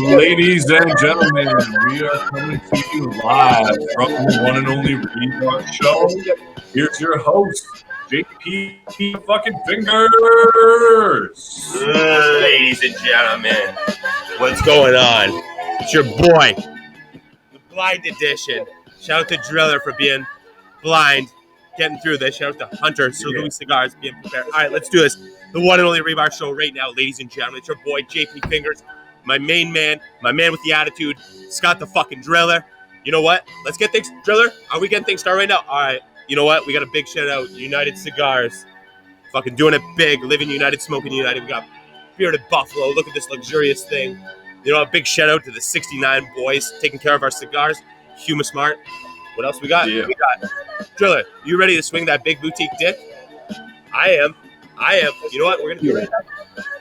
Ladies and gentlemen, we are coming to you live from the one and only Rebar Show. Here's your host, JP fucking Fingers. Ladies and gentlemen, what's going on? It's your boy, the Blind Edition. Shout out to Driller for being blind, getting through this. Shout out to Hunter, Sir Louis Cigars, being prepared. All right, let's do this. The one and only Rebar Show right now, ladies and gentlemen. It's your boy, JP Fingers, my main man, my man with the attitude, Scott the fucking Driller. You know what? Let's get things, Driller. Are we getting things started right now? All right. You know what? We got a big shout out, United Cigars. Fucking doing it big, living United, smoking United. We got Bearded Buffalo. Look at this luxurious thing. You know, a big shout out to the 69 boys taking care of our cigars. Huma Smart. What else we got? Yeah. We got Driller. You ready to swing that big boutique dick? I am. You know what? We're gonna do it right now.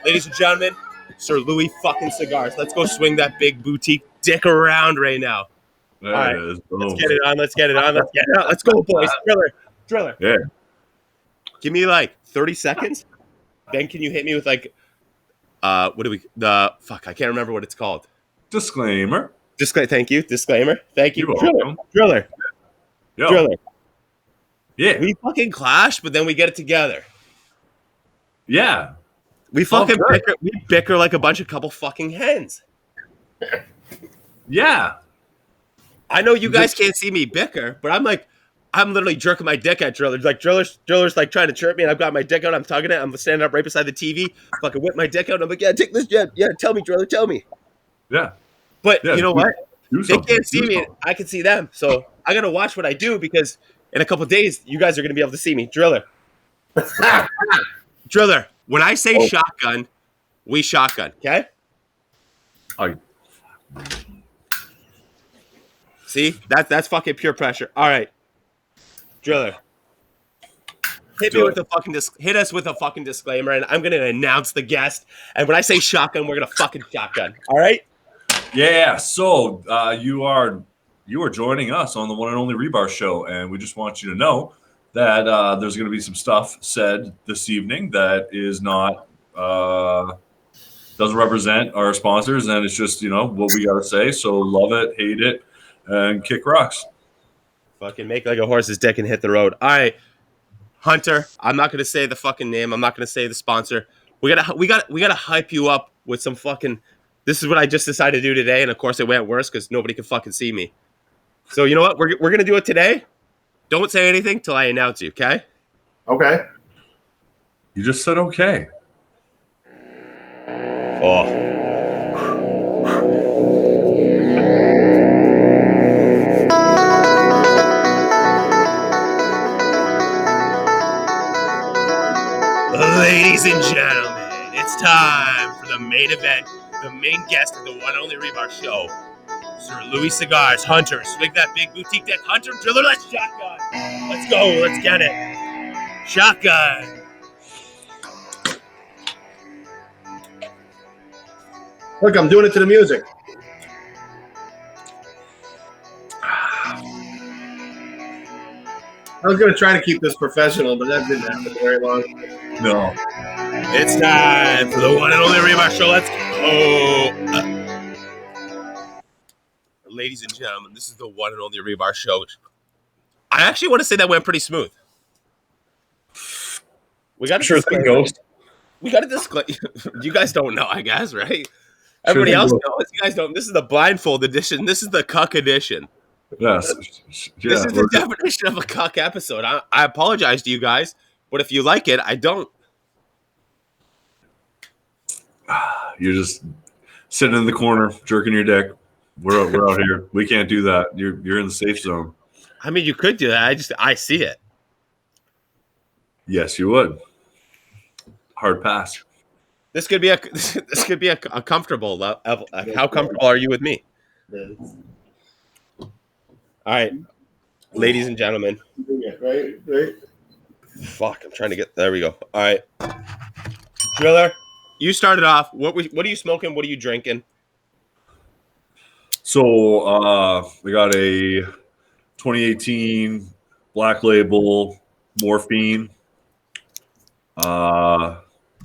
Ladies and gentlemen, Sir Louis fucking Cigars. Let's go swing that big boutique dick around right now. All right. Let's get it on. Let's get it on. Let's go, boys. Driller. Yeah. Give me like 30 seconds. Then can you hit me with like I can't remember what it's called. Disclaimer. Thank you. Disclaimer. Thank you. You're welcome. Driller. Yo. Driller. Yeah. We fucking clash, but then we get it together. Yeah. We fucking bicker like a bunch of couple fucking hens. Yeah. I know you guys can't see me bicker, but I'm literally jerking my dick at Driller. Like Driller's like trying to chirp me, and I've got my dick out. I'm tugging it. I'm standing up right beside the TV. Fucking whip my dick out. And I'm like, yeah, take this. Yeah. Tell me, Driller. Tell me. Yeah. But you know what? They can't see me. Something. I can see them. So I gotta watch what I do because in a couple of days, you guys are gonna be able to see me. Driller. Driller. When I say shotgun, we shotgun. Okay. Oh. See, that's fucking pure pressure. All right, Driller, hit us with a fucking disclaimer, and I'm gonna announce the guest. And when I say shotgun, we're gonna fucking shotgun. All right? Yeah. So you are joining us on the one and only Rebar Show, and we just want you to know that there's going to be some stuff said this evening that is not doesn't represent our sponsors, and it's just what we got to say. So love it, hate it, and kick rocks. Fucking make like a horse's dick and hit the road. All right, Hunter. I'm not gonna say the fucking name. I'm not gonna say the sponsor. We gotta hype you up with some fucking. This is what I just decided to do today, and of course it went worse because nobody can fucking see me. So you know what? We're gonna do it today. Don't say anything till I announce you. Okay? Okay. You just said okay. Oh. Ladies and gentlemen, it's time for the main event, the main guest of the one and only Rebar Show, Sir Louis Cigars. Hunter, swing that big boutique deck. Hunter, Driller, let's shotgun. Let's go, let's get it. Shotgun. Look, I'm doing it to the music. I was going to try to keep this professional, but that didn't happen very long. No. It's time for the one and only Rebar Show. Let's go. Ladies and gentlemen, this is the one and only Rebar Show. I actually want to say that went pretty smooth. We got Sure thing, Ghost. We got to disclaim. You guys don't know, I guess, right? Everybody else knows. You guys don't. This is the blindfold edition. This is the cuck edition. Yes. Yeah, this is the definition of a cuck episode. I apologize to you guys, but if you like it, I don't. You're just sitting in the corner, jerking your dick. We're out here. We can't do that. You're in the safe zone. I mean, you could do that. I see it. Yes, you would. Hard pass. This could be a comfortable level. How comfortable are you with me? All right, ladies and gentlemen. Right. Fuck, I'm trying to get. There we go. All right, Driller, you started off. What are you smoking? What are you drinking? So we got a 2018 Black Label Morphine. I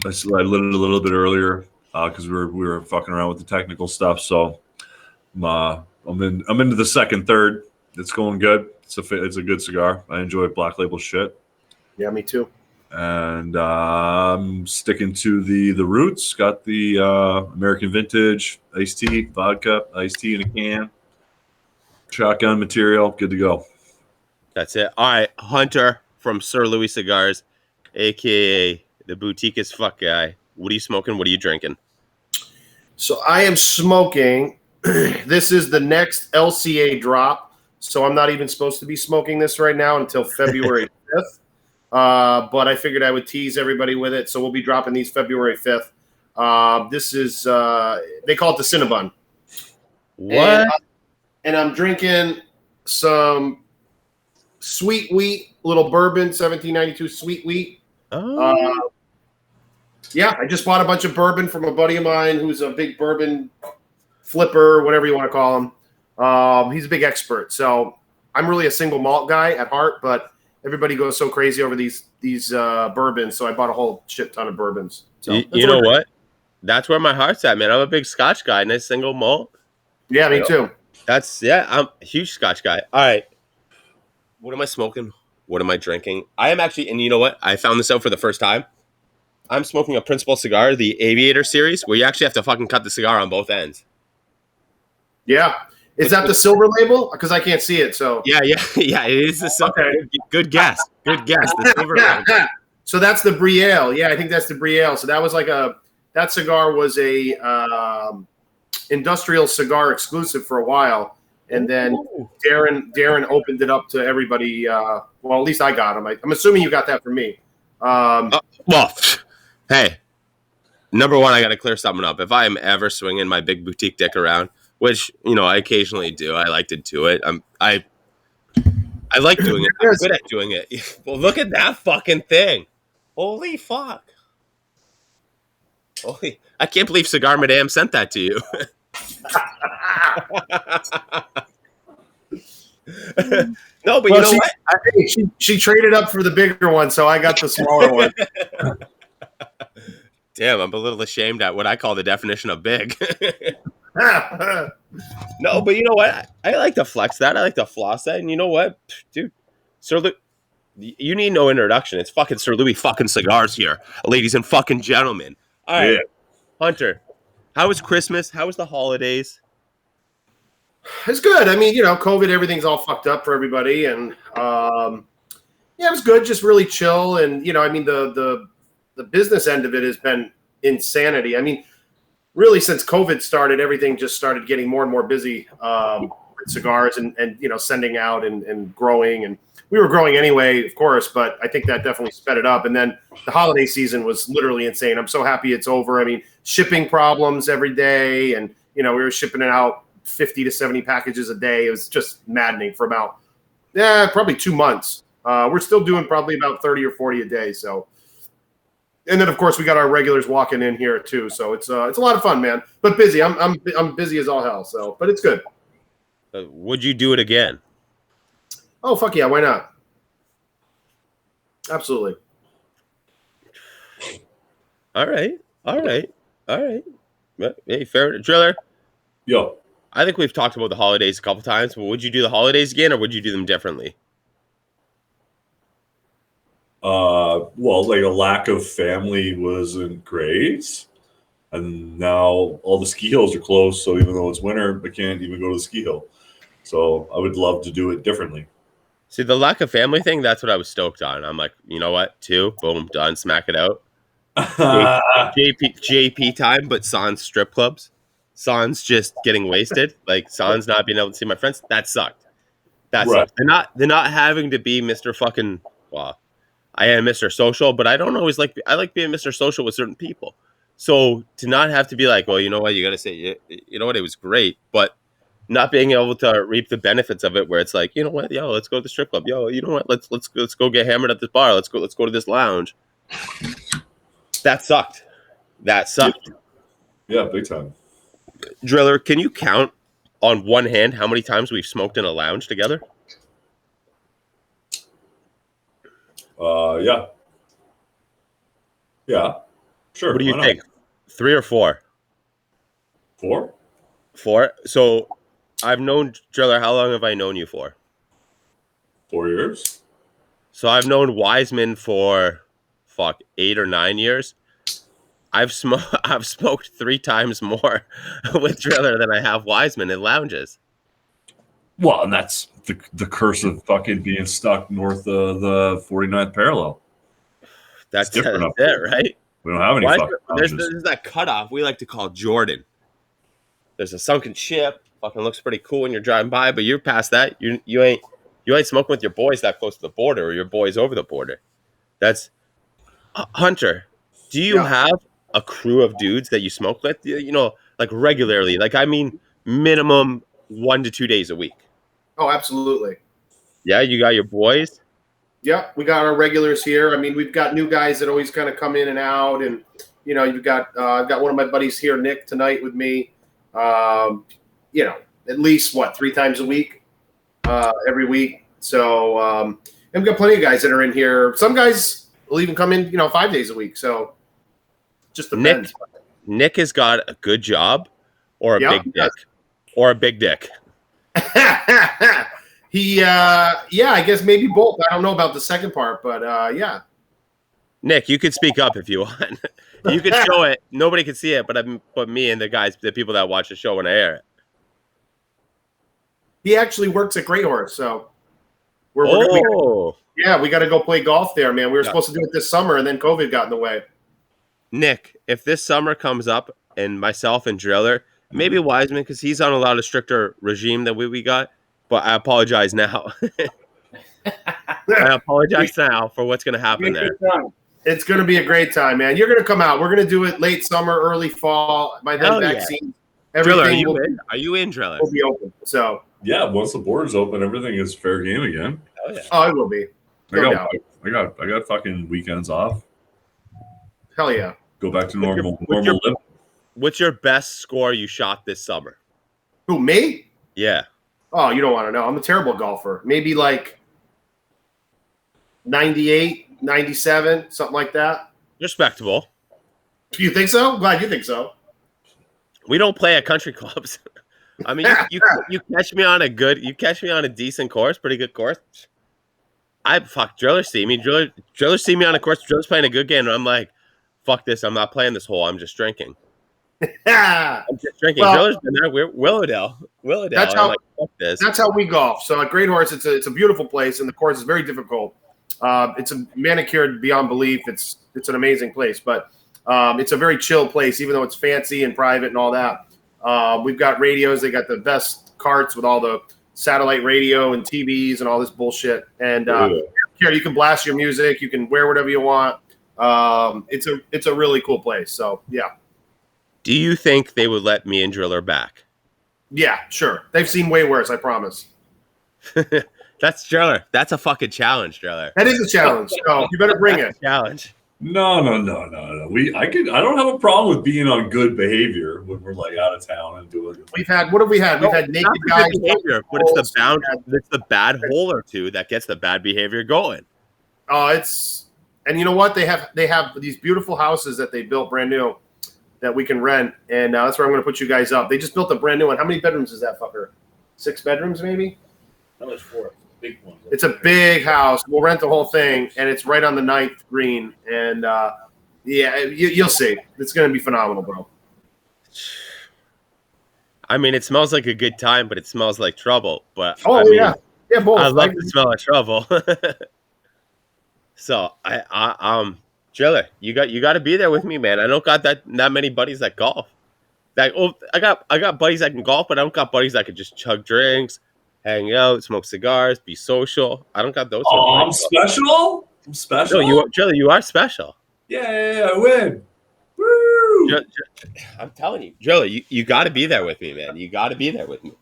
lit it a little bit earlier because we were fucking around with the technical stuff. So I'm into the second third. It's going good. It's a good cigar. I enjoy Black Label shit. Yeah, me too. And I'm sticking to the roots. Got the American Vintage iced tea, vodka, iced tea in a can, shotgun material, good to go. That's it. All right, Hunter from Sir Louis Cigars, aka the boutique as fuck guy. What are you smoking? What are you drinking? So I am smoking. This is the next LCA drop. So I'm not even supposed to be smoking this right now until February 5th. But I figured I would tease everybody with it. So we'll be dropping these February 5th. This is, they call it the Cinnabon. What? And I'm drinking some sweet wheat, little bourbon, 1792 sweet wheat. Oh. Yeah, I just bought a bunch of bourbon from a buddy of mine who's a big bourbon flipper, whatever you want to call him. He's a big expert. So I'm really a single malt guy at heart, but everybody goes so crazy over these bourbons. So I bought a whole shit ton of bourbons. So you know what? That's where my heart's at, man. I'm a big Scotch guy, nice single malt. Yeah, me too. I'm a huge Scotch guy. All right. What am I smoking? What am I drinking? I am actually, and you know what? I found this out for the first time. I'm smoking a Principal cigar, the Aviator series, where you actually have to fucking cut the cigar on both ends. Yeah. Is that the silver label? Because I can't see it. So yeah, it is the silver. Okay. Good guess. The silver label. So that's the Brielle. Yeah, I think that's the Brielle. So that was like that cigar was a industrial cigar exclusive for a while, and then Darren opened it up to everybody. Well, at least I got them. I'm assuming you got that from me. Well, hey, number one, I got to clear something up. If I am ever swinging my big boutique dick around, which I occasionally do, I like to do it. I like doing it. I'm good at doing it. Well, look at that fucking thing! Holy fuck! I can't believe Cigar Madame sent that to you. No, but you know what? She traded up for the bigger one, so I got the smaller one. Damn, I'm a little ashamed at what I call the definition of big. No, but you know what? I like to flex that. I like to floss that. And you know what? Dude, Sir Louis, you need no introduction. It's fucking Sir Louis fucking Cigars here, ladies and fucking gentlemen. All right, yeah. Hunter, how was Christmas? How was the holidays? It's good. I mean, COVID, everything's all fucked up for everybody. And it was good. Just really chill. And, I mean, the business end of it has been insanity. I mean, really, since COVID started, everything just started getting more and more busy with cigars and sending out and growing. And we were growing anyway, of course, but I think that definitely sped it up. And then the holiday season was literally insane. I'm so happy it's over. I mean, shipping problems every day. And, we were shipping it out 50 to 70 packages a day. It was just maddening for about, probably 2 months. We're still doing probably about 30 or 40 a day. So, and then of course we got our regulars walking in here too. So it's a lot of fun, man, but busy. I'm busy as all hell. So, but it's good. Would you do it again? Oh, fuck yeah. Why not? Absolutely. All right. Hey, fair Driller. Yo. I think we've talked about the holidays a couple times, but would you do the holidays again, or would you do them differently? Well, like a lack of family wasn't great. And now all the ski hills are closed. So even though it's winter, I can't even go to the ski hill. So I would love to do it differently. See, the lack of family thing, that's what I was stoked on. I'm like, you know what? 2, boom, done, smack it out. JP time, but sans strip clubs. Sans just getting wasted. Like sans not being able to see my friends. That sucked. That sucked. They're not having to be Mr. fucking, well, I am Mr. Social, but I don't always I like being Mr. Social with certain people. So to not have to be like, well, you know what, you got to say, you know what, it was great, but not being able to reap the benefits of it, where it's like, you know what, yo, let's go to the strip club, yo, you know what, let's go get hammered at this bar, let's go to this lounge. That sucked. Yeah, big time. Driller, can you count on one hand how many times we've smoked in a lounge together? Yeah. Yeah. Sure. What do you why not? think? 3 or 4? 4? 4. So I've known Driller. How long have I known you for? 4 years? So I've known Wiseman for 8 or 9 years. I've smoked 3 times more with Driller than I have Wiseman in lounges. Well, and that's the curse of fucking being stuck north of the 49th parallel. That's different up it, here. right? We don't have any Wiseman, fucking there's lounges. that cutoff we like to call Jordan. There's a sunken ship. Fucking looks pretty cool when you're driving by, but you're past that. You ain't smoking with your boys that close to the border or your boys over the border. That's Hunter. Do you have a crew of dudes that you smoke with? You know, like regularly. Like I mean, minimum 1 to 2 days a week. Oh, absolutely. Yeah, you got your boys. Yep, we got our regulars here. I mean, we've got new guys that always kind of come in and out, and you know, you've got I've got one of my buddies here, Nick, tonight with me. You know, at least 3 times a week, every week. So, and we've got plenty of guys that are in here. Some guys will even come in, 5 days a week. So, just depends. Nick has got a good job, or a big dick, or a big dick. I guess maybe both. I don't know about the second part, but yeah. Nick, you could speak up if you want. You could show it. Nobody could see it, but me and the people that watch the show when I air it. He actually works at Great Horse, so we got to go play golf there, man. We were supposed to do it this summer, and then COVID got in the way. Nick, if this summer comes up, and myself and Driller, maybe Wiseman, because he's on a lot of stricter regime than we got, but I apologize now. I apologize now for what's going to happen there. It's going to be a great time, man. You're going to come out. We're going to do it late summer, early fall. By then, vaccine. Driller, are you in, Driller? Will be open. So yeah, once the borders open, everything is fair game again. Oh yeah. Oh, it will be. I got fucking weekends off. Hell yeah. Go back to normal living. What's your best score you shot this summer? Who, me? Yeah. Oh, you don't want to know. I'm a terrible golfer. Maybe like 98, 97, something like that. Respectable. You think so? Glad you think so. We don't play at country clubs. I mean, you catch me on a decent course, pretty good course. Driller see me. Driller see me on a course. Driller's playing a good game, and I'm like, fuck this. I'm not playing this hole. I'm just drinking. I'm just drinking. Well, Driller's been there. Willowdale. That's how we golf. So at Great Horse, it's a beautiful place, and the course is very difficult. It's a manicured beyond belief. It's an amazing place, but it's a very chill place, even though it's fancy and private and all that. We've got radios. They got the best carts with all the satellite radio and TVs and all this bullshit. And here you can blast your music. You can wear whatever you want. It's a really cool place. So yeah. Do you think they would let me and Driller back? Yeah, sure. They've seen way worse, I promise. That's Driller. That's a fucking challenge, Driller. That is a challenge. So you better bring it. Challenge. No. I don't have a problem with being on good behavior when we're like out of town and doing. What have we had? We've had naked guys. Behavior, but it's the bad hole or two that gets the bad behavior going. And you know what? They have these beautiful houses that they built brand new that we can rent, and that's where I'm going to put you guys up. They just built a brand new one. How many bedrooms is that fucker? 6 bedrooms, maybe? No, it's 4. Big one. It's a big house. We'll rent the whole thing, and it's right on the 9th green. And you'll see. It's going to be phenomenal, bro. I mean, it smells like a good time, but it smells like trouble. But both. I love the smell of trouble. So Driller, you got to be there with me, man. I don't got that many buddies that golf. I got buddies that can golf, but I don't got buddies that can just chug drinks, hang out, smoke cigars, be social. I don't got those. Oh, I'm special. I'm special. No, Driller, you are special. Yeah, I win. Woo! I'm telling you, Driller, you got to be there with me, man. You got to be there with me.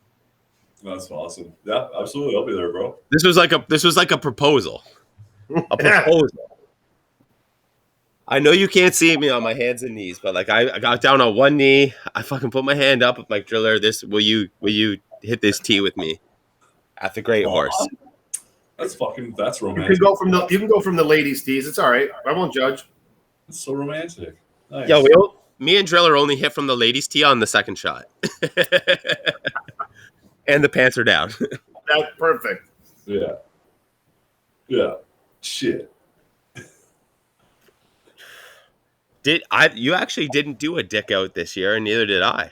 That's awesome. Yeah, absolutely. I'll be there, bro. This was like a proposal. A proposal. I know you can't see me on my hands and knees, but like I got down on one knee. I fucking put my hand up. I'm like, Driller, will you hit this tee with me at the Great Horse. That's You romantic. can go from the ladies' tees. It's all right. I won't judge. That's so romantic. Nice. Yo, me and Driller only hit from the ladies' tee on the second shot. And the pants are down. That's perfect. Yeah. Yeah. Shit. You actually didn't do a dick out this year, and neither did I.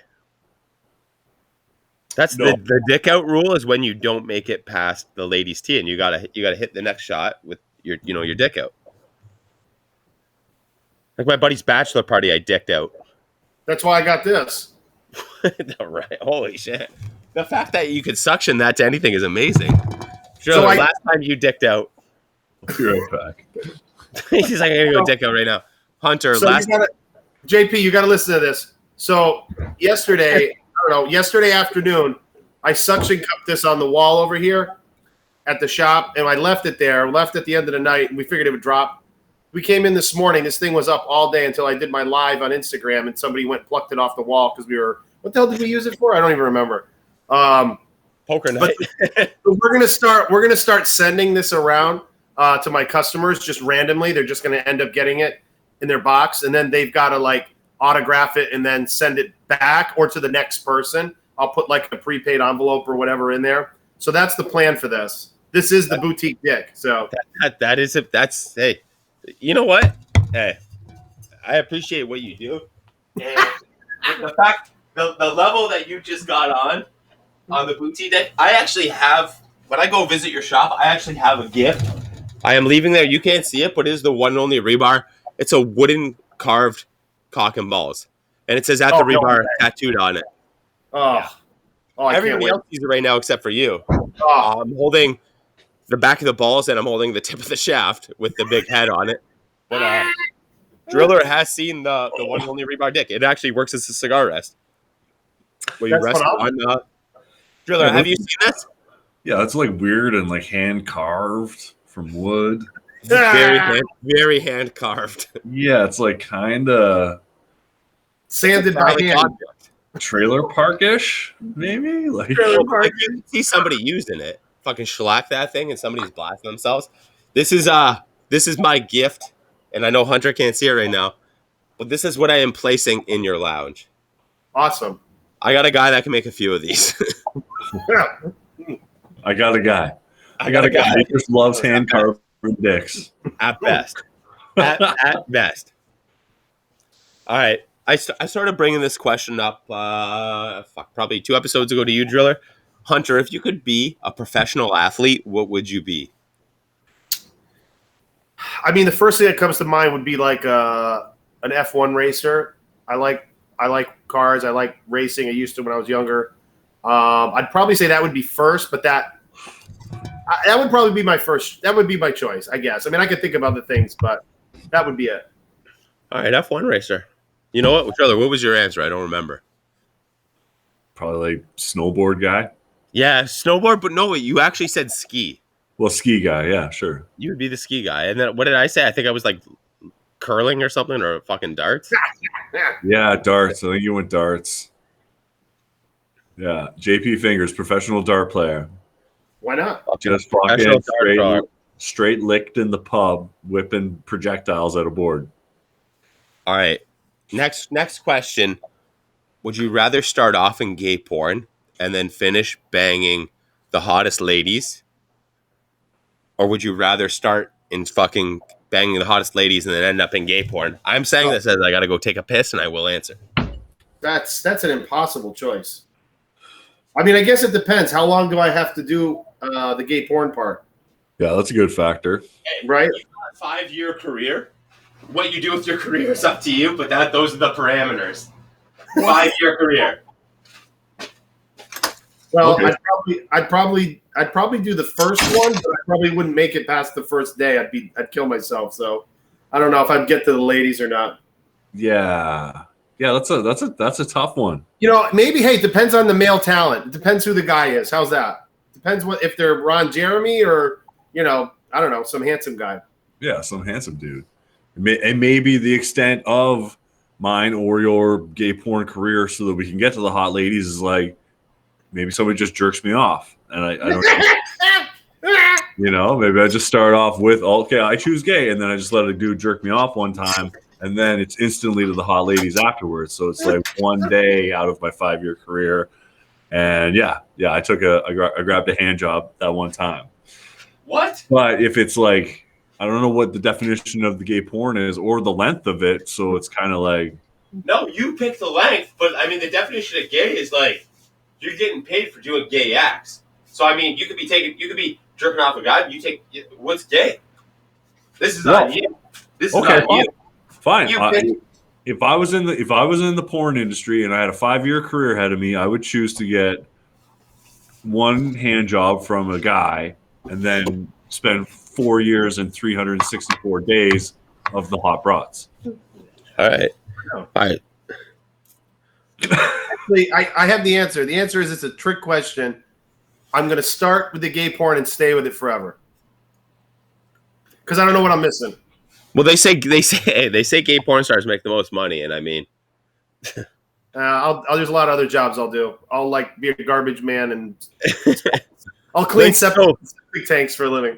That's No. the dick out rule is when you don't make it past the ladies' tee, and you gotta hit the next shot with your dick out. Like my buddy's bachelor party, I dicked out. That's why I got this. Right? Holy shit! The fact that you could suction that to anything is amazing. Sure, So last time you dicked out, I'll be right back. he's like, I'm gonna go dick out right now. Hunter, So JP, you got to listen to this. So yesterday afternoon, I suction cupped this on the wall over here at the shop, and I left it there. Left at the end of the night, and we figured it would drop. We came in this morning. This thing was up all day until I did my live on Instagram, and somebody plucked it off the wall because what the hell did we use it for? I don't even remember. Poker night. We're gonna start sending this around to my customers just randomly. They're just gonna end up getting it in their box, and then they've got to like autograph it and then send it back or to the next person. I'll put like a prepaid envelope or whatever in there. So that's the plan for this. This is the boutique dick. So that's hey, you know what? Hey, I appreciate what you do. And the fact the level that you just got on the boutique deck, I actually have when I go visit your shop, I actually have a gift. I am leaving there. You can't see it, but it is the one and only rebar. It's a wooden carved cock and balls. And it says at the rebar tattooed on it. Everybody else sees it right now except for you. I'm holding the back of the balls and I'm holding the tip of the shaft with the big head on it. But Driller has seen the one and only rebar dick. It actually works as a cigar rest. Where you rest on Driller, have you seen this? Yeah, that's like weird and like hand carved from wood. Very hand carved. Yeah, it's like kind of sanded by hand. Trailer park-ish, maybe. Like you can see somebody using it. Fucking shellac that thing, and somebody's blasting themselves. This is my gift, and I know Hunter can't see it right now, but this is what I am placing in your lounge. Awesome. I got a guy that can make a few of these. I got a guy. He just loves hand carved dicks. At best. At best. All right. I started bringing this question up probably 2 episodes ago to you, Driller. Hunter, if you could be a professional athlete, what would you be? I mean, the first thing that comes to mind would be like an F1 racer. I like cars. I like racing. I used to when I was younger. I'd probably say that would be first, but that would probably be my first. That would be my choice, I guess. I mean, I could think of other things, but that would be it. All right, F1 racer. You know what, Trailer? What was your answer? I don't remember. Probably like snowboard guy. Yeah, snowboard, but no, you actually said ski. Well, ski guy, yeah, sure. You would be the ski guy. And then what did I say? I think I was like curling or something, or fucking darts. Yeah, darts. I think you went darts. Yeah, JP Fingers, professional dart player. Why not? Just fucking straight licked in the pub, whipping projectiles at a board. All right. Next question. Would you rather start off in gay porn and then finish banging the hottest ladies? Or would you rather start in fucking banging the hottest ladies and then end up in gay porn? I'm saying this as I got to go take a piss, and I will answer. That's an impossible choice. I mean, I guess it depends. How long do I have to do the gay porn part? Yeah, that's a good factor. Right? You've got a 5-year career. What you do with your career is up to you, but those are the parameters. 5-year career. Well, Okay. I'd probably do the first one, but I probably wouldn't make it past the first day. I'd kill myself. So I don't know if I'd get to the ladies or not. Yeah, that's a tough one. You know, maybe. Hey, it depends on the male talent. It depends who the guy is. How's that? Depends if they're Ron Jeremy or I don't know, some handsome guy. Yeah, some handsome dude. And maybe the extent of mine or your gay porn career, so that we can get to the hot ladies, is like maybe somebody just jerks me off, and I don't. Maybe I just start off with, okay, I choose gay, and then I just let a dude jerk me off one time, and then it's instantly to the hot ladies afterwards. So it's like one day out of my 5-year career, and I took I grabbed a hand job that one time. What? But if it's like, I don't know what the definition of the gay porn is or the length of it, so it's kind of like. No, you pick the length, but I mean the definition of gay is like you're getting paid for doing gay acts. So I mean you could be jerking off a guy, but you take what's gay? This is on you. This is on you. Fine. If I was in the porn industry and I had a 5-year career ahead of me, I would choose to get one hand job from a guy and then spend 4 years and 364 days of the hot broads. All right. Actually, I have the answer. The answer is it's a trick question. I'm going to start with the gay porn and stay with it forever. Because I don't know what I'm missing. Well, they say gay porn stars make the most money, and I mean, there's a lot of other jobs I'll do. I'll like be a garbage man and I'll clean septic tanks for a living.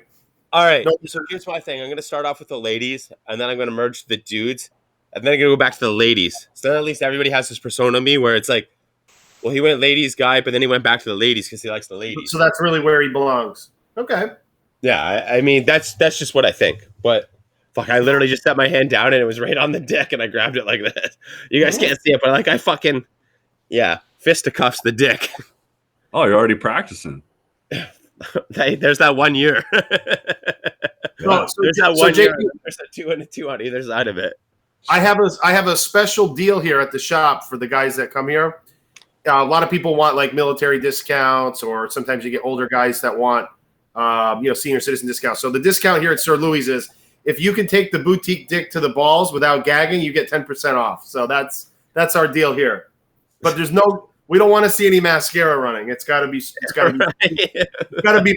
All right. No. So here's my thing. I'm going to start off with the ladies, and then I'm going to merge the dudes, and then I'm going to go back to the ladies. So then at least everybody has this persona of me where it's like, well, he went ladies guy, but then he went back to the ladies because he likes the ladies. So that's really where he belongs. Okay. Yeah, I mean that's just what I think. But fuck, I literally just set my hand down and it was right on the dick, and I grabbed it like this. You guys can't see it, but like I fucking fisticuffs the dick. Oh, you're already practicing. There's that 1 year. There's that 1 year. There's a 2 and a 2 on either side of it. I have a special deal here at the shop for the guys that come here. A lot of people want like military discounts, or sometimes you get older guys that want senior citizen discounts. So the discount here at Sir Louis is if you can take the boutique dick to the balls without gagging, you get 10% off. So that's our deal here. But we don't want to see any mascara running. It's got to be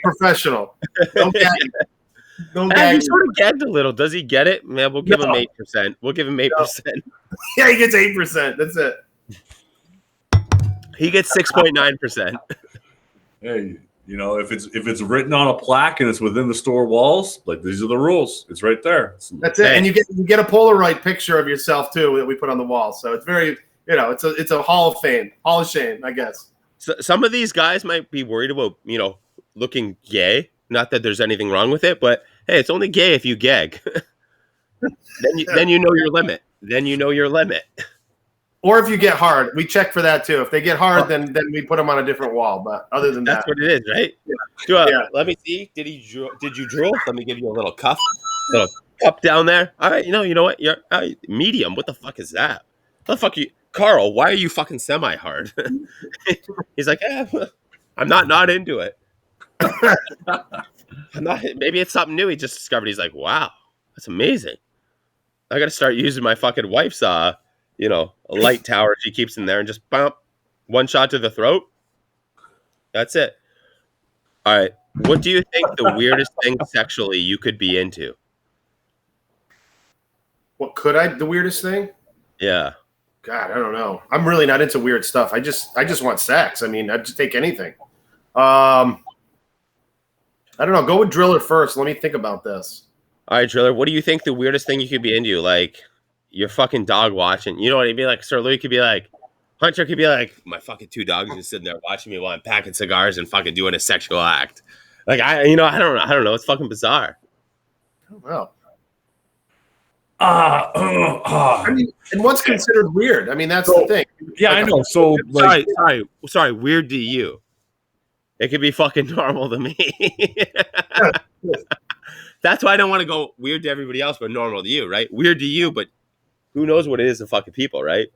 professional. No gagging. No gagging. He sort of gagged a little. Does he get it? Man, we'll give him 8%. We'll give him 8%. Yeah, he gets 8%. That's it. He gets 6.9%. Hey, if it's written on a plaque and it's within the store walls, like these are the rules. It's right there. That's it. And you get a Polaroid picture of yourself too that we put on the wall. So it's very, it's a hall of fame, hall of shame, I guess. So some of these guys might be worried about, looking gay. Not that there's anything wrong with it, but hey, it's only gay if you gag. then you know your limit. Or if you get hard, we check for that too. If they get hard, then we put them on a different wall. But other than that's what it is, right? Yeah. Let me see. Did you drool? Let me give you a little cuff down there. All right. You know what? You're medium. What the fuck is that? What the fuck you, Carl? Why are you fucking semi hard? He's like, I'm not into it. I'm not. Maybe it's something new he just discovered. He's like, wow, that's amazing. I got to start using my fucking wife's a light tower she keeps in there and just bump one shot to the throat. That's it. All right. What do you think the weirdest thing sexually you could be into? The weirdest thing? Yeah. God, I don't know. I'm really not into weird stuff. I just want sex. I mean, I'd just take anything. I don't know. Go with Driller first. Let me think about this. All right, Driller. What do you think the weirdest thing you could be into? Like, you're fucking dog watching. You know what I mean? Like, Sir Louis could be like, Hunter could be like, my fucking 2 dogs just sitting there watching me while I'm packing cigars and fucking doing a sexual act. Like, I don't know. It's fucking bizarre. I don't know. I mean, and what's considered weird? I mean, that's the thing. Yeah, I know. So, like, sorry. Weird to you. It could be fucking normal to me. That's why I don't want to go weird to everybody else, but normal to you, right? Weird to you, but who knows what it is to fucking people, right?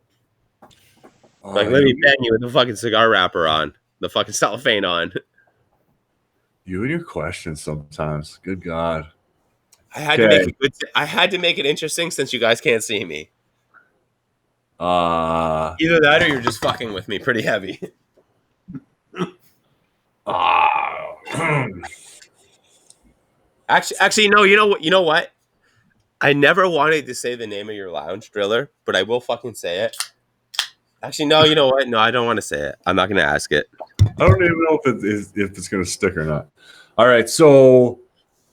Like, let me bang you with the fucking cigar wrapper on, the fucking cellophane on. You and your questions sometimes. Good God. I had to make it interesting since you guys can't see me. Either that or you're just fucking with me pretty heavy. Actually, no. You know what? I never wanted to say the name of your lounge, Driller, but I will fucking say it. Actually, no. You know what? No, I don't want to say it. I'm not going to ask it. I don't even know if it's going to stick or not. All right, so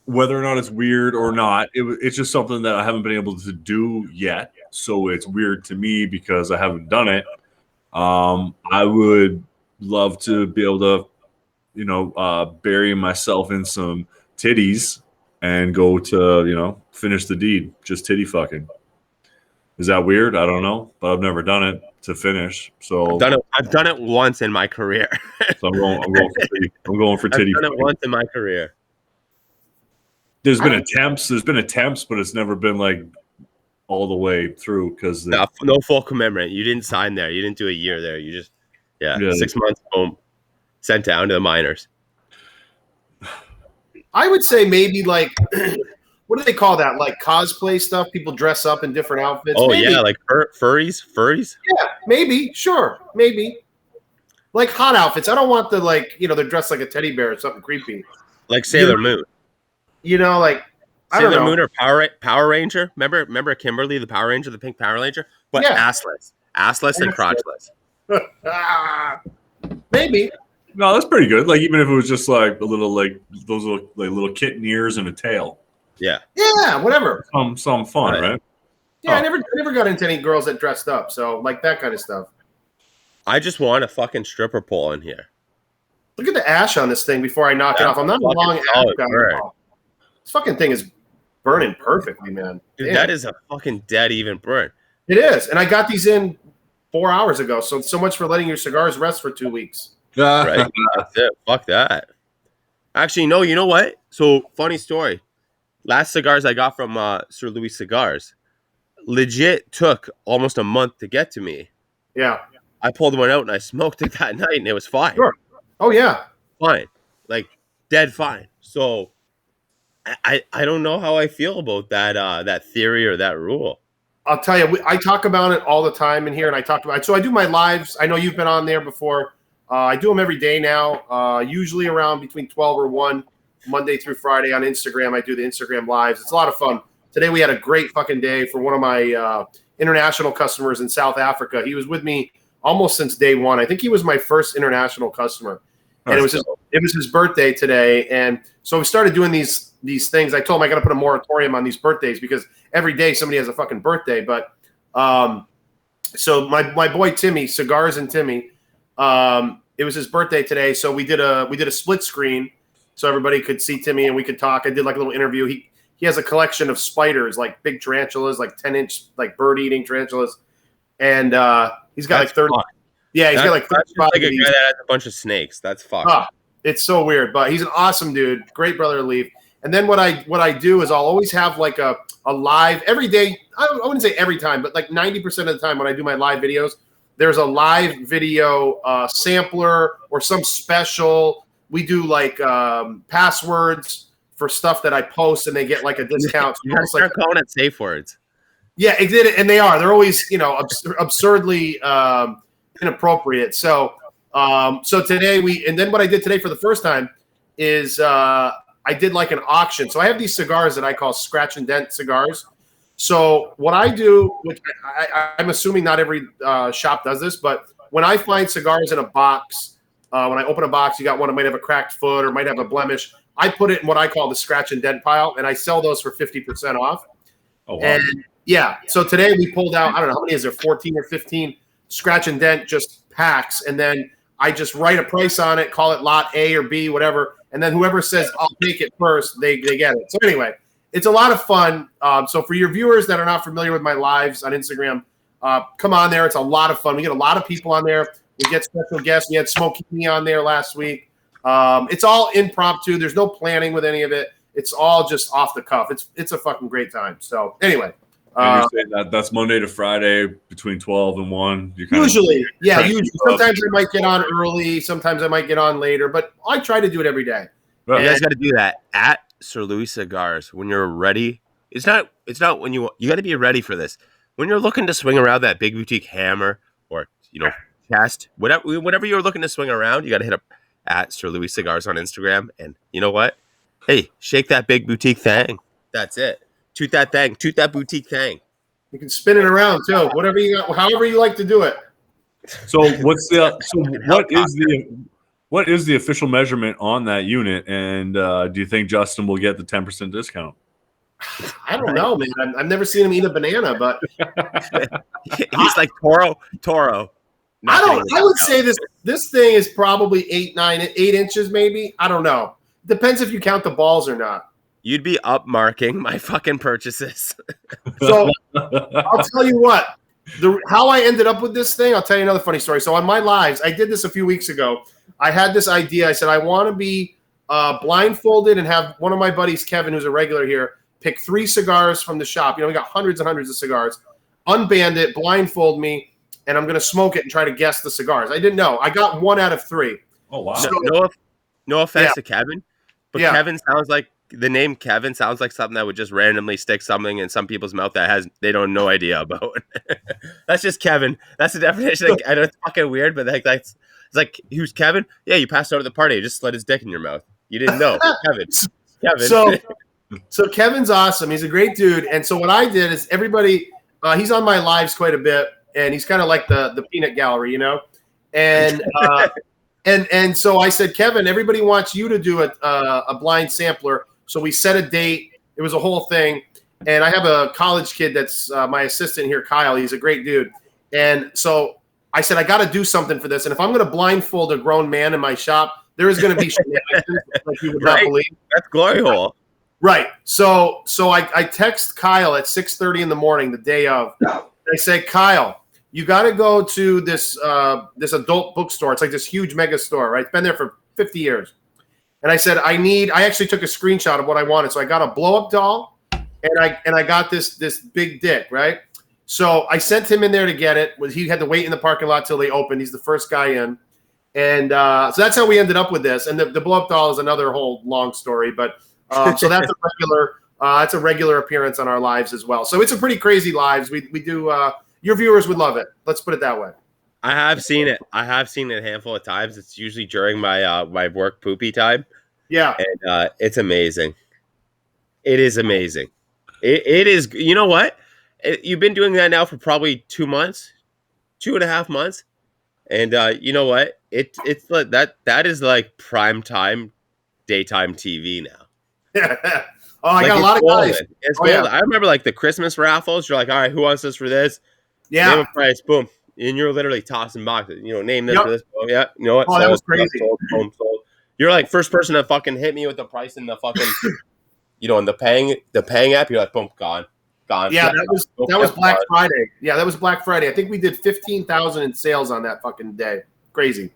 whether or not it's weird or not, it's just something that I haven't been able to do yet. So it's weird to me because I haven't done it. I would love to be able to, bury myself in some titties and go to, finish the deed, just titty fucking. Is that weird? I don't know, but I've never done it to finish. So I've done it once in my career. so I'm going for titty. I'm going for titty. I've done it fucking. once in my career. There's been attempts, but it's never been like all the way through because No full commitment. You didn't sign there. You didn't do a year there. You just 6 months home, sent down to the minors. I would say maybe like, what do they call that? Like cosplay stuff? People dress up in different outfits. Oh, maybe. yeah, like furries? Yeah, maybe. Sure, maybe. Like hot outfits. I don't want the they're dressed like a teddy bear or something creepy. Like Sailor Moon. Like I Sailor don't know. Moon or Power Ranger. Remember Kimberly, the Power Ranger, the pink Power Ranger? But assless and crotchless. Maybe. No, that's pretty good. Like even if it was just like a little like those little kitten ears and a tail. Yeah. Yeah, whatever. Some fun, right? Yeah, I never got into any girls that dressed up, so like that kind of stuff. I just want a fucking stripper pole in here. Look at the ash on this thing before I knock it off. I'm not a long ash guy. This fucking thing is burning perfectly, man. Dude, that is a fucking dead even burn. It is, and I got these in 4 hours ago. So much for letting your cigars rest for 2 weeks. Right? That's it. Fuck that. Actually, no. You know what? So funny story. Last cigars I got from Sir Louis Cigars, legit took almost a month to get to me. Yeah. I pulled one out and I smoked it that night, and it was fine. Sure. Oh yeah. Fine, like dead fine. So I don't know how I feel about that theory or that rule. I'll tell you, I talk about it all the time in here, and I talk about it. So I do my lives. I know you've been on there before. I do them every day now, usually around between 12 or 1, Monday through Friday on Instagram. I do the Instagram lives. It's a lot of fun. Today we had a great fucking day for one of my international customers in South Africa. He was with me almost since day one. I think he was my first international customer. And it was his birthday today. And so we started doing these things. I told him I got to put a moratorium on these birthdays because every day somebody has a fucking birthday. But so my boy Timmy, Cigars and Timmy, it was his birthday today. So we did a split screen so everybody could see Timmy and we could talk. I did like a little interview. He has a collection of spiders, like big tarantulas, like 10-inch, like bird-eating tarantulas. And he's got like 30. Yeah, he's got like 35. Like a guy that has a bunch of snakes. That's fucked. It's so weird, but he's an awesome dude. Great brother to leave. And then what I do is I'll always have like a live every day. I wouldn't say every time, but like 90% of the time when I do my live videos, there's a live video sampler or some special. We do like passwords for stuff that I post, and they get like a discount. You gotta start calling it safe words. Yeah, it did it, and they are. They're always, absurdly inappropriate. So today and then what I did today for the first time is I did like an auction. So I have these cigars that I call scratch and dent cigars. So what I do, which I'm assuming not every shop does this, but when I find cigars in a box, when I open a box, you got one that might have a cracked foot or might have a blemish. I put it in what I call the scratch and dent pile, and I sell those for 50% off. Oh, wow. And yeah, so today we pulled out, I don't know, how many is there, 14 or 15 scratch and dent just packs, and then I just write a price on it, call it lot A or B, whatever, and then whoever says I'll take it first, they get it. So anyway, it's a lot of fun. So for your viewers that are not familiar with my lives on Instagram, come on there. It's a lot of fun. We get a lot of people on there. We get special guests. We had Smokey Me on there last week. It's all impromptu. There's no planning with any of it. It's all just off the cuff. It's a fucking great time. So anyway. And you're saying that's Monday to Friday between 12 and 1. Usually. Sometimes I might get on early. Sometimes I might get on later. But I try to do it every day. You guys got to do that at Sir Louis Cigars when you're ready. It's not when you got to be ready for this. When you're looking to swing around that big boutique hammer or, chest, whatever you're looking to swing around, you got to hit up at Sir Louis Cigars on Instagram. And you know what? Hey, shake that big boutique thing. That's it. Toot that thing. Toot that boutique thing. You can spin it around too. Whatever however you like to do it. So what is What is the official measurement on that unit? And do you think Justin will get the 10% discount? I don't know, man. I've never seen him eat a banana, but He's like Toro. I would say this thing is probably 8 inches, maybe. I don't know. Depends if you count the balls or not. You'd be upmarking my fucking purchases. So I'll tell you what. How I ended up with this thing, I'll tell you another funny story. So on my lives, I did this a few weeks ago. I had this idea. I said I want to be blindfolded and have one of my buddies, Kevin, who's a regular here, pick 3 cigars from the shop. We got hundreds and hundreds of cigars. Unband it, blindfold me, and I'm going to smoke it and try to guess the cigars. I didn't know. I got 1 out of 3. Oh, wow. So, no offense to Kevin, but Kevin sounds like the name Kevin sounds like something that would just randomly stick something in some people's mouth that they don't know idea about. That's just Kevin. That's the definition. I know it's fucking weird, but it's like, who's Kevin? Yeah, you passed out at the party. You just slid his dick in your mouth. You didn't know. Kevin. So Kevin's awesome. He's a great dude. And so what I did is everybody, he's on my lives quite a bit, and he's kind of like the peanut gallery, And and so I said, Kevin, everybody wants you to do a blind sampler. So we set a date. It was a whole thing. And I have a college kid that's my assistant here, Kyle. He's a great dude. And so I said, I got to do something for this. And if I'm going to blindfold a grown man in my shop, there is going to be shenanigans like you would not believe. That's glory hole. Right. So I text Kyle at 6:30 in the morning, the day of. I say, Kyle, you got to go to this adult bookstore. It's like this huge mega store, right? It's been there for 50 years. And I said, I actually took a screenshot of what I wanted. So I got a blow up doll and I got this big dick, right? So I sent him in there to get it. He had to wait in the parking lot till they opened. He's the first guy in. And so that's how we ended up with this. And the blow up doll is another whole long story, but so that's a regular appearance on our lives as well. So it's a pretty crazy lives. We do your viewers would love it. Let's put it that way. I have seen it. I have seen it a handful of times. It's usually during my my work poopy time. Yeah. And it's amazing. It is amazing. It is. You know what? You've been doing that now for probably 2 months, 2.5 months. And you know what? It's like that is like prime time, daytime TV now. Oh, I got a lot of guys. It's golden. I remember like the Christmas raffles. You're like, all right, who wants this for this? Yeah. Name a price, boom. And you're literally tossing boxes. Name this for this. Oh, yeah. You know what? Oh, that was crazy. Sold. You're like first person to fucking hit me with the price in the fucking, in the paying app. You're like, boom, gone. Yeah, that was Black Friday. Yeah, that was Black Friday. I think we did 15,000 in sales on that fucking day. Crazy.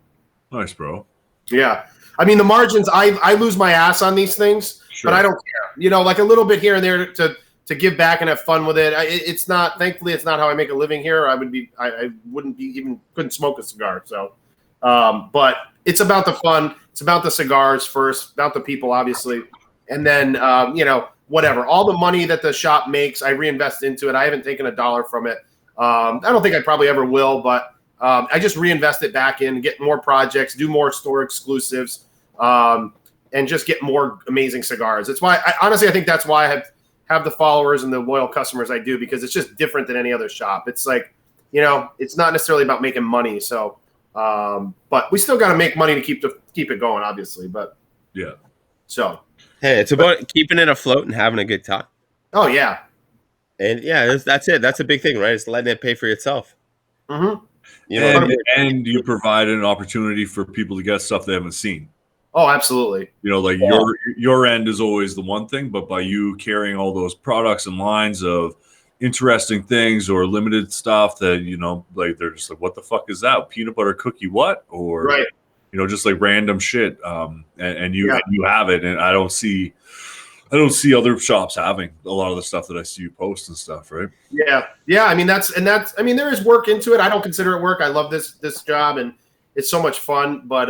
Nice, bro. Yeah. I mean, the margins, I lose my ass on these things, but I don't care. Like a little bit here and there to give back and have fun with it. It's not, thankfully, it's not how I make a living here. I wouldn't be even, couldn't smoke a cigar. So, but it's about the fun. It's about the cigars first, about the people, obviously. And then, whatever. All the money that the shop makes, I reinvest into it. I haven't taken $1 from it. I don't think I probably ever will, but I just reinvest it back in, get more projects, do more store exclusives, and just get more amazing cigars. It's why, I think that's why I have the followers and the loyal customers I do, because it's just different than any other shop. It's like, it's not necessarily about making money. So, but we still got to make money to keep it going, obviously. But yeah. So. Hey, it's about keeping it afloat and having a good time. Oh, yeah. And yeah, that's it. That's a big thing, right? It's letting it pay for itself. Mm-hmm. And you provide an opportunity for people to get stuff they haven't seen. Oh, absolutely. Your end is always the one thing, but by you carrying all those products and lines of interesting things or limited stuff that, like they're just like, what the fuck is that? Peanut butter cookie what? Or right. Just like random shit. And you have it, and I don't see other shops having a lot of the stuff that I see you post and stuff, right? Yeah. I mean, there is work into it. I don't consider it work. I love this job, and it's so much fun. But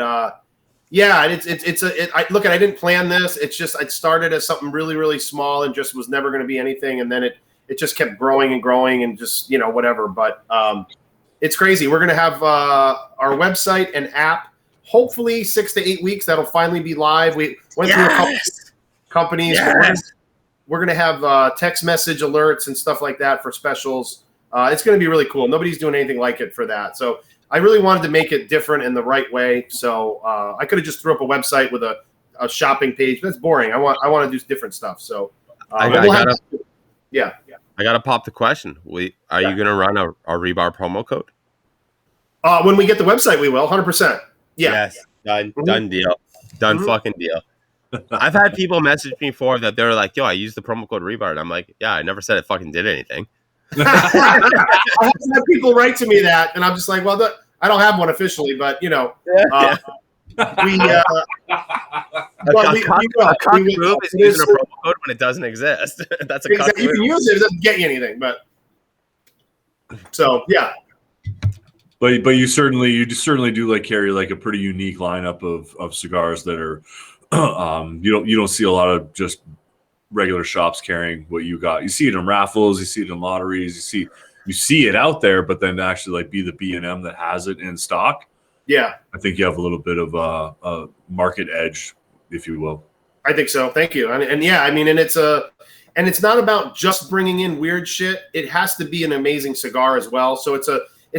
yeah, I didn't plan this. It's just it started as something really, really small and just was never going to be anything, and then it just kept growing and growing and just whatever. But it's crazy. We're gonna have our website and app. Hopefully 6 to 8 weeks. That'll finally be live. We went through a couple companies. Yes. We're going to have text message alerts and stuff like that for specials. It's going to be really cool. Nobody's doing anything like it for that. So I really wanted to make it different in the right way. So I could have just threw up a website with a shopping page. That's boring. I want to do different stuff. So I gotta pop the question. Are you gonna run a Rebar promo code? When we get the website, we will 100%. Yeah. Yes. Done deal. Done fucking deal. I've had people message me before that they're like, "Yo, I used the promo code Rebar," and I'm like, "Yeah, I never said it fucking did anything." I have had people write to me that, and I'm just like, well, I don't have one officially, but we a cuck move is using a promo code when it doesn't exist. That's a cuck exactly. You can use it; it doesn't get you anything. But so yeah. But you certainly do like carry like a pretty unique lineup of cigars that are you don't see a lot of just regular shops carrying what you got. You see it in raffles, you see it in lotteries, you see it out there, but then to actually like be the B&M that has it in stock. Yeah. I think you have a little bit of a market edge, if you will. I think so. Thank you. And yeah, I mean, and it's not about just bringing in weird shit. It has to be an amazing cigar as well. So it's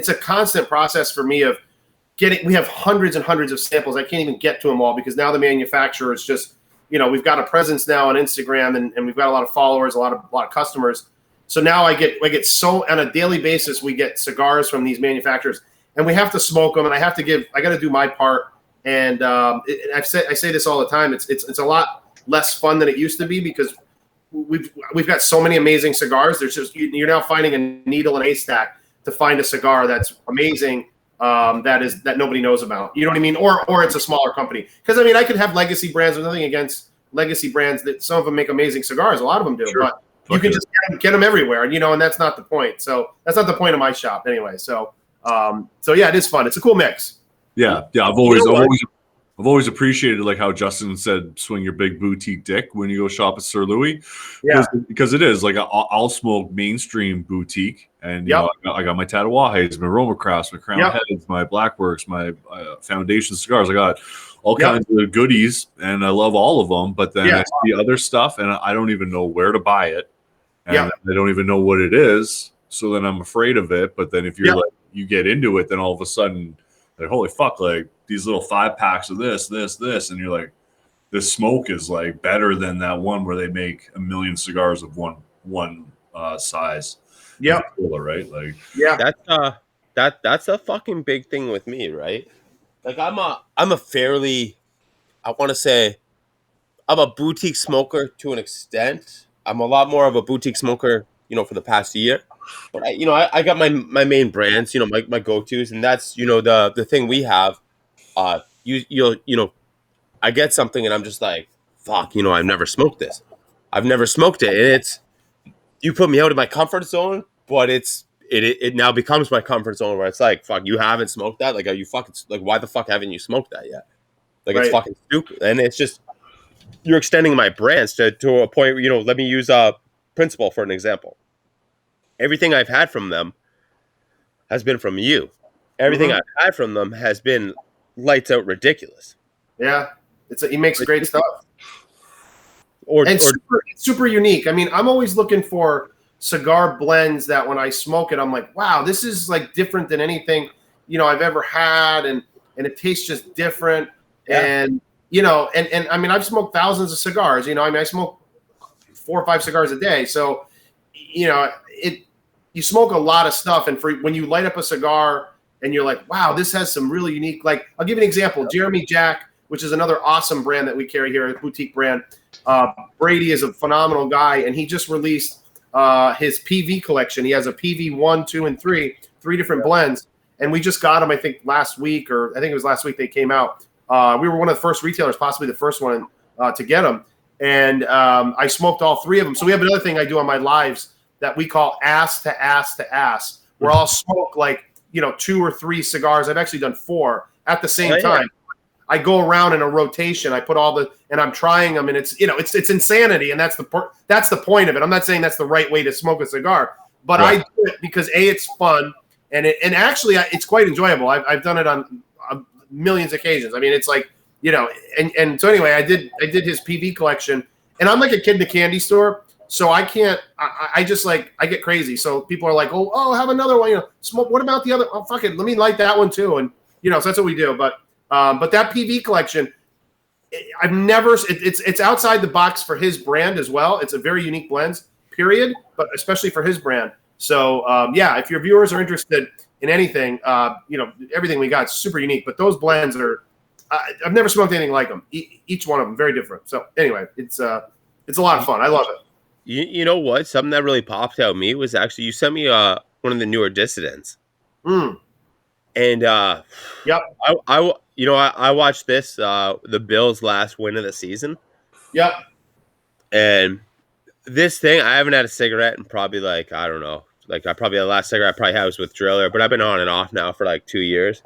a constant process for me of we have hundreds and hundreds of samples. I can't even get to them all because now the manufacturer is just, we've got a presence now on Instagram and we've got a lot of followers, a lot of customers. So now I get so on a daily basis, we get cigars from these manufacturers and we have to smoke them and I got to do my part. And I say this all the time. It's a lot less fun than it used to be because we've got so many amazing cigars. There's just, you're now finding a needle in a haystack to find a cigar that's amazing. That nobody knows about. You know what I mean? Or it's a smaller company. Because I mean, I could have legacy brands. There's nothing against legacy brands. That some of them make amazing cigars. A lot of them do. Sure. But you can just get them everywhere, and that's not the point. So that's not the point of my shop anyway. So yeah, it is fun. It's a cool mix. Yeah. I've always appreciated like how Justin said, swing your big boutique dick when you go shop at Sir Louis. Yeah. Because it is like I'll smoke mainstream boutique. And I got my Tatawahes, my Roma Crafts, my Crown Heads, my Blackworks, my Foundation cigars. I got all kinds of goodies, and I love all of them. But then I see other stuff, and I don't even know where to buy it, and I don't even know what it is. So then I'm afraid of it. But then if you're like you get into it, then all of a sudden, like holy fuck, like these little 5-packs of this, and you're like, this smoke is like better than that one where they make 1 million cigars of one size. Yeah. Right. Like, that's a fucking big thing with me, right? Like I'm a fairly, I want to say, I'm a boutique smoker to an extent. I'm a lot more of a boutique smoker, for the past year. But I got my main brands, my go-tos, and that's the thing we have. I get something and I'm just like, fuck, I've never smoked this. I've never smoked it, and it's. You put me out of my comfort zone, but it now becomes my comfort zone where it's like, fuck, you haven't smoked that? Like, are you fucking, like, why the fuck haven't you smoked that yet? Like, It's fucking stupid. And it's just, you're extending my brands to a point where, let me use Principle for an example. Everything I've had from them has been from you. Everything I've had from them has been lights out ridiculous. Yeah. He makes great stuff. It's super unique. I mean, I'm always looking for cigar blends that when I smoke it, I'm like, wow, this is like different than anything, I've ever had. And it tastes just different. Yeah. And, and I mean, I've smoked thousands of cigars, I smoke 4 or 5 cigars a day. So, you smoke a lot of stuff. And when you light up a cigar and you're like, wow, this has some really unique, like, I'll give you an example. Jeremy Jack, which is another awesome brand that we carry here, a boutique brand. Brady is a phenomenal guy, and he just released his PV collection. He has a PV 1, 2, and 3 different blends, and we just got them. I think last week, or I think it was last week they came out. We were one of the first retailers, possibly the first one to get them, and I smoked all 3 of them. So we have another thing I do on my lives that we call ass to ass to ass, where I'll smoke like 2 or 3 cigars. I've actually done 4 at the same time. I go around in a rotation. I put and I'm trying them, and it's it's insanity, and that's the point of it. I'm not saying that's the right way to smoke a cigar, but I do it because it's fun, and actually it's quite enjoyable. I've done it on millions of occasions. I mean, it's like and so anyway, I did his PV collection, and I'm like a kid in a candy store, So I can't. I just like I get crazy. So people are like, oh, have another one. You know, smoke. What about the other? Oh, fuck it. Let me light that one too. And you know, so that's what we do. But that PV collection, I've never. It's outside the box for his brand as well. It's a very unique blends. Period. But especially for his brand. So yeah, if your viewers are interested in anything, you know, everything we got is super unique. But those blends are. I've never smoked anything like them. Each one of them very different. So anyway, it's a lot of fun. I love it. You know what? Something that really popped out at me was actually you sent me one of the newer Dissidents. Mm. And yep. I watched this the Bills' last win of the season. Yep. And this thing, I haven't had a cigarette in probably like I don't know, like the last cigarette I probably had was with Driller, but I've been on and off now for like 2 years.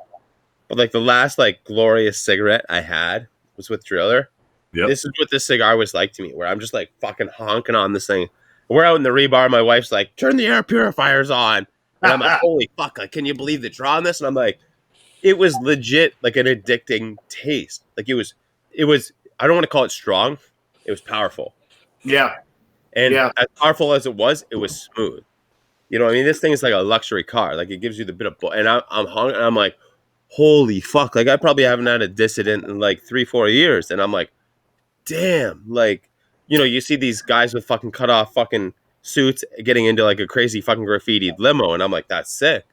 But like the last like glorious cigarette I had was with Driller. Yep. This is what this cigar was like to me, where I'm just like fucking honking on this thing. We're out in the rebar. My wife's like, turn the air purifiers on. And I'm like, holy fuck, like, can you believe the draw on this? And I'm like, it was legit like an addicting taste. Like it was, I don't want to call it strong. It was powerful. Yeah. And as powerful as it was smooth. You know what I mean? This thing is like a luxury car. Like it gives you the bit of, and I'm hung, and I'm like, holy fuck. Like I probably haven't had a Dissident in like 3-4 years. And I'm like, damn, like, you know, you see these guys with fucking cut off fucking suits getting into like a crazy fucking graffiti limo, and I'm like, that's sick.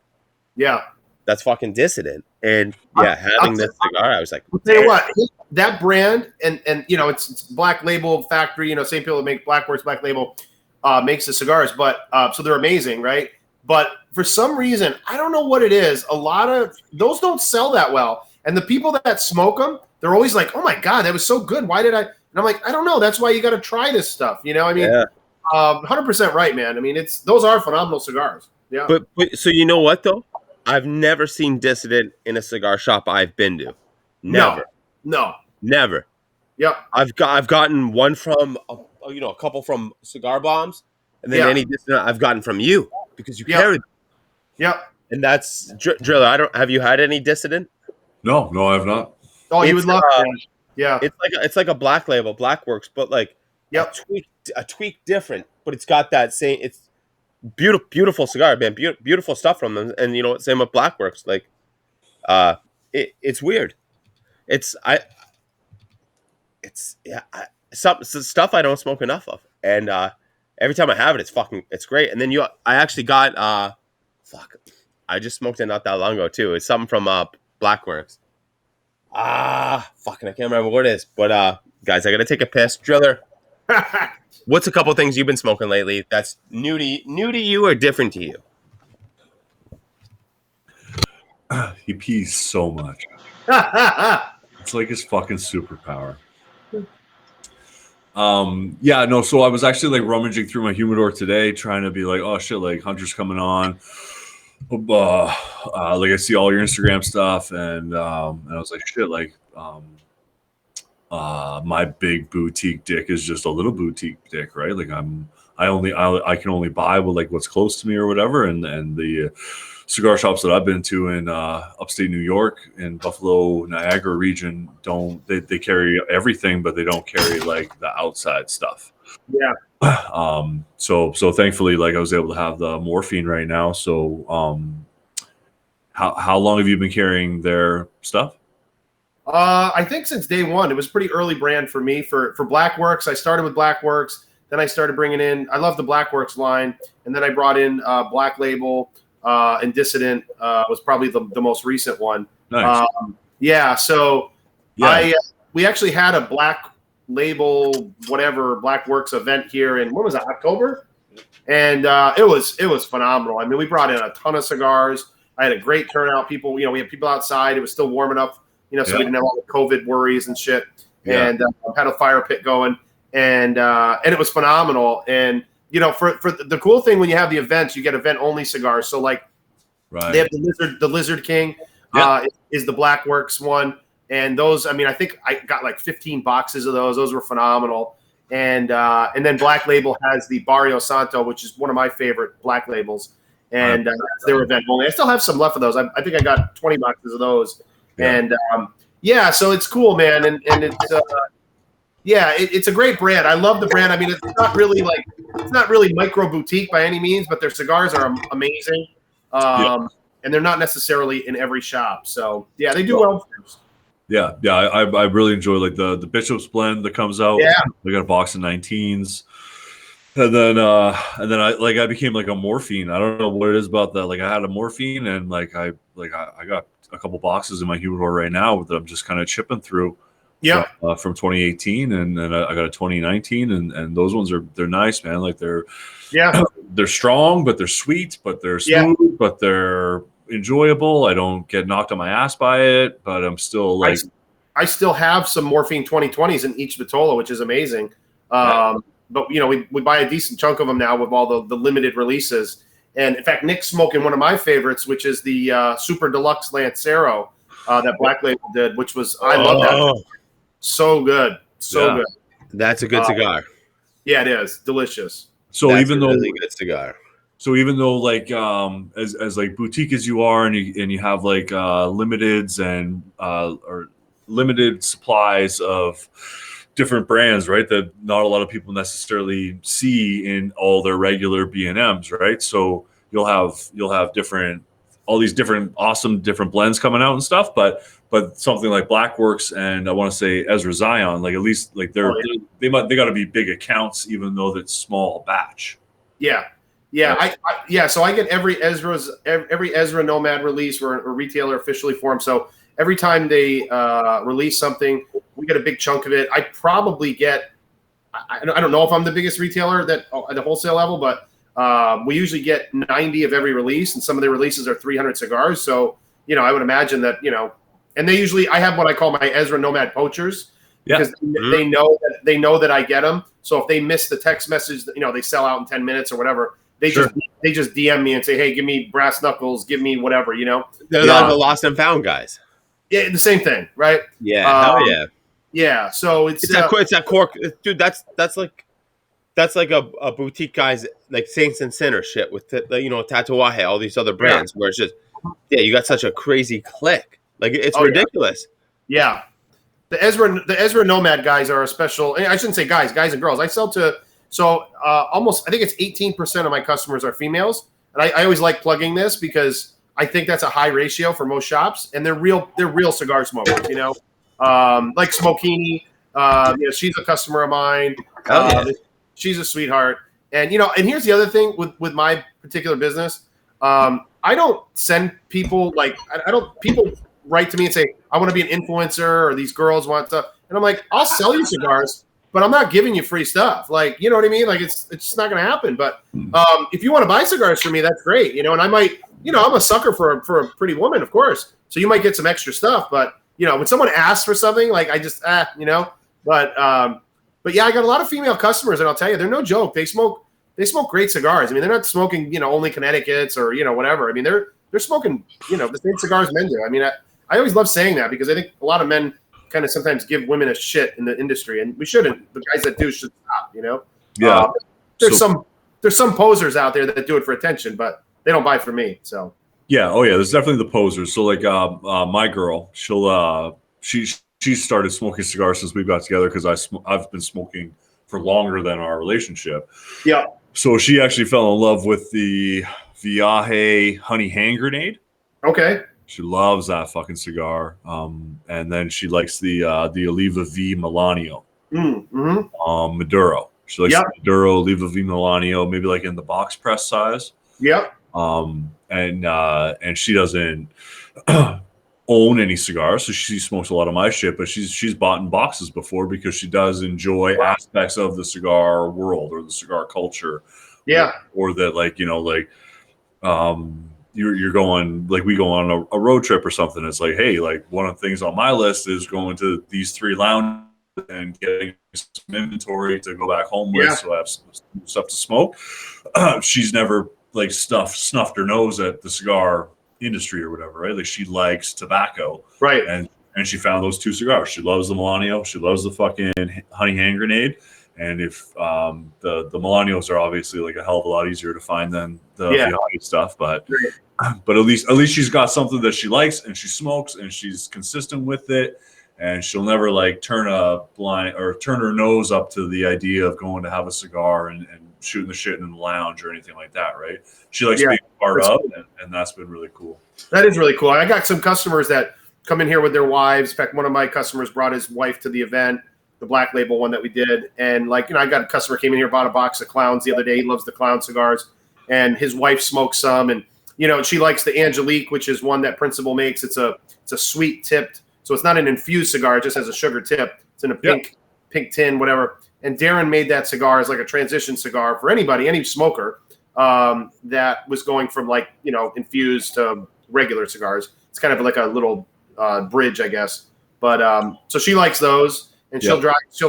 Yeah. That's fucking Dissident. And yeah, having this cigar, I was like, I'll tell you what, that brand and you know, it's Black Label factory, you know, same people that make Blackworks, Black Label makes the cigars, but so they're amazing, right? But for some reason, I don't know what it is. A lot of those don't sell that well. And the people that smoke them, they're always like, oh my God, that was so good. Why did I? And I'm like, I don't know. That's why you got to try this stuff. You know, I mean, 100% right, man. I mean, those are phenomenal cigars. Yeah. But so you know what though? I've never seen Dissident in a cigar shop I've been to. Never. No. Never. Yep. I've gotten one from a couple from Cigar Bombs, and then any Dissident I've gotten from you because you carried them. Yep. And that's Driller. Have you had any Dissident? No, I have not. Oh, you would love it. Yeah. It's like a Black Label, Blackworks, but like a tweak different, but it's got that same. It's beautiful cigar, man. Beautiful stuff from them, and you know what? Same with Blackworks. Like, it's weird. Some stuff I don't smoke enough of, and every time I have it, it's great. And then I actually got I just smoked it not that long ago too. It's something from Blackworks. I can't remember what it is. But guys, I gotta take a piss. Driller, what's a couple things you've been smoking lately that's new to you or different to you? He pees so much. It's like his fucking superpower. So I was actually like rummaging through my humidor today, trying to be like, oh shit, like Hunter's coming on. Like I see all your Instagram stuff, and I was like, shit, like my big boutique dick is just a little boutique dick, right? Like I can only buy with like what's close to me or whatever, and the cigar shops that I've been to in upstate New York and Buffalo, Niagara region they carry everything, but they don't carry like the outside stuff. Yeah. So thankfully, like I was able to have the morphine right now. So, how long have you been carrying their stuff? I think since day one. It was pretty early brand for me for Blackworks. I started with Blackworks, then I started bringing in. I love the Blackworks line, and then I brought in Black Label and Dissident was probably the most recent one. Nice. So we actually had a Black Label Blackworks event here in when was that, October, and it was phenomenal. I mean, we brought in a ton of cigars. I had a great turnout. People, you know, we had people outside. It was still warm enough, you know, so we didn't have all the COVID worries and shit. And had a fire pit going, and it was phenomenal. And you know, for the cool thing when you have the events, you get event only cigars. So like, they have the Lizard King is the Blackworks one. And those, I mean, I think I got like 15 boxes of those. Those were phenomenal. And then Black Label has the Barrio Santo, which is one of my favorite Black Labels. And they were event only. I still have some left of those. I think I got 20 boxes of those. Yeah. And so it's cool, man. And it's it's a great brand. I love the brand. I mean, it's not really like it's not really micro boutique by any means, but their cigars are amazing. And they're not necessarily in every shop. So yeah, they do well. Yeah, I really enjoy like the Bishop's blend that comes out. Yeah. They got a box of 19s. And then I became like a morphine. I don't know what it is about that. Like I had a morphine and I got a couple boxes in my humidor right now that I'm just kind of chipping through. Yeah. From 2018 and then I got a 2019 and those ones they're nice, man. Like they're strong, but they're sweet, but they're smooth, but they're enjoyable. I don't get knocked on my ass by it, but I'm still like I still have some morphine 2020s in each Vitola, which is amazing. But we buy a decent chunk of them now with all the limited releases. And in fact, Nick's smoking one of my favorites, which is the Super Deluxe Lancero that Black Label did, which was I love that. So good, good. That's a good cigar. Yeah, it is delicious. So That's even a though really good cigar. So even though like as like boutique as you are and you have like limiteds and or limited supplies of different brands, right, that not a lot of people necessarily see in all their regular B&Ms, right? So you'll have all these different awesome different blends coming out and stuff, but something like Blackworks and I want to say Ezra Zion, like at least like they got to be big accounts even though that's small batch. Yeah. So I get every Ezra Nomad release or retailer officially for them. So every time they release something, we get a big chunk of it. I probably get, I don't know if I'm the biggest retailer that at the wholesale level, but we usually get 90 of every release, and some of the releases are 300 cigars. So, I would imagine that, and I have what I call my Ezra Nomad poachers because they know that I get them. So if they miss the text message, they sell out in 10 minutes or whatever. They just DM me and say, hey, give me brass knuckles, give me whatever, They're not the lost and found guys. Yeah, the same thing, right? Yeah, hell yeah. Yeah, so it's that cork, dude. That's like a boutique guy's like Saints and Sinners shit with Tatuaje, all these other brands where it's just you got such a crazy click, like it's ridiculous. Yeah, the Ezra Nomad guys are a special. I shouldn't say guys and girls. I sell to almost I think it's 18% of my customers are females, and I always like plugging this because I think that's a high ratio for most shops, and they're real cigar smokers, like Smokini. She's a customer of mine. She's a sweetheart. And, and here's the other thing with my particular business. I don't send people people write to me and say, I want to be an influencer or these girls want stuff. And I'm like, I'll sell you cigars, but I'm not giving you free stuff. Like, you know what I mean? Like it's just not going to happen. But if you want to buy cigars from me, that's great. And I might, I'm a sucker for a pretty woman, of course. So you might get some extra stuff, but when someone asks for something, like I just, but yeah, I got a lot of female customers, and I'll tell you, they're no joke. They smoke great cigars. I mean, they're not smoking, only Connecticut's or, whatever. I mean, they're smoking, the same cigars men do. I mean, I always love saying that because I think a lot of men kind of sometimes give women a shit in the industry, and we shouldn't. The guys that do should stop, Yeah. There's some posers out there that do it for attention, but they don't buy from me. So. Yeah. Oh yeah. There's definitely the posers. So like my girl, she started smoking cigars since we got together because I've been smoking for longer than our relationship. Yeah. So she actually fell in love with the Viaje Honey Hand Grenade. Okay. She loves that fucking cigar. And then she likes the Oliva V Milanio. Maduro. She likes the Maduro, Oliva V Milanio, maybe like in the box press size. Yep. And she doesn't own any cigars, so she smokes a lot of my shit, but she's bought in boxes before because she does enjoy aspects of the cigar world or the cigar culture. Yeah. Or that you're going, like we go on a road trip or something. It's like, hey, like one of the things on my list is going to these 3 lounges and getting some inventory to go back home with, so I have some stuff to smoke. She's never like snuffed her nose at the cigar industry or whatever, right? Like she likes tobacco, right? And she found those 2 cigars. She loves the Milanio. She loves the fucking Honey Hand Grenade. And if the Milanios are obviously like a hell of a lot easier to find than the Viaje stuff, but at least she's got something that she likes and she smokes and she's consistent with it. And she'll never like turn her nose up to the idea of going to have a cigar and shooting the shit in the lounge or anything like that, right? She likes Yeah, being part that's of, cool. and that's been really cool. That is really cool. I got some customers that come in here with their wives. In fact, one of my customers brought his wife to the event, the Black Label one that we did. And like, I got a customer came in here, bought a box of Clowns the other day. He loves the Clown cigars, and his wife smokes some. And, she likes the Angelique, which is one that Principal makes. It's a sweet tipped. So it's not an infused cigar. It just has a sugar tip. It's in a pink tin, whatever. And Darren made that cigar as like a transition cigar for anybody, any smoker that was going from like, infused to regular cigars. It's kind of like a little bridge, I guess. But so she likes those, and she'll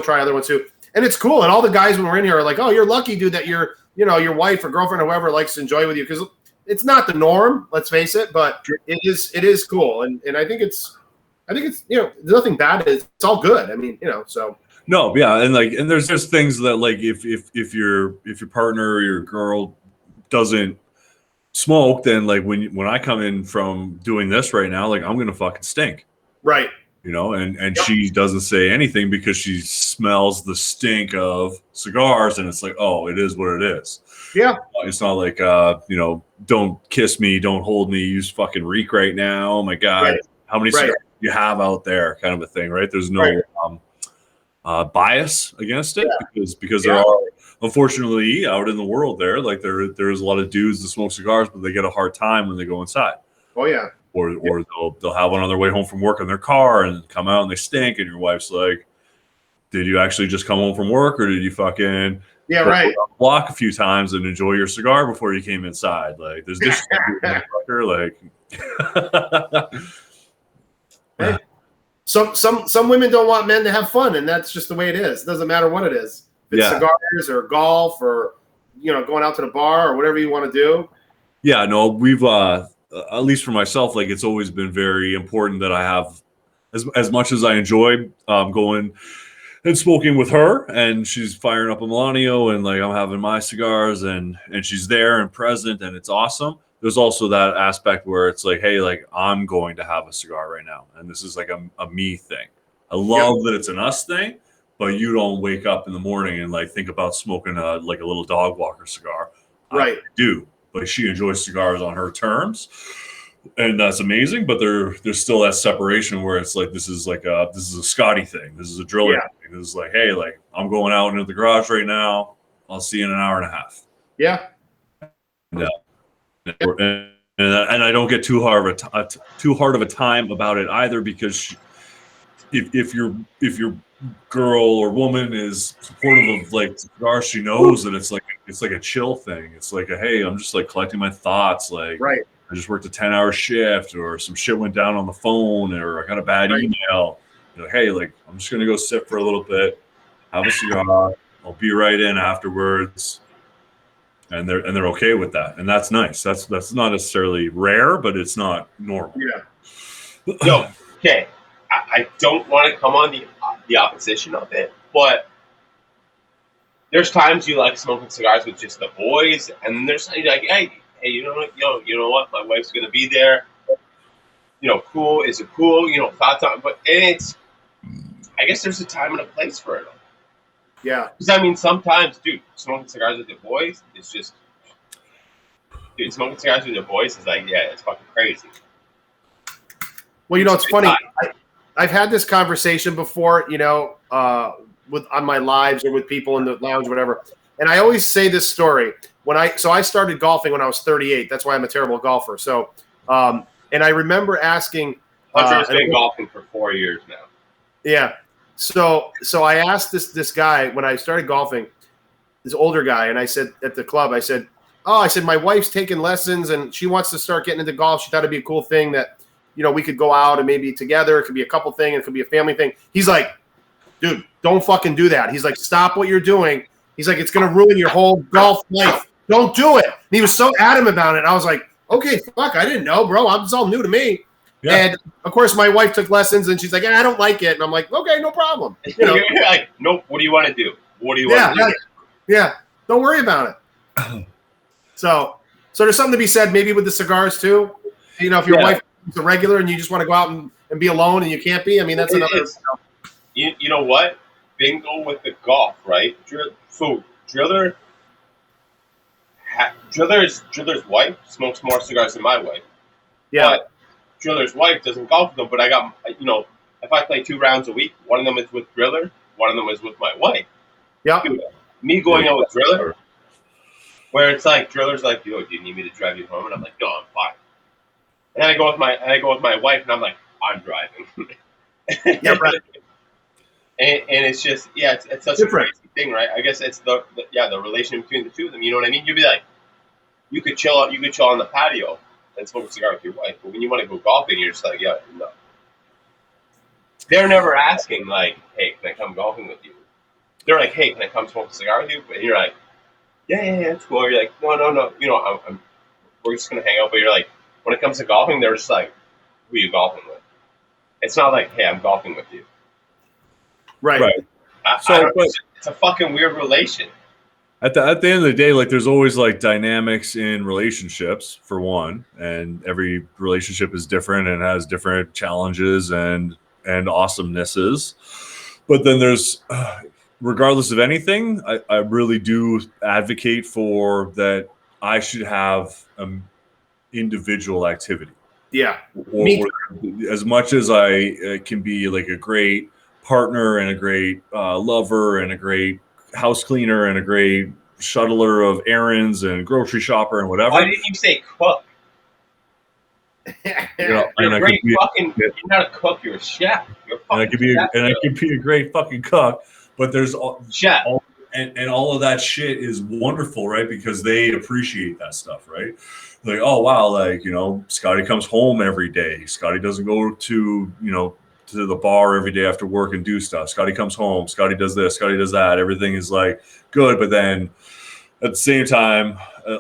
try other ones too. And it's cool. And all the guys when we're in here are like, "Oh, you're lucky, dude, that your wife or girlfriend or whoever likes to enjoy with you," because it's not the norm. Let's face it, but it is cool. And I think it's there's nothing bad. It's all good. I mean, so. No, yeah, and there's just things that like if your partner or your girl doesn't smoke, then like when I come in from doing this right now, like I'm gonna fucking stink, right? And she doesn't say anything because she smells the stink of cigars, and it's like, oh, it is what it is. Yeah, it's not like don't kiss me, don't hold me, you fucking reek right now. Oh my god, how many cigars do you have out there? Kind of a thing, right? There's no bias against it because there are, unfortunately, out in the world there's a lot of dudes that smoke cigars, but they get a hard time when they go inside. Oh yeah. Or they'll have one on their way home from work in their car and come out and they stink, and your wife's like, did you actually just come home from work, or did you fucking block a few times and enjoy your cigar before you came inside? Like there's this like hey. Some women don't want men to have fun, and that's just the way it is. It doesn't matter what it is. If it's cigars or golf or going out to the bar or whatever you want to do. Yeah, no, we've at least for myself, like it's always been very important that I have as much as I enjoy going and smoking with her, and she's firing up a Melanio, and like I'm having my cigars, and she's there and present, and it's awesome. There's also that aspect where it's like, hey, like I'm going to have a cigar right now, and this is like a me thing. I love that it's an us thing, but you don't wake up in the morning and like think about smoking a little dog walker cigar. Right. I do, but she enjoys cigars on her terms, and that's amazing. But there's still that separation where it's like this is a Scotty thing. This is a driller thing. This is like, hey, like I'm going out into the garage right now. I'll see you in an hour and a half. Yeah. And I don't get too hard of a time about it either, because if your girl or woman is supportive of like cigars, she knows that it's like a chill thing. It's like hey, I'm just like collecting my thoughts. Like I just worked a 10-hour shift, or some shit went down on the phone, or I got a bad email. Hey, like I'm just gonna go sit for a little bit, have a cigar. I'll be right in afterwards. And they're okay with that, and that's nice. That's not necessarily rare, but it's not normal. Yeah. No, okay. I don't want to come on the opposition of it, but there's times you like smoking cigars with just the boys, and then there's like, hey, you know what? My wife's gonna be there. Cool. Is it cool? Thoughts on, but it's. I guess there's a time and a place for it. Yeah. Because I mean, sometimes, dude, smoking cigars with your boys is just. Dude, smoking cigars with your boys is like, it's fucking crazy. Well, it's funny. I've had this conversation before, with on my lives or with people in the lounge, or whatever. And I always say this story I started golfing when I was 38. That's why I'm a terrible golfer. So, and I remember asking. Hunter's been golfing for 4 years now. Yeah. So I asked this guy when I started golfing, this older guy, and I said at the club, I said, my wife's taking lessons and she wants to start getting into golf. She thought it'd be a cool thing that, we could go out and maybe together. It could be a couple thing. It could be a family thing. He's like, dude, don't fucking do that. He's like, stop what you're doing. He's like, it's going to ruin your whole golf life. Don't do it. And he was so adamant about it. I was like, okay, fuck, I didn't know, bro. It's all new to me. Yeah. And of course, my wife took lessons, and she's like, I don't like it. And I'm like, okay, no problem. You're like, nope. What do you want to do? What do you want to do? Yeah, don't worry about it. So there's something to be said, maybe with the cigars too. If your wife is a regular and you just want to go out and be alone and you can't be, I mean, that's another. You know what? Bingo with the golf, right? So driller, Driller's wife smokes more cigars than my wife. Yeah. But Driller's wife doesn't golf with them. But I got, if I play 2 rounds a week, one of them is with Driller, one of them is with my wife. Yeah. Dude, me going out with Driller, where it's like Driller's like, yo, do you need me to drive you home? And I'm like, no, I'm fine. And then I go with my wife, and I'm like, I'm driving. Yeah, right. And it's just, it's such Different. a crazy thing, right? I guess it's the relation between the two of them. You know what I mean? You'd be like, you could chill on the patio and smoke a cigar with your wife, but when you want to go golfing, you're just like, yeah, no. They're never asking like, hey, can I come golfing with you? They're like, hey, can I come smoke a cigar with you? And you're like, yeah, it's cool. You're like, no. We're just gonna hang out. But you're like, when it comes to golfing, they're just like, who are you golfing with? It's not like, hey, I'm golfing with you. Right. It's a fucking weird relation. At the end of the day, like there's always like dynamics in relationships for one, and every relationship is different and has different challenges and awesomenesses. But then there's, regardless of anything, I really do advocate for that. I should have individual activity. Yeah. Or as much as I can be like a great partner and a great lover and a great house cleaner and a great shuttler of errands and grocery shopper and whatever. Why didn't you say cook? You're not a cook. You're a chef. I could be a great fucking cook. But there's chef. And all of that shit is wonderful, right? Because they appreciate that stuff, right? Like, oh wow, like, Scotty comes home every day. Scotty doesn't go to the bar every day after work and do stuff. Scotty comes home. Scotty does this. Scotty does that. Everything is like good, but then at the same time,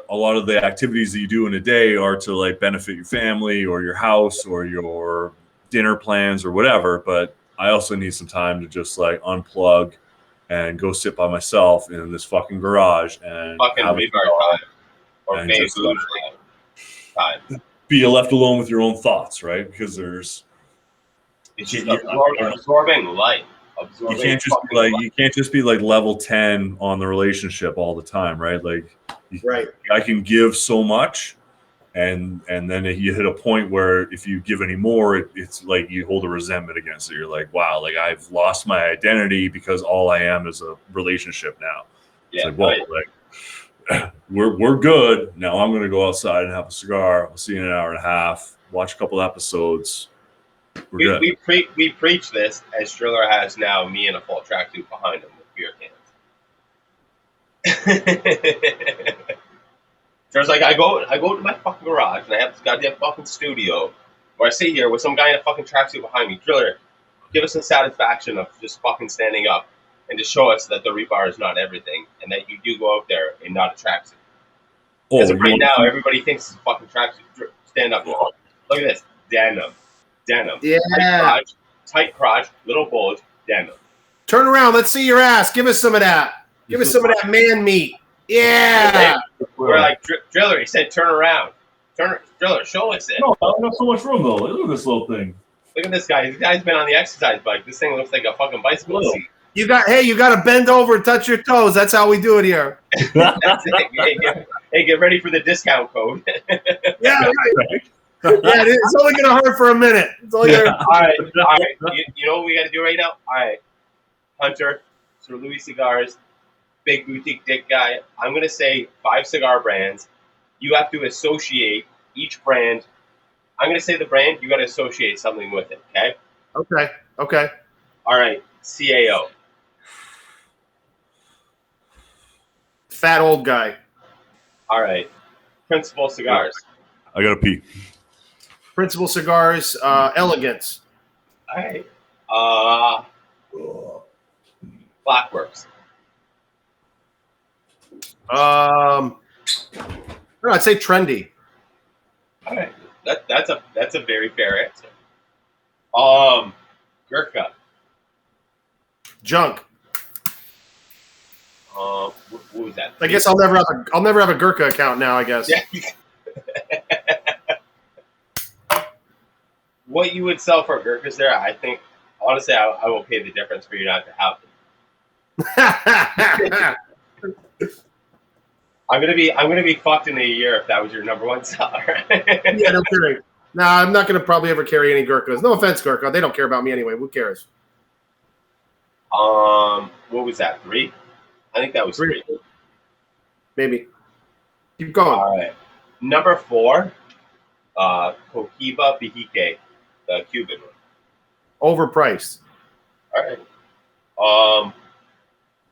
a lot of the activities that you do in a day are to like benefit your family or your house or your dinner plans or whatever. But I also need some time to just like unplug and go sit by myself in this fucking garage and fucking rebar time or time. Be left alone with your own thoughts, right? Because it's just absorbing life. You can't just be like level 10 on the relationship all the time, right? Like, right. I can give so much, and then you hit a point where if you give any more, it's like you hold a resentment against it. You're like, wow, like I've lost my identity because all I am is a relationship now. Yeah, it's like, well, like we're good now. I'm gonna go outside and have a cigar. I'll see you in an hour and a half. Watch a couple episodes. We preach this as Driller has now me in a full tracksuit behind him with beer cans. Drill's like, I go to my fucking garage and I have this goddamn fucking studio where I sit here with some guy in a fucking tracksuit behind me. Driller, give us the satisfaction of just fucking standing up and to show us that the rebar is not everything and that you do go out there and not a tracksuit. Because right now everybody thinks it's a fucking tracksuit. Stand up. Look at this. Denim. Yeah. Tight crotch, little bulge, denim. Turn around. Let's see your ass. Give us some of that. Give us some of that man meat. Yeah. We're like, Driller, he said turn around. Driller, show us it. No, I don't have so much room, though. Look at this little thing. Look at this guy. This guy's been on the exercise bike. This thing looks like a fucking bicycle seat. You got to bend over and touch your toes. That's how we do it here. That's it. Hey, get ready for the discount code. Yeah, right. Yeah, it's only going to hurt for a minute. All right. You know what we got to do right now? All right. Hunter, Sir Louis Cigars, big boutique dick guy. I'm going to say 5 cigar brands. You have to associate each brand. I'm going to say the brand. You got to associate something with it, okay? Okay. All right. CAO. Fat old guy. All right. Principal Cigars. I got to pee. Principal Cigars, Elegance. All right. Blackworks. I'd say Trendy. All right. That's a very fair answer. Gurkha. Junk. What was that? I guess I'll never have a Gurkha account now, I guess. Yeah. What you would sell for Gurkhas there, I think, honestly, I will pay the difference for you not to have them. I'm gonna be fucked in a year if that was your number one seller. Yeah, no kidding. Nah, I'm not going to probably ever carry any Gurkhas. No offense, Gurkha. They don't care about me anyway. Who cares? What was that? 3? I think that was 3. Maybe. Keep going. All right. Number 4, Cohiba Bihike, the Cuban one. Overpriced. All right.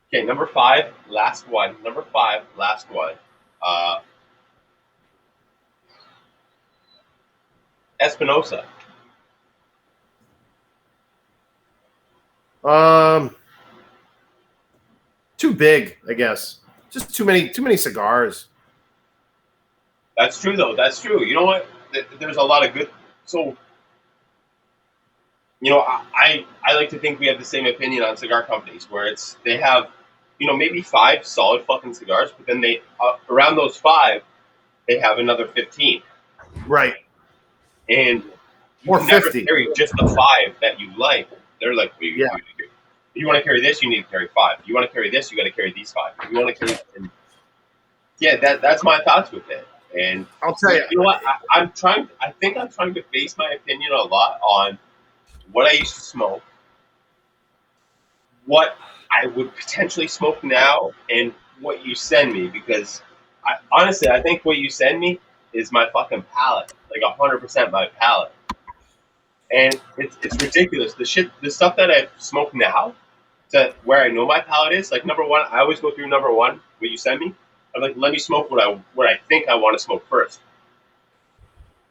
Okay, number 5, last one. Number 5, last one. Espinosa. Too big, I guess. Just too many cigars. That's true, though. That's true. You know what? There's a lot of good. So, you know, I like to think we have the same opinion on cigar companies, where they have, you know, maybe 5 solid fucking cigars, but then they around those 5, they have another 15. Right. And or you never 50. carry just the 5 that you like. They're like, well, you want to carry this, you need to carry 5. You want to carry this, you got to carry these 5. You want to carry, and yeah, that's my thoughts with it. And I'll tell you, you know what? I think I'm trying to base my opinion a lot on what I used to smoke, what I would potentially smoke now, and what you send me. Because honestly, I think what you send me is my fucking palate, like 100% my palate. And it's ridiculous. The stuff that I smoke now, to where I know my palate is, like number 1, I always go through number 1, what you send me. I'm like, let me smoke what I think I want to smoke first.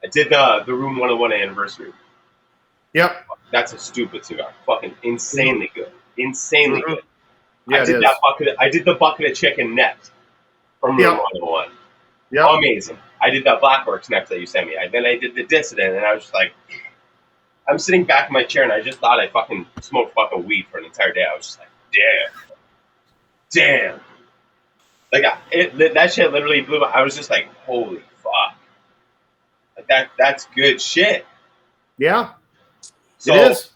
I did the Room 101 anniversary. Yep. That's a stupid cigar. Fucking insanely good. Insanely good. Yeah, I did the bucket of chicken next from Room 101. Yeah. Amazing. I did that Blackworks next that you sent me. Then I did the Dissident, and I was just like, I'm sitting back in my chair, and I just thought I fucking smoked fucking weed for an entire day. I was just like, damn. Like that shit literally blew my. I was just like, holy fuck. Like that's good shit. Yeah. So it is.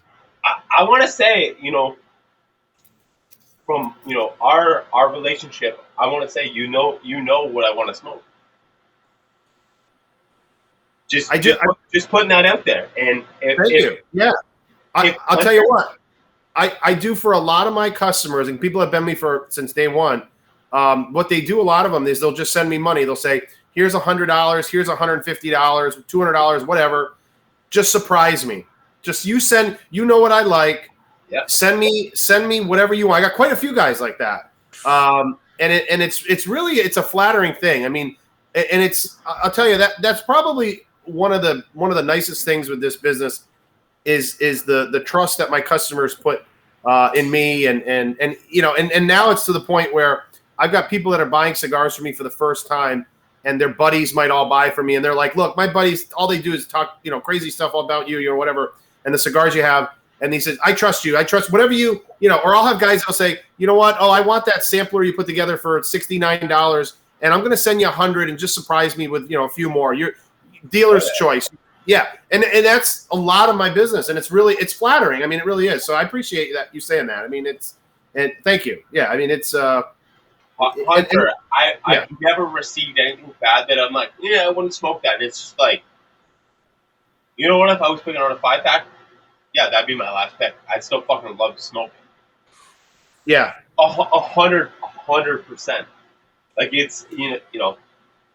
I want to say, you know, from our relationship, I want to say you know what I want to smoke. Just putting that out there. And thank you. Yeah. I'll tell you what. I do for a lot of my customers, and people have been with me since day one. What they do, a lot of them, is they'll just send me money. They'll say, here's $100, here's $150, $200, whatever. Just surprise me. Just you know what I like. Yep. Send me whatever you want. I got quite a few guys like that. And it's really a flattering thing. I mean, and I'll tell you that's probably one of the nicest things with this business is the trust that my customers put in me, and you know, and now it's to the point where I've got people that are buying cigars from me for the first time, and their buddies might all buy from me, and they're like, look, my buddies, all they do is talk, crazy stuff about you, or whatever, and the cigars you have. And he says, I trust you. I trust whatever you or I'll have guys that'll say, you know what? Oh, I want that sampler you put together for $69, and I'm going to send you 100 and just surprise me with, a few more. Your dealer's choice. Yeah. And that's a lot of my business, and it's flattering. I mean, it really is. So I appreciate that you saying that. I mean, and thank you. Yeah. I mean, it's, Hunter, I've never received anything bad that I'm like, I wouldn't smoke that. It's just like, you know what? If I was picking on a 5-pack, yeah, that'd be my last pick. I'd still fucking love to smoke it. Yeah. 100%. Like it's,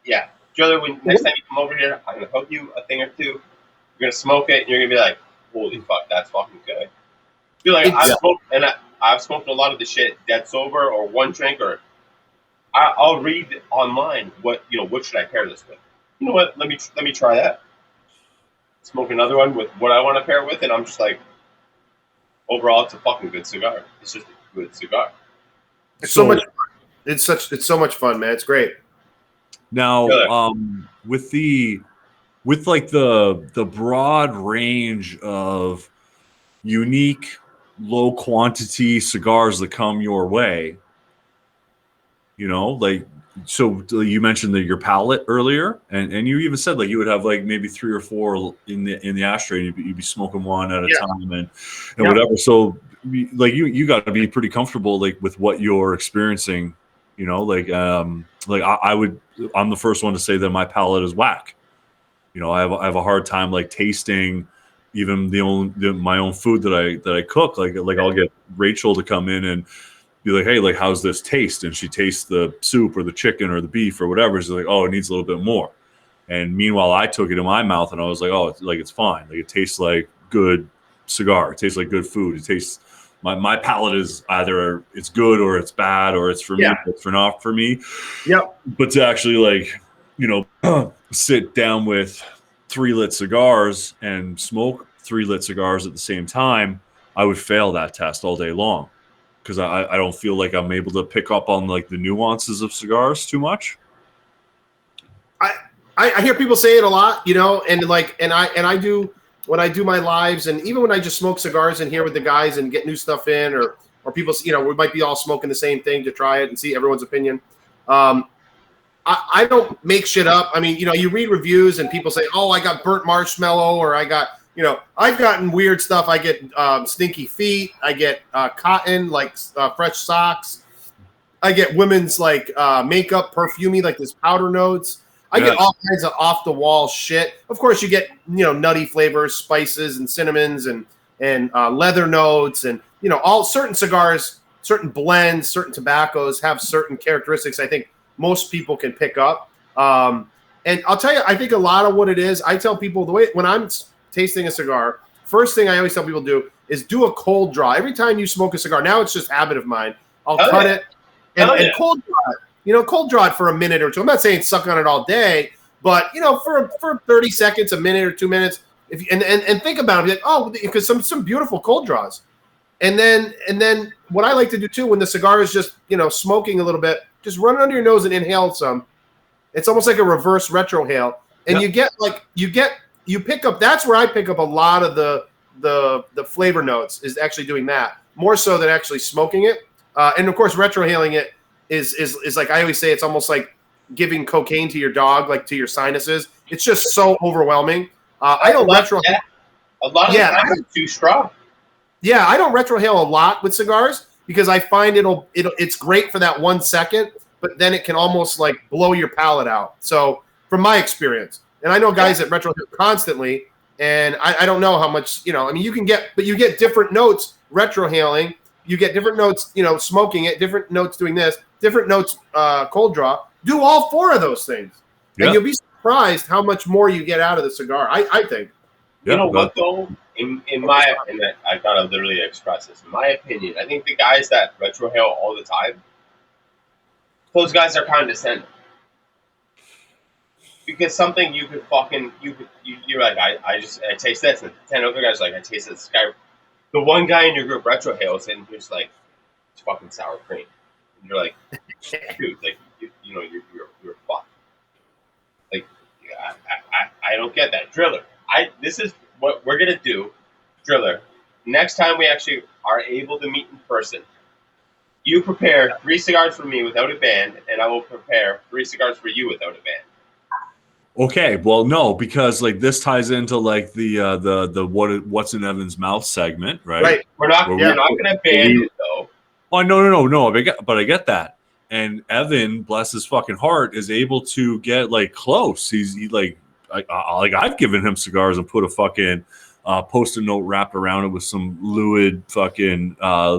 yeah. Driller, when next time you come over here, I'm gonna hook you a thing or two. You're gonna smoke it, and you're gonna be like, "Holy fuck, that's fucking good." I feel like I've smoked a lot of the shit dead sober or one drink, or I'll read online what should I pair this with. You know what? Let me try that. Smoke another one with what I want to pair it with, and I'm just like, overall, it's a fucking good cigar. It's just a good cigar. It's so much fun. It's so much fun, man. It's great. Now, with like the broad range of unique low quantity cigars that come your way, like. So you mentioned your palate earlier, and you even said like you would have like maybe 3 or 4 in the ashtray, and you'd be smoking one at a time and whatever. So like you got to be pretty comfortable like with what you're experiencing You know, I'm the first one to say that my palate is whack. You know, I have a hard time like tasting even my own food that I cook. Like I'll get Rachel to come in and be like, hey, like how's this taste? And she tastes the soup or the chicken or the beef or whatever. She's like, oh, it needs a little bit more. And meanwhile, I took it in my mouth and I was like, oh, it's fine. Like it tastes like good cigar. It tastes like good food. It tastes my palate is either it's good or it's bad or it's for me, it's for not for me. Yep. But to actually like, you know, sit down with 3-lit cigars and smoke 3-lit cigars at the same time, I would fail that test all day long because I don't feel like I'm able to pick up on like the nuances of cigars too much. I hear people say it a lot, you know, and I do when I do my lives, and even when I just smoke cigars in here with the guys and get new stuff in, or people, you know, we might be all smoking the same thing to try it and see everyone's opinion. I don't make shit up. I mean, you know, you read reviews and people say, oh, I got burnt marshmallow, or I got, you know, I've gotten weird stuff. I get stinky feet. I get cotton, like fresh socks. I get women's like makeup, perfumey, like this powder notes. I get all kinds of off the wall shit. Of course, you get, you know, nutty flavors, spices and cinnamons and leather notes, and, you know, all certain cigars, certain blends, certain tobaccos have certain characteristics I think most people can pick up. And I'll tell you, I think a lot of what it is, I tell people the way when I'm tasting a cigar, first thing I always tell people to do is do a cold draw. Every time you smoke a cigar, now it's just habit of mine. I'll cut it and cold draw it. You know, cold draw it for a minute or two. I'm not saying suck on it all day, but, you know, for 30 seconds, a minute or 2 minutes, and think about it. Like, oh, because some beautiful cold draws. And then what I like to do too, when the cigar is just, you know, smoking a little bit, just run it under your nose and inhale some. It's almost like a reverse retrohale, and you pick up. That's where I pick up a lot of the flavor notes, is actually doing that more so than actually smoking it. And of course, retrohaling it is like I always say, it's almost like giving cocaine to your dog, like to your sinuses. It's just so overwhelming. I don't retrohale. A lot of the time it's too strong. Yeah, I don't retrohale a lot with cigars because I find it's great for that 1 second, but then it can almost like blow your palate out. So from my experience, and I know guys that retrohale constantly, and I don't know how much, you know, I mean, you get different notes retrohaling. You get different notes, you know, smoking it, different notes doing this, different notes cold draw. Do all 4 of those things, and you'll be surprised how much more you get out of the cigar, I think. You know what, though? In my opinion, I gotta literally express this. In my opinion, I think the guys that retrohale all the time, those guys are condescending. Because something you're like, I taste this, and 10 other guys are like, I taste this guy. The one guy in your group retrohales, and you're just like, it's fucking sour cream. And you're like, dude, like, you know, you're fucked. Like, I don't get that. Driller, this is what we're gonna do, Driller. Next time we actually are able to meet in person, you prepare 3 cigars for me without a band, and I will prepare 3 cigars for you without a band. Okay, well, no, because like this ties into like the what's in Evan's mouth segment, right? Right. We're not going to ban it though. Oh no! But I get that. And Evan, bless his fucking heart, is able to get like close. He like I've given him cigars and put a fucking post-it note wrapped around it with some Lewid fucking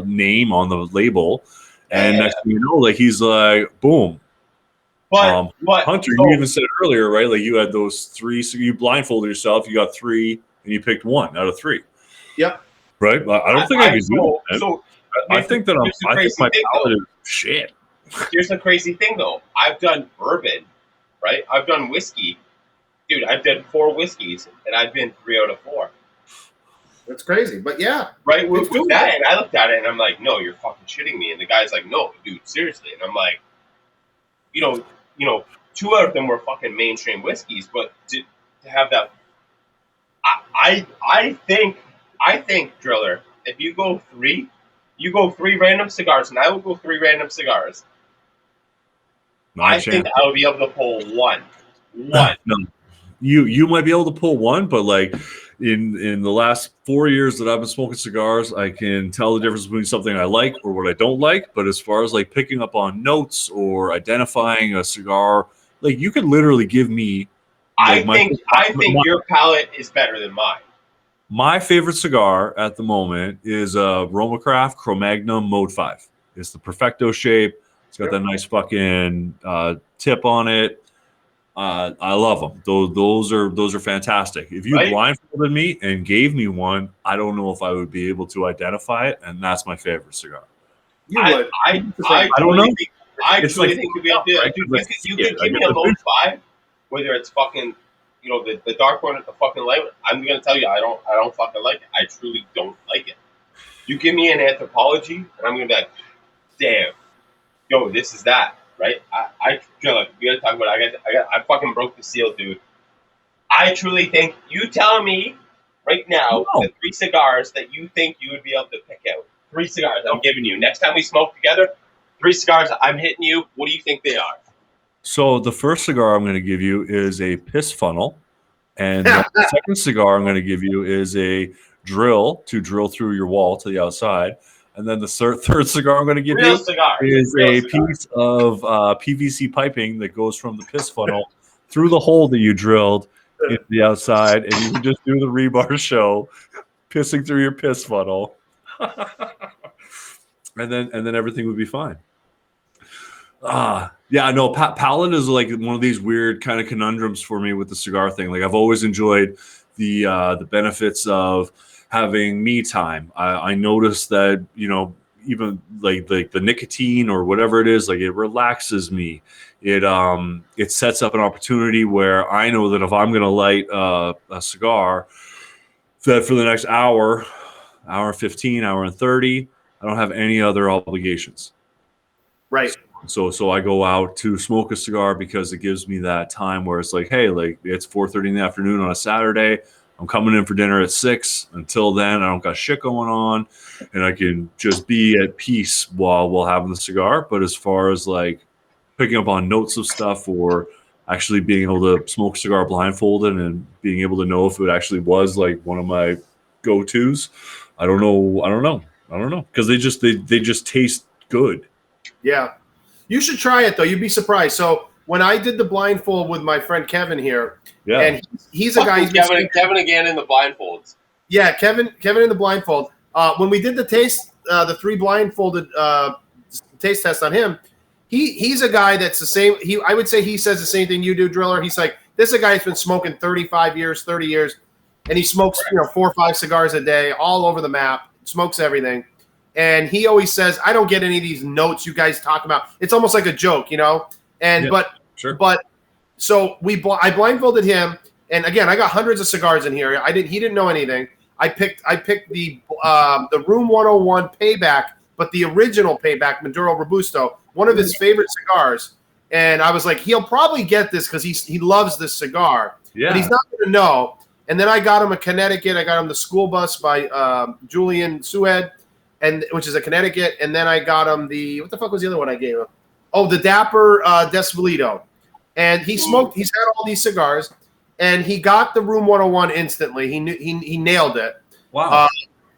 name on the label, and next thing you know, like he's like, boom. But Hunter, you even said earlier, right? Like you had those 3, so you blindfolded yourself. You got 3, and you picked 1 out of 3. Yep. Right. I don't think I can do that. So I think that I think my palate is shit. Here's the crazy thing, though. I've done bourbon, right? I've done whiskey, dude. I've done 4 whiskeys, and I've been 3 out of 4. That's crazy, but yeah, right. With that, and I looked at it, and I'm like, no, you're fucking shitting me. And the guy's like, no, dude, seriously. And I'm like, you know, 2 out of them were fucking mainstream whiskeys, but to have that, I think, Driller, if you go 3 random cigars, and I will go 3 random cigars. I think I will be able to pull one. No, you might be able to pull 1, but like in the last 4 years that I've been smoking cigars, I can tell the difference between something I like or what I don't like. But as far as like picking up on notes or identifying a cigar, like you could literally give me like I think your palate is better than mine. my favorite cigar at the moment is Roma Craft Cro-Magnon Mode 5. It's the perfecto shape. It's got that nice fucking tip on it. I love them. Those are fantastic. If you blindfolded me and gave me one, I don't know if I would be able to identify it, and that's my favorite cigar. You would. I don't know. I truly think you'd be able to do it. You could give me a Mode 5, whether it's fucking, the dark one or the fucking light one. I'm gonna tell you, I don't fucking like it. I truly don't like it. You give me an Anthropology, and I'm gonna be like, damn, yo, this is that. Right? I feel like we gotta talk about it. I fucking broke the seal, dude. I truly think you telling me right now the 3 cigars that you think you would be able to pick out. 3 cigars I'm giving you. Next time we smoke together, 3 cigars I'm hitting you. What do you think they are? So the first cigar I'm going to give you is a piss funnel, and the second cigar I'm going to give you is a drill to drill through your wall to the outside. And then the third cigar I'm going to give you is a piece of PVC piping that goes from the piss funnel through the hole that you drilled into the outside, and you can just do the rebar show, pissing through your piss funnel, and then everything would be fine. Yeah, no, palate is like one of these weird kind of conundrums for me with the cigar thing. Like I've always enjoyed the benefits of having me time. I noticed that, even like the nicotine or whatever it is, like it relaxes me. It sets up an opportunity where I know that if I'm going to light a cigar, that for the next hour 15, hour and 30, I don't have any other obligations. Right. So I go out to smoke a cigar because it gives me that time where it's like, hey, like it's 4:30 in the afternoon on a Saturday. I'm coming in for dinner at 6. Until then, I don't got shit going on, and I can just be at peace while having the cigar. But as far as like picking up on notes of stuff or actually being able to smoke a cigar blindfolded and being able to know if it actually was like one of my go-tos, I don't know because they just taste good. Yeah. You should try it, though. You'd be surprised. So when I did the blindfold with my friend Kevin here, and he's a guy. Kevin again in the blindfolds. Yeah, Kevin in the blindfold. When we did the taste, the 3 blindfolded taste test on him, he's a guy that's the same. I would say he says the same thing you do, Driller. He's like, this is a guy that's been smoking 35 years, 30 years, and he smokes 4 or 5 cigars a day, all over the map, smokes everything. And he always says, I don't get any of these notes you guys talk about. It's almost like a joke, And but so I blindfolded him, and again, I got hundreds of cigars in here. He didn't know anything. I picked the Room 101 Payback, but the original Payback Maduro Robusto, one of his favorite cigars. And I was like, he'll probably get this because he loves this cigar, but he's not going to know. And then I got him a Connecticut. I got him the School Bus by Julian Sued, which is a Connecticut. And then I got him what the fuck was the other one I gave him? Oh, the Dapper Desvalido. And he smoked. He's had all these cigars, and he got the Room 101 instantly. He nailed it. Wow,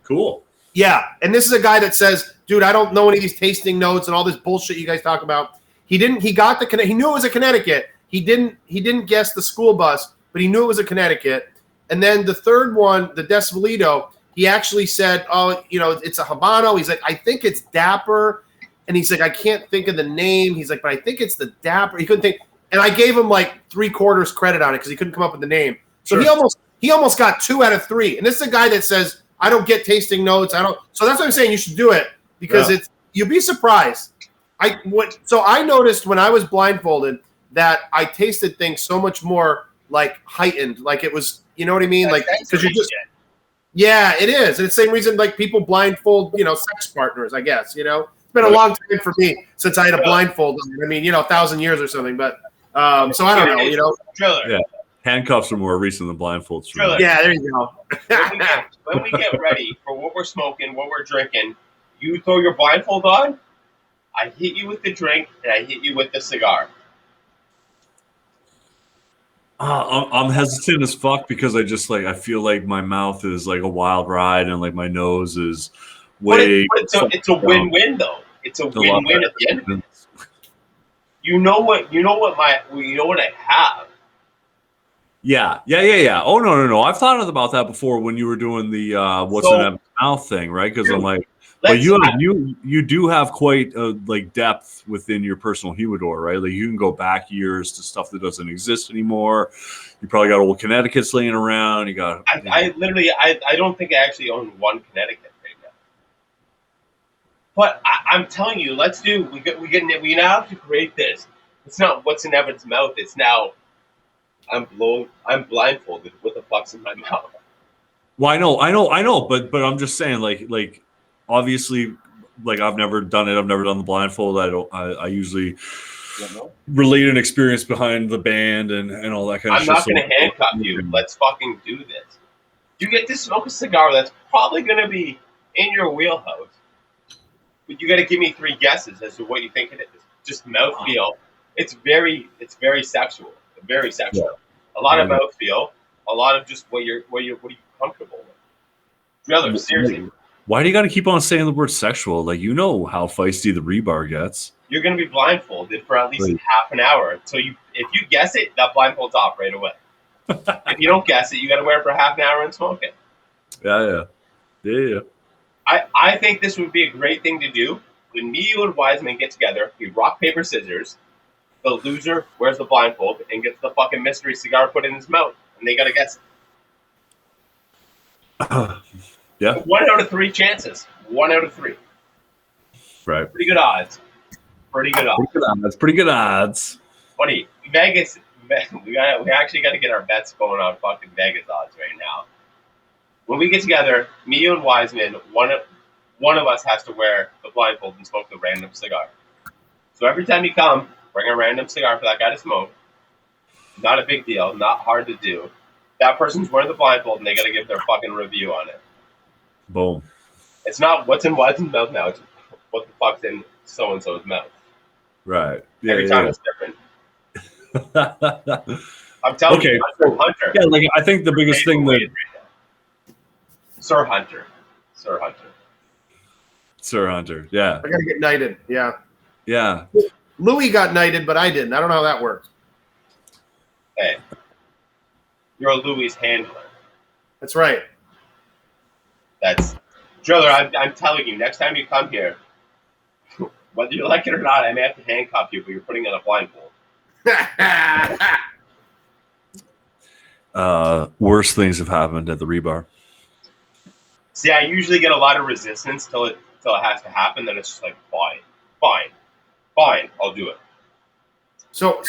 cool. Yeah, and this is a guy that says, "Dude, I don't know any of these tasting notes and all this bullshit you guys talk about." He didn't. He got he knew it was a Connecticut. He didn't guess the School Bus, but he knew it was a Connecticut. And then the third one, the Desvalido, he actually said, "Oh, it's a Habano." He's like, "I think it's Dapper," and he's like, "I can't think of the name." He's like, "But I think it's the Dapper." He couldn't think. And I gave him like 3/4 credit on it because he couldn't come up with the name. So he almost got 2 out of 3. And this is a guy that says, I don't get tasting notes. I don't. So that's what I'm saying. You should do it because you'll be surprised. So I noticed when I was blindfolded that I tasted things so much more like heightened, like it was, you know what I mean? Like, because you're just, it is. And it's the same reason like people blindfold, sex partners, I guess, It's been a long time for me since I had a blindfold. I mean, 1,000 years or something, but so I don't know, Driller. Yeah. Handcuffs are more recent than blindfolds. Driller. Yeah, there you go. when we get ready for what we're smoking, what we're drinking, you throw your blindfold on, I hit you with the drink, and I hit you with the cigar. I'm hesitant as fuck because I feel like my mouth is like a wild ride and like my nose is way. It's a win-win though. It's a win-win at the end of it. You know what I have. Yeah. Oh no. I've thought about that before when you were doing the what's in Evan's mouth thing, right? Because I'm like, but you do have quite a like depth within your personal humidor, right? Like you can go back years to stuff that doesn't exist anymore. You probably got old Connecticut's laying around. You got. I don't think I actually own one Connecticut right now. But I'm telling you, we now have to create this. It's not what's in Evan's mouth. It's now I'm blindfolded. What the fuck's in my mouth? Well, I know, but I'm just saying, like, obviously, like I've never done it. I've never done the blindfold. I usually relate an experience behind the band and all that kind of shit. I'm not going to handcuff you. Let's fucking do this. You get to smoke a cigar that's probably going to be in your wheelhouse, but you got to give me 3 guesses as to what you think it is. Just mouthfeel. It's very sexual. Very sexual. Yeah. A lot of mouthfeel. A lot of just what are you comfortable with? Brother, seriously. Why do you got to keep on saying the word sexual? Like, you know how feisty the rebar gets. You're going to be blindfolded for at least half an hour. So if you guess it, that blindfold's off right away. If you don't guess it, you got to wear it for half an hour and smoke it. Yeah. I think this would be a great thing to do. When me, you, and Wiseman get together, we rock, paper, scissors. The loser wears the blindfold and gets the fucking mystery cigar put in his mouth. And they got to guess it. Yeah. 1 out of 3 chances. 1 out of 3. Right. Pretty good odds. Pretty good odds. Funny. Vegas, we actually got to get our bets going on fucking Vegas odds right now. When we get together, me, you, and Wiseman, one of us has to wear the blindfold and smoke the random cigar. So every time you come, bring a random cigar for that guy to smoke. Not a big deal. Not hard to do. That person's wearing the blindfold and they got to give their fucking review on it. Boom. It's not what's in Wiseman's mouth now. It's what the fuck's in so-and-so's mouth. Right. Yeah, every time it's different. I'm telling you, Hunter. Yeah, like I think the biggest thing that Sir Hunter. Yeah. I gotta get knighted. Yeah. Louis got knighted, but I didn't. I don't know how that works. Hey, you're a Louis handler. That's right. Driller. I'm telling you, next time you come here, whether you like it or not, I may have to handcuff you, but you're putting on a blindfold. Worse things have happened at the rebar. See, I usually get a lot of resistance till it has to happen. Then it's just like, fine, I'll do it. So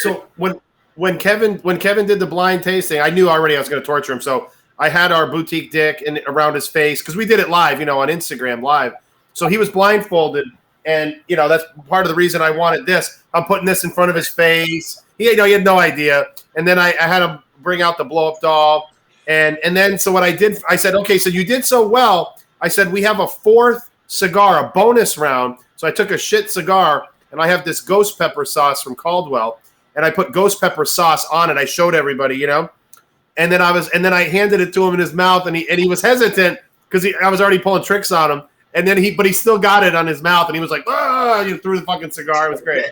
when Kevin did the blind tasting, I knew already I was going to torture him. So I had our boutique dick around his face because we did it live, on Instagram live. So he was blindfolded, and that's part of the reason I wanted this. I'm putting this in front of his face. He had no idea. And then I had him bring out the blow up doll, and then so what I did, I said, okay, so you did so well. I said we have a 4th cigar, a bonus round. So I took a shit cigar, and I have this ghost pepper sauce from Caldwell, and I put ghost pepper sauce on it. I showed everybody, And then I handed it to him in his mouth, and he was hesitant because I was already pulling tricks on him. And then he still got it on his mouth, and he was like, threw the fucking cigar. It was great.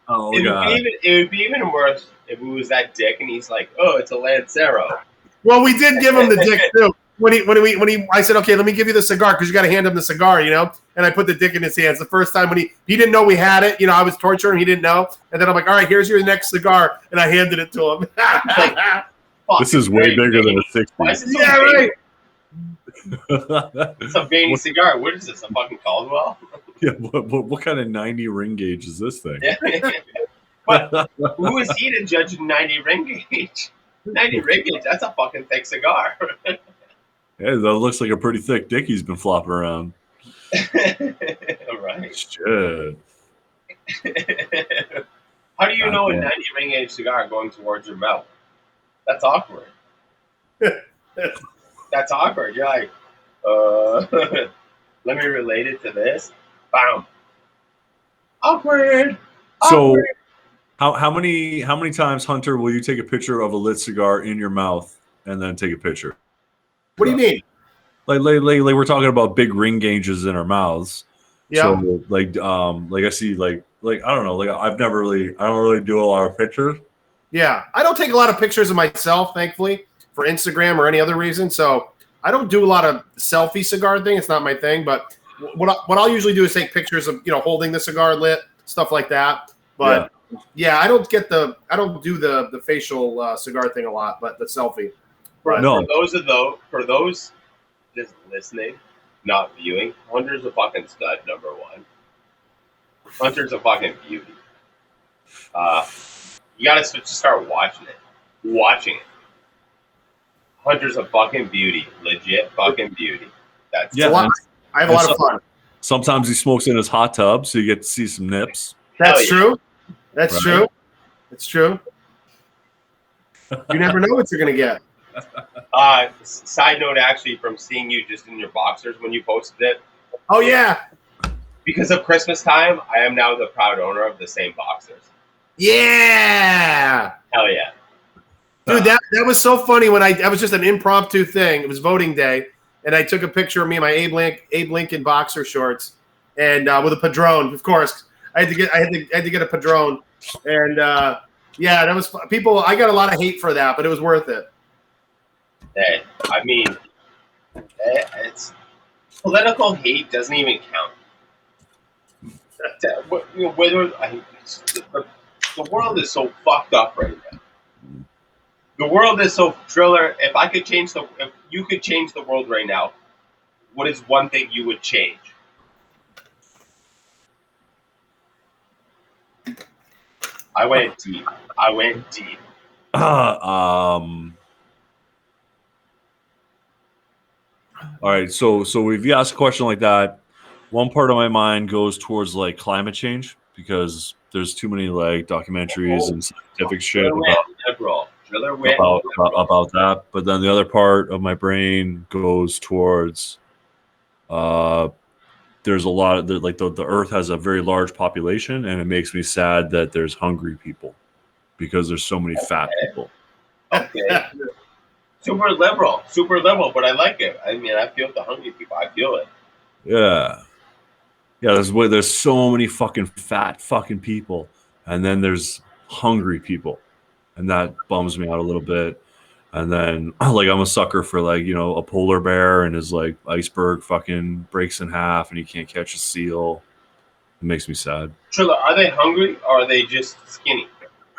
Oh, God. It would be even worse if it was that dick, and he's like, oh, it's a Lancero. Well, we did give him the dick too. I said, okay, let me give you the cigar because you got to hand him the cigar, And I put the dick in his hands. The first time when he didn't know we had it, I was torturing him. He didn't know, and then I'm like, all right, here's your next cigar, and I handed it to him. This is way bigger than a 60. Yeah, right. It's a veiny cigar. What is this? A fucking Caldwell? Yeah. What kind of 90 ring gauge is this thing? But who is he to judge 90 ring gauge? 90 ring gauge. That's a fucking thick cigar. Yeah, that looks like a pretty thick dick he's been flopping around. Right. Shit. How do you know a 90 ring gauge cigar going towards your mouth? That's awkward. That's awkward. You're like, let me relate it to this. Bam. Awkward. So, How many times, Hunter, will you take a picture of a lit cigar in your mouth and then take a picture? What do you mean? Like we're talking about big ring gauges in our mouths. Yeah. So like I see like I don't know, like I don't really do a lot of pictures. Yeah, I don't take a lot of pictures of myself, thankfully, for Instagram or any other reason. So I don't do a lot of selfie cigar thing. It's not my thing. But what I'll usually do is take pictures of holding the cigar lit, stuff like that. But yeah, I don't do the facial cigar thing a lot, but the selfie. For No. for those just listening, not viewing, Hunter's a fucking stud, number one. Hunter's a fucking beauty. You gotta start watching it. Watching it. Hunter's a fucking beauty. Legit fucking beauty. That's a lot. I have a lot of fun. Sometimes he smokes in his hot tub, so you get to see some nips. That's true. That's true. It's true. You never know what you're gonna get. Side note, actually, from seeing you just in your boxers when you posted it. Oh yeah. Because of Christmas time, I am now the proud owner of the same boxers. Yeah. Hell yeah. Dude, that was so funny when that was just an impromptu thing. It was voting day, and I took a picture of me in my Abe Lincoln boxer shorts, and with a padrone, of course. I had to get a padrone, and yeah, that was people. I got a lot of hate for that, but it was worth it. Hey, I mean, it's political hate doesn't even count. The world is so fucked up right now. The world is so Driller. If you could change the world right now, what is one thing you would change? I went deep. All right, so if you ask a question like that, one part of my mind goes towards like climate change because there's too many like documentaries and scientific shit about that. But then the other part of my brain goes towards there's a lot of the Earth has a very large population, and it makes me sad that there's hungry people because there's so many fat people. Okay. Super liberal, but I like it. I mean, I feel the hungry people. I feel it. Yeah. There's so many fucking fat fucking people, and then there's hungry people, and that bums me out a little bit. And then like I'm a sucker for like a polar bear and his like iceberg fucking breaks in half and he can't catch a seal. It makes me sad. Trilla, are they hungry or are they just skinny?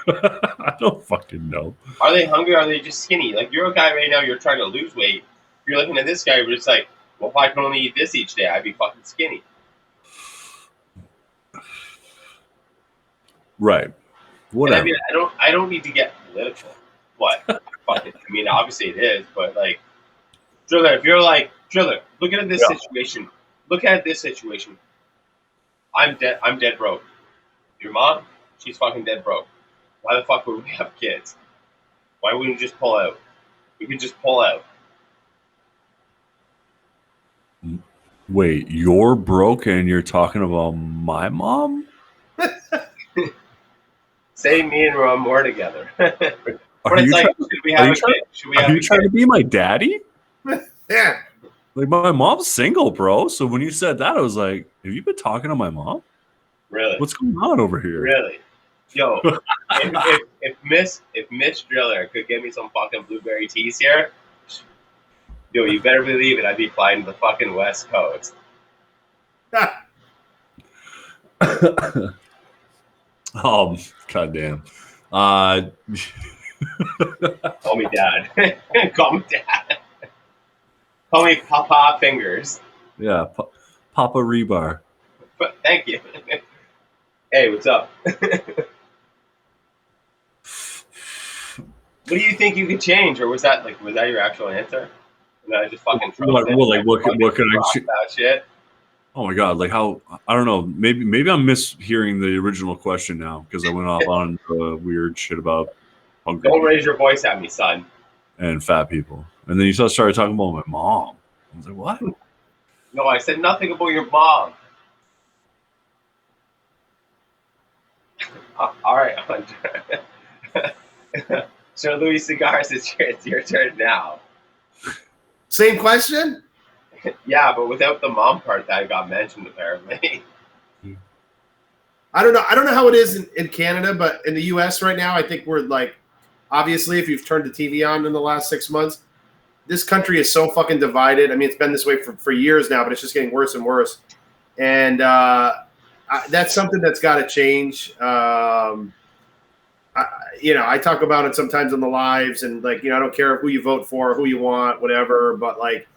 I don't fucking know. Are they hungry or are they just skinny? Like you're a guy right now, you're trying to lose weight. You're looking at this guy, but it's like, well, if I can only eat this each day, I'd be fucking skinny. Right. Whatever. And I mean, I don't need to get political. What? Fucking, I mean, obviously it is, but like, Driller, if you're like, Driller, look at this situation. Look at this situation. I'm dead broke. Your mom, she's fucking dead broke. Why the fuck would we have kids? Why wouldn't we just pull out? We could just pull out. Wait, you're broke and you're talking about my mom? Say me and Ron more together. Are you trying to be my daddy? Yeah. Like my mom's single, bro. So when you said that, I was like, have you been talking to my mom? Really? What's going on over here? Really? Yo, if Miss Driller could give me some fucking blueberry teas here, yo, you better believe it. I'd be flying to the fucking West Coast. Goddamn. Call me dad. Call me dad. Call me Papa Fingers. Yeah, Papa Rebar. But thank you. Hey, what's up? What do you think you could change, or was that your actual answer? And I just fucking what can I change? Shit. Oh my god! Like how I don't know. Maybe I'm mishearing the original question now because I went off on weird shit about hungry. Don't raise your voice at me, son. And fat people, and then you started talking about my mom. I was like, what? No, I said nothing about your mom. All right, so Louis Cigars, it's your turn now. Same question? Yeah, but without the mom part that got mentioned apparently. I don't know. I don't know how it is in Canada, but in the US right now, I think we're like, obviously, if you've turned the TV on in the last 6 months, this country is so fucking divided. I mean, it's been this way for years now, but it's just getting worse and worse. And that's something that's got to change. I talk about it sometimes on the lives, and like, I don't care who you vote for, who you want, whatever, but like,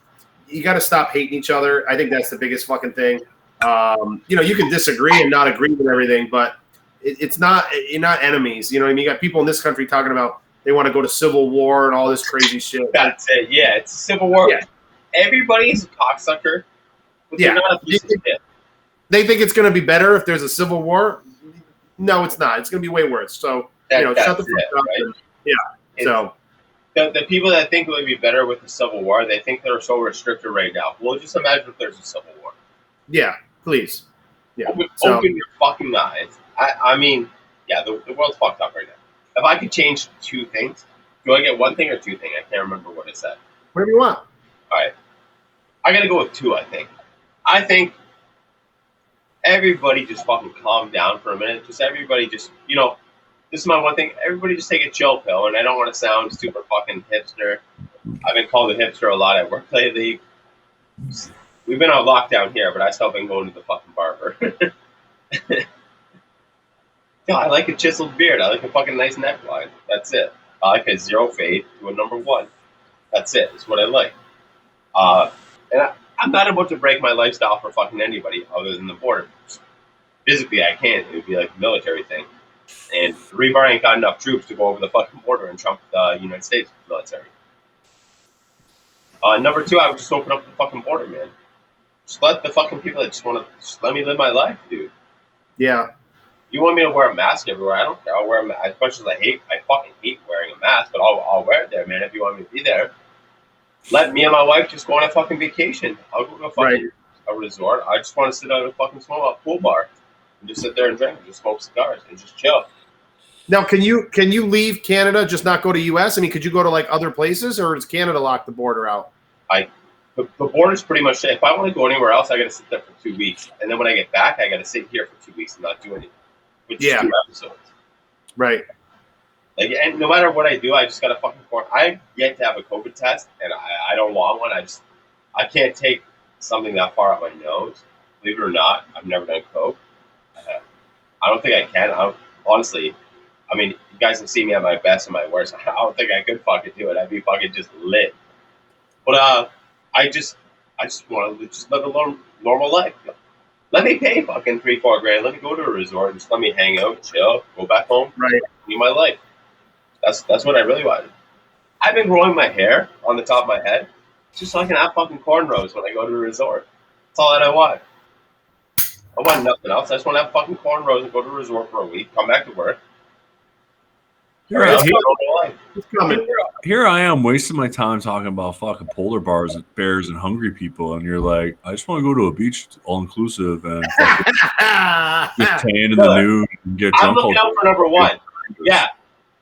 you got to stop hating each other. I think that's the biggest fucking thing. You can disagree and not agree with everything, but it's not, you're not enemies. You know what I mean? You got people in this country talking about they want to go to civil war and all this crazy shit. That's it. Yeah, it's a civil war. Yeah. Everybody's a cocksucker. But they're not a piece of shit. They think it's going to be better if there's a civil war. No, it's not. It's going to be way worse. So, shut the fuck up. Right? And, so. The people that think it would be better with the Civil War, they think they're so restricted right now. Well, just imagine if there's a Civil War. Yeah, please. Yeah. Open your fucking eyes. I mean, yeah, the world's fucked up right now. If I could change two things, do I get one thing or two things? I can't remember what it said. Whatever you want. All right. I got to go with two, I think. I think everybody just fucking calm down for a minute. Just everybody just, this is my one thing. Everybody just take a chill pill, and I don't want to sound super fucking hipster. I've been called a hipster a lot at work lately. We've been on lockdown here, but I still been going to the fucking barber. I like a chiseled beard. I like a fucking nice neckline. That's it. I like a zero fade to a number one. That's it. That's what I like. And I'm not about to break my lifestyle for fucking anybody other than the border. Physically, I can't. It would be like a military thing. And the rebar ain't got enough troops to go over the fucking border and trump the United States military. Number two, I would just open up the fucking border, man. Just let the fucking people that just let me live my life, dude. Yeah. You want me to wear a mask everywhere? I don't care. I'll wear a mask. As much as I fucking hate wearing a mask, but I'll wear it there, man, if you want me to be there. Let me and my wife just go on a fucking vacation. I'll go to a fucking a resort. I just want to sit at a fucking small pool bar and just sit there and drink and just smoke cigars and just chill. Now, can you leave Canada, just not go to U.S.? I mean, could you go to like other places, or does Canada lock the border out? The border's pretty much it. If I want to go anywhere else, I got to sit there for 2 weeks, and then when I get back, I got to sit here for 2 weeks and not do anything. Which is 2 episodes. Right. Like, and no matter what I do, I just got to fucking I get to have a COVID test, and I don't want one. I can't take something that far up my nose. Believe it or not, I've never done coke. I don't think I can. Honestly, I mean, you guys have seen me at my best and my worst. I don't think I could fucking do it. I'd be fucking just lit. But I just want to just live a normal life. Let me pay fucking $3-4 grand. Let me go to a resort. Just let me hang out, chill, go back home, right? Live my life. That's what I really wanted. I've been growing my hair on the top of my head just so I can have fucking cornrows when I go to a resort. That's all that I want. I want nothing else. I just want to have fucking cornrows and go to a resort for a week, come back to work. Here I am wasting my time talking about fucking polar bears and hungry people, and you're like, I just want to go to a beach all inclusive and just tan in the nude and get drunk. I'm looking out for number one. Yeah,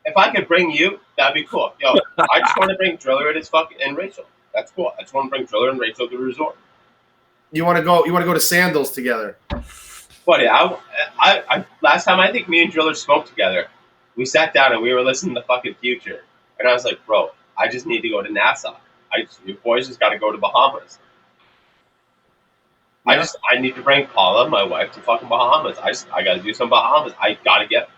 if I could bring you, that'd be cool. Yo, I just want to bring Driller and Rachel. That's cool. I just want to bring Driller and Rachel to the resort. You want to go to Sandals together, buddy? I last time I think me and Driller smoked together. We sat down and we were listening to fucking Future. And I was like, bro, I just need to go to Nassau. You boys just got to go to Bahamas. Yeah. I need to bring Paula, my wife, to fucking Bahamas. I got to do some Bahamas. I got to get,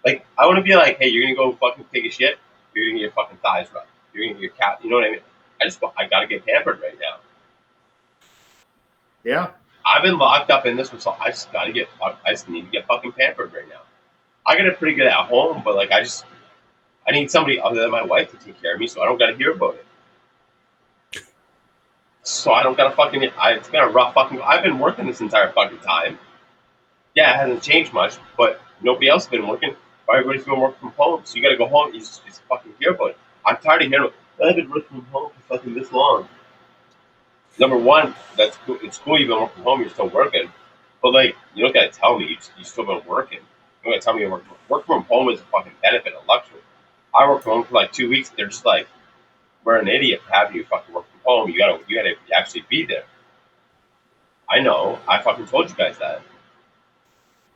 like, I want to be like, hey, you're going to go fucking take a shit. You're going to get your fucking thighs rubbed. You're going to get your cat. You know what I mean? I got to get pampered right now. Yeah. I've been locked up in this one, so I just need to get fucking pampered right now. I got it pretty good at home, but like I need somebody other than my wife to take care of me, so I don't got to hear about it. So I don't got to fucking. It's been a rough fucking. I've been working this entire fucking time. Yeah, it hasn't changed much, but nobody else has been working. Everybody's been working from home, so you got to go home. You just fucking hear about it. I'm tired of hearing. I've been working from home for fucking this long. Number one, that's cool. It's cool you've been working from home. You're still working, but like you don't got to tell me you still been working. You're gonna tell me work from home is a fucking benefit, a luxury. I work from home for like 2 weeks. They're just like, we're an idiot for having you fucking work from home. You gotta actually be there. I know. I fucking told you guys that.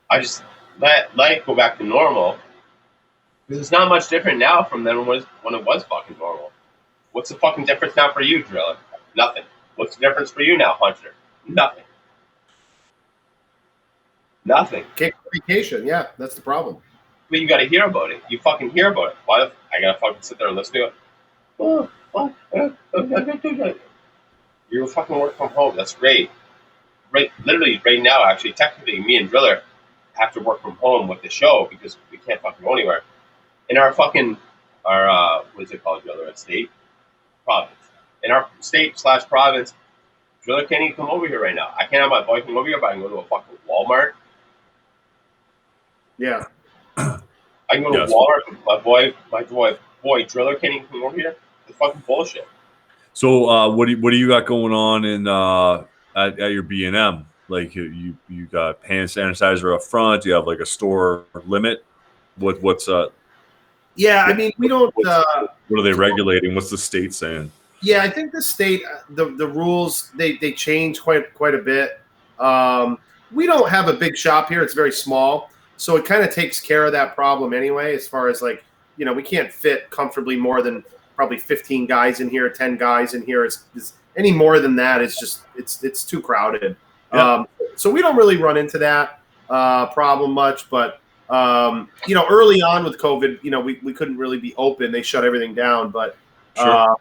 I just let life go back to normal because it's not much different now from then when it was fucking normal. What's the fucking difference now for you, Driller? Nothing. What's the difference for you now, Hunter? Nothing. Nothing. Can't go on vacation. Yeah, that's the problem. But you gotta hear about it. You fucking hear about it. Why the I gotta fucking sit there and listen to it? You fucking work from home. That's great. Literally right now, actually, technically, me and Driller have to work from home with the show because we can't fucking go anywhere. In our what is it called, Driller? State? Province. In our state/province, Driller can't even come over here right now. I can't have my boy come over here, but I can go to a fucking Walmart. Yeah. I can go to Walmart with my boy Driller can't even come over here. It's fucking bullshit. So what do you got going on in at your B&M? Like you got hand sanitizer up front? Do you have like a store limit? What's Yeah, I mean, we don't. what are they regulating? What's the state saying? Yeah, I think the state, the rules they change quite a bit. We don't have a big shop here; it's very small, so it kind of takes care of that problem anyway. As far as like, we can't fit comfortably more than probably 15 guys in here, 10 guys in here. It's any more than that is just it's too crowded. Yeah. So we don't really run into that problem much, but. Early on with COVID, we couldn't really be open. They shut everything down, but Sure.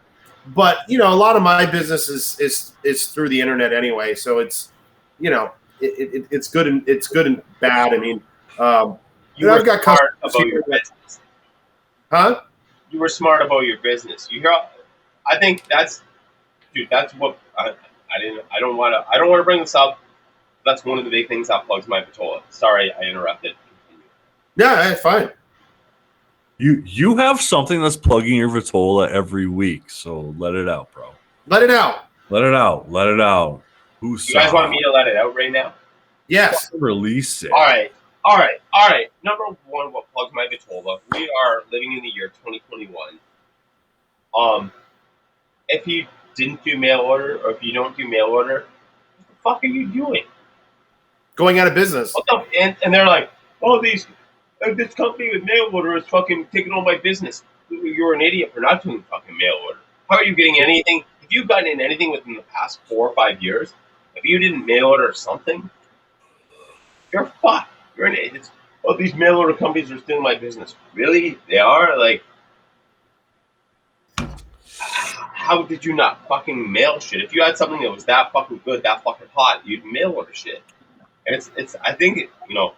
a lot of my business is through the internet anyway. So it's, it's good and bad. I mean, I've got smart customers about here your that- business. huh? You were smart about your business. You hear? I think that's what I don't want to bring this up. That's one of the big things that plugs my Vitola. Sorry, I interrupted. Yeah, fine. You have something that's plugging your Vitola every week, so let it out, bro. Let it out. Let it out. Let it out. You guys want me to let it out right now? Yes. Release it. All right. Number one, what plugs my Vitola? We are living in the year 2021. If you didn't do mail order, or if you don't do mail order, what the fuck are you doing? Going out of business. And they're like, oh, this company with mail order is fucking taking all my business. You're an idiot for not doing fucking mail order. How are you getting anything? If you've gotten in anything within the past 4 or 5 years, if you didn't mail order something, you're fucked. You're an idiot. Oh, these mail order companies are stealing my business. Really? They are? Like, how did you not fucking mail shit? If you had something that was that fucking good, that fucking hot, you'd mail order shit. And it's I think, I'm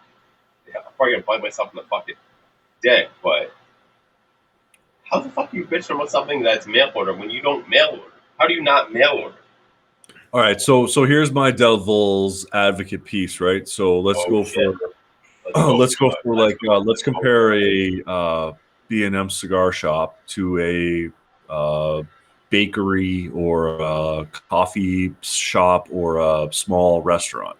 probably gonna bite myself in the fucking dick, but how the fuck do you bitch about something that's mail order when you don't mail order? How do you not mail order? All right, so here's my devil's advocate piece, right? So let's let's compare a B&M cigar shop to a bakery or a coffee shop or a small restaurant.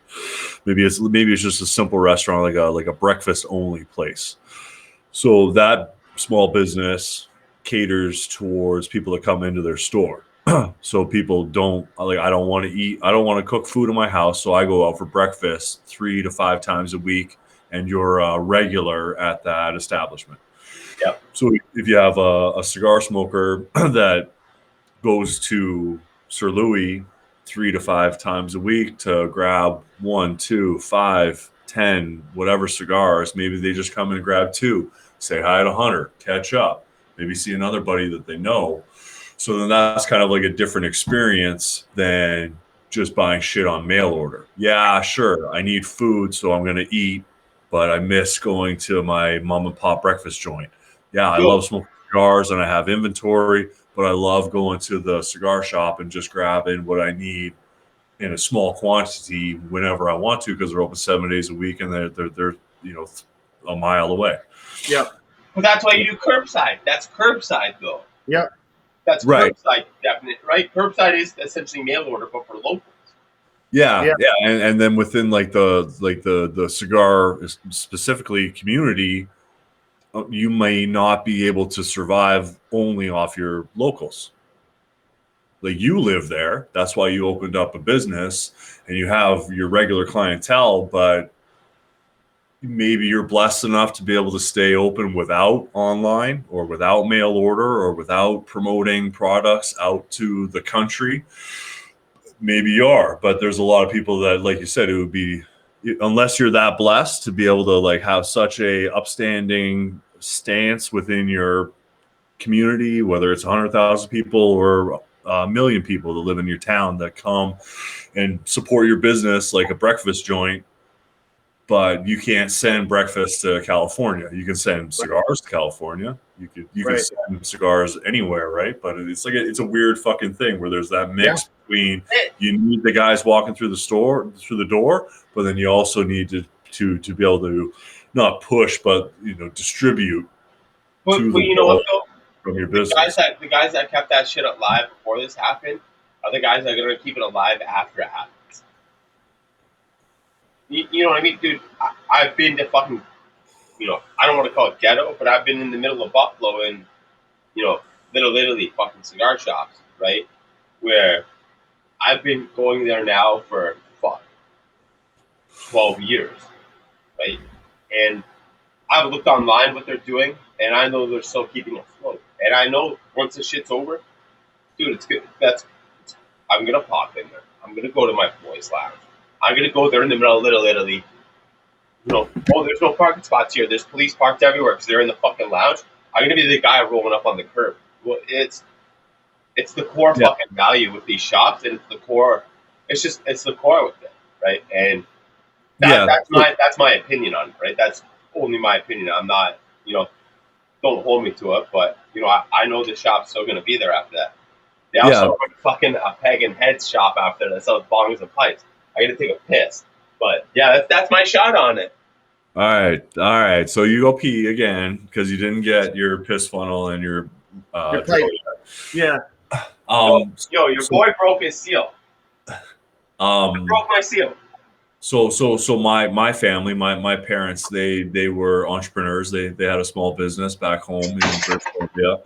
Maybe it's just a simple restaurant like a breakfast only place. So that small business caters towards people that come into their store. So people don't I don't want to cook food in my house, so I go out for breakfast 3 to 5 times a week, and you're a regular at that establishment. Yep. So if you have a cigar smoker that goes to Sir Louis 3 to 5 times a week to grab 1, 2, 5, 10, whatever cigars, maybe they just come and grab 2, say hi to Hunter, catch up, maybe see another buddy that they know. So then that's kind of like a different experience than just buying shit on mail order. Yeah, sure, I need food, so I'm going to eat, but I miss going to my mom and pop breakfast joint. Yeah, I love smoking cigars and I have inventory, but I love going to the cigar shop and just grabbing what I need in a small quantity whenever I want to, because they're open 7 days a week and they're a mile away. Yeah. But that's why you do curbside. That's curbside, though. Yeah. That's right. Curbside, definite, right? Curbside is essentially mail order, but for locals. Yeah. And then within like the cigar specifically community, you may not be able to survive only off your locals. Like you live there, that's why you opened up a business and you have your regular clientele, but maybe you're blessed enough to be able to stay open without online or without mail order or without promoting products out to the country. Maybe you are, but there's a lot of people that, like you said, it would be, unless you're that blessed to be able to like have such a upstanding stance within your community, whether it's 100,000 people or a million people that live in your town that come and support your business like a breakfast joint, but you can't send breakfast to California. You can send cigars to California. You can send cigars anywhere, right? But it's like it's a weird fucking thing where there's that mix between you need the guys walking through the door, but then you also need to be able to not push, but distribute. But you know what though? From your business. The guys that kept that shit alive before this happened are the guys that are going to keep it alive after it happens. You know what I mean? Dude, I've been to fucking, I don't want to call it ghetto, but I've been in the middle of Buffalo and, Little Italy fucking cigar shops, right? Where I've been going there now for, 12 years, right? And I've looked online what they're doing, and I know they're still keeping it afloat. And I know once the shit's over, dude, it's good. I'm gonna pop in there. I'm gonna go to my boys' lounge. I'm gonna go there in the middle of Little Italy. There's no parking spots here. There's police parked everywhere because they're in the fucking lounge. I'm gonna be the guy rolling up on the curb. Well, it's the core fucking value with these shops, and it's the core with it, right? And that's my opinion on it, right? That's only my opinion. I'm not, don't hold me to it, but I know the shop's still gonna be there after that. They also have fucking a Peg and Heads shop after that sells bongs and pipes. I gotta take a piss, but yeah, that's my shot on it. All right. So you go pee again because you didn't get your piss funnel and your pipe. Yeah. Your boy broke his seal. I broke my seal. So my family, my parents, they were entrepreneurs. They had a small business back home in British Columbia,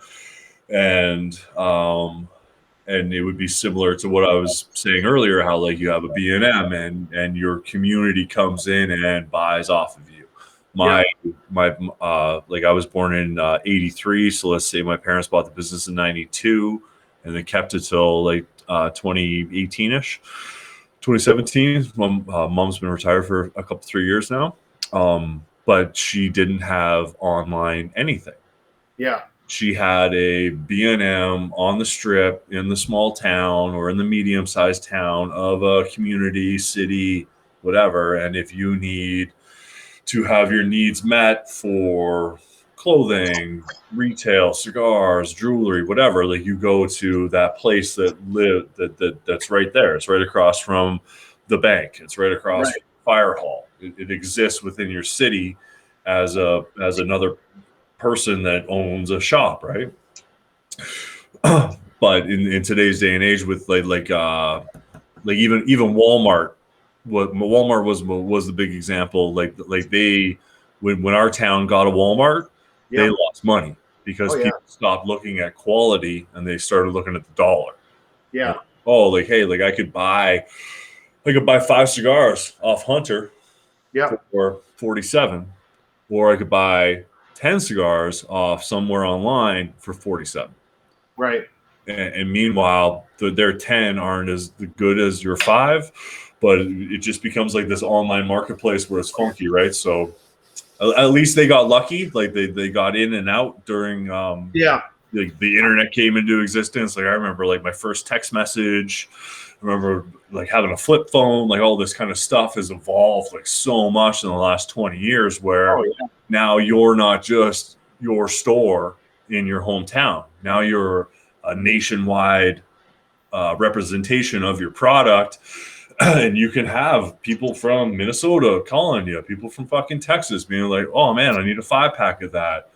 and it would be similar to what I was saying earlier, how like you have a B&M and your community comes in and buys off of you. My like I was born in 83, so let's say my parents bought the business in 92 and they kept it till like 2018ish. 2017. Mom's been retired for a couple 3 years now, but she didn't have online anything. Yeah. She had a B&M on the strip in the small town or in the medium-sized town of a community, city, whatever. And if you need to have your needs met for clothing, retail, cigars, jewelry, whatever, like you go to that place that's right there. It's right across from the bank. It's right across from the fire hall. It exists within your city as another person that owns a shop, right? But in today's day and age, with like even Walmart, Walmart was the big example. Like they when our town got a Walmart, they lost money because people stopped looking at quality and they started looking at the dollar. Yeah. Like, hey, like I could buy 5 cigars off Hunter for 47, or I could buy 10 cigars off somewhere online for 47. Right. And meanwhile, their 10 aren't as good as your 5, but it just becomes like this online marketplace where it's funky, right? So at least they got lucky. Like they got in and out during the internet came into existence. Like I remember like my first text message. I remember like having a flip phone. Like all this kind of stuff has evolved like so much in the last 20 years where now you're not just your store in your hometown. Now you're a nationwide representation of your product. And you can have people from Minnesota calling you, people from fucking Texas being like, oh man, I need a 5-pack of that.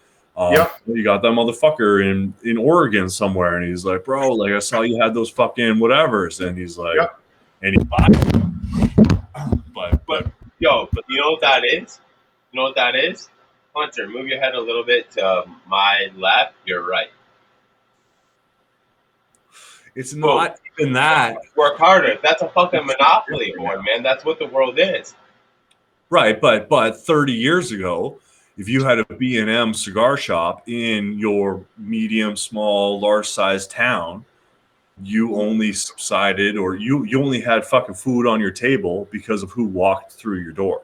You got that motherfucker in Oregon somewhere. And he's like, bro, like I saw you had those fucking whatevers. And he's like, and he buys them. But Yo, you know what that is? You know what that is? Hunter, move your head a little bit to my left, your right. it's not even that. Work harder. That's a fucking monopoly board, man. That's what the world is. Right, but 30 years ago, if you had a B&M cigar shop in your medium, small, large size town, you only subsided or you only had fucking food on your table because of who walked through your door.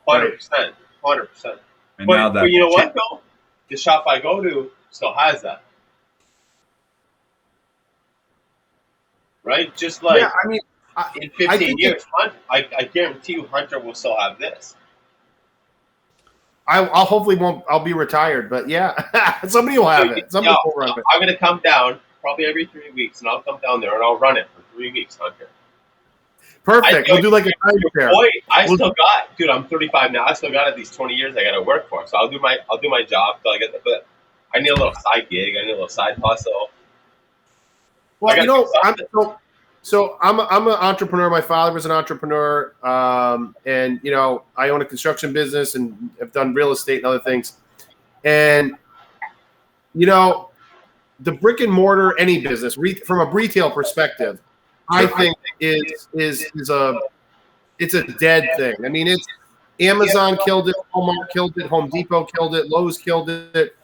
100%. 100%. And now that but you know what, though? The shop I go to still has that. Right? Just like Yeah, I mean, in 15 years, I guarantee you Hunter will still have this. I'll hopefully won't. I'll be retired, but yeah, somebody will have it. Somebody will run it. I'm gonna come down probably every 3 weeks, and I'll come down there and I'll run it for 3 weeks, Hunter. Perfect. We'll do like a time share. Boy, still got, dude. I'm 35 now. I still got at least 20 years I got to work for. So I'll do my job till I get the. But I need a little side gig. I need a little side hustle. Well, you know, I'm an entrepreneur. My father was an entrepreneur, and you know, I own a construction business and have done real estate and other things. And you know, the brick and mortar, any business, from a retail perspective, I think is it's a dead thing. I mean, it's Amazon killed it, Walmart killed it, Home Depot killed it, Lowe's killed it.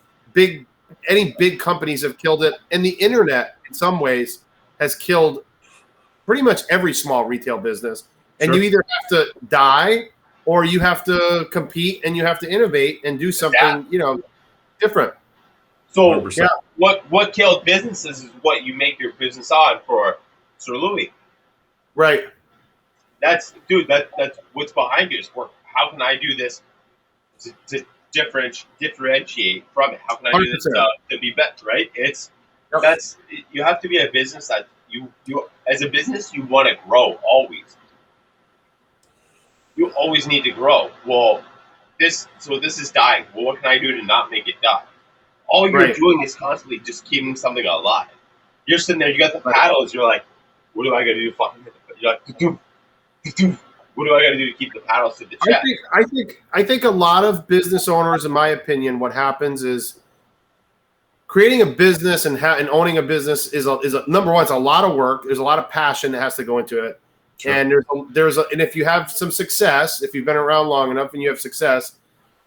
Any big companies have killed it, and the internet, in some ways, has killed pretty much every small retail business. And you either have to die, or you have to compete, and you have to innovate and do something, you know, different. So, 100%. What killed businesses is what you make your business on for Sir Louis. Right. That's what's behind you. Is work. How can I do this to differentiate from it? How can I do this to be better? Right? That's you have to be a business that you as a business you want to grow always. You always need to grow. Well, this is dying. Well, what can I do to not make it die? All you're doing is constantly just keeping something alive. You're sitting there. You got the paddles. You're like, what do I got to do? You're like, what do I got to do to keep the paddles to the chest? I think a lot of business owners, in my opinion, what happens is creating a business and owning a business is a number one. It's a lot of work. There's a lot of passion that has to go into it, and and if you have some success, if you've been around long enough and you have success,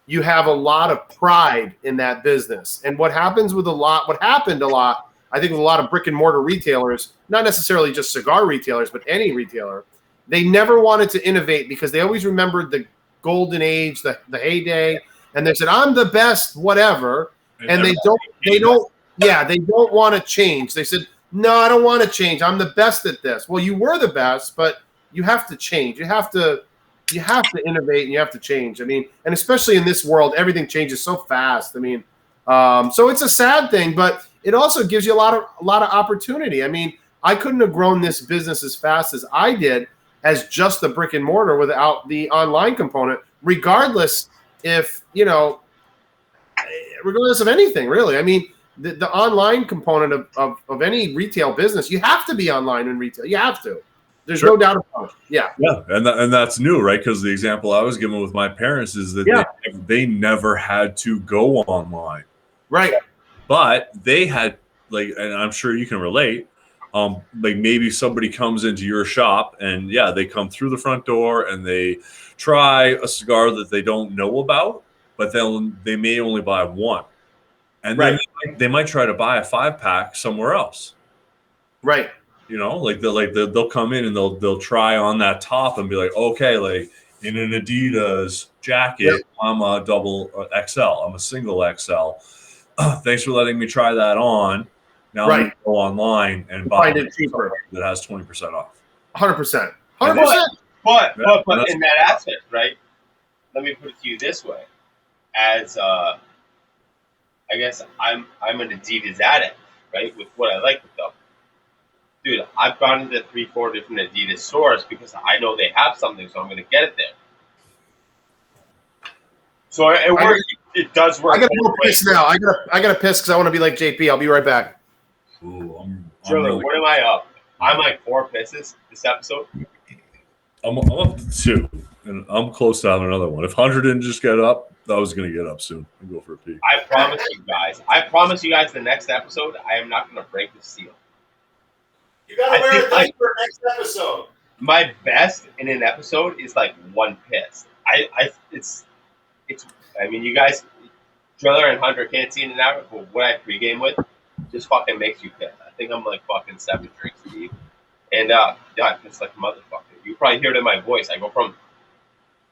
you have a lot of pride in that business. And what happened a lot, I think with a lot of brick and mortar retailers, not necessarily just cigar retailers, but any retailer, they never wanted to innovate because they always remembered the golden age, the heyday, and they said, I'm the best, whatever. And they don't want to change. They said, no, I don't want to change. I'm the best at this. Well, you were the best, but you have to change. You have to innovate and you have to change. I mean, and especially in this world, everything changes so fast. I mean, so it's a sad thing, but it also gives you a lot of opportunity. I mean, I couldn't have grown this business as fast as I did as just the brick and mortar without the online component, regardless of anything, really. I mean, the online component of any retail business, you have to be online in retail. You have to. There's no doubt about it. Yeah. Yeah, and that's new, right? Because the example I was given with my parents is that they never had to go online. Right. But they had, like, and I'm sure you can relate, like maybe somebody comes into your shop and they come through the front door and they try a cigar that they don't know about, but they may only buy one. And then they might try to buy a 5-pack somewhere else. Right. You know, like they'll come in and they'll try on that top and be like, okay, like in an Adidas jacket, I'm a double XL, I'm a single XL. Thanks for letting me try that on. Now I'm going to go online and buy it cheaper. That has 20% off. 100%. 100%. But in that aspect, right? Let me put it to you this way: as I guess I'm an Adidas addict, right? With what I like with them. Dude, I've gone into 3-4 different Adidas stores because I know they have something, so I'm going to get it there. So it works. It does work. I got to piss now. I got to piss because I want to be like JP. I'll be right back. Ooh, what am I up? I'm like 4 pisses this episode. I'm up to 2. And I'm close to having another one. If Hunter didn't just get up, I was going to get up soon and go for a pee. I promise you guys. The next episode, I am not going to break the seal. You gotta wear a diaper next episode. My best in an episode is like one piss. I mean, you guys, Driller and Hunter can't see it now, but what I pregame with just fucking makes you piss. I think I'm like fucking 7 drinks deep. And God, it's like a motherfucker. You probably hear it in my voice. I go from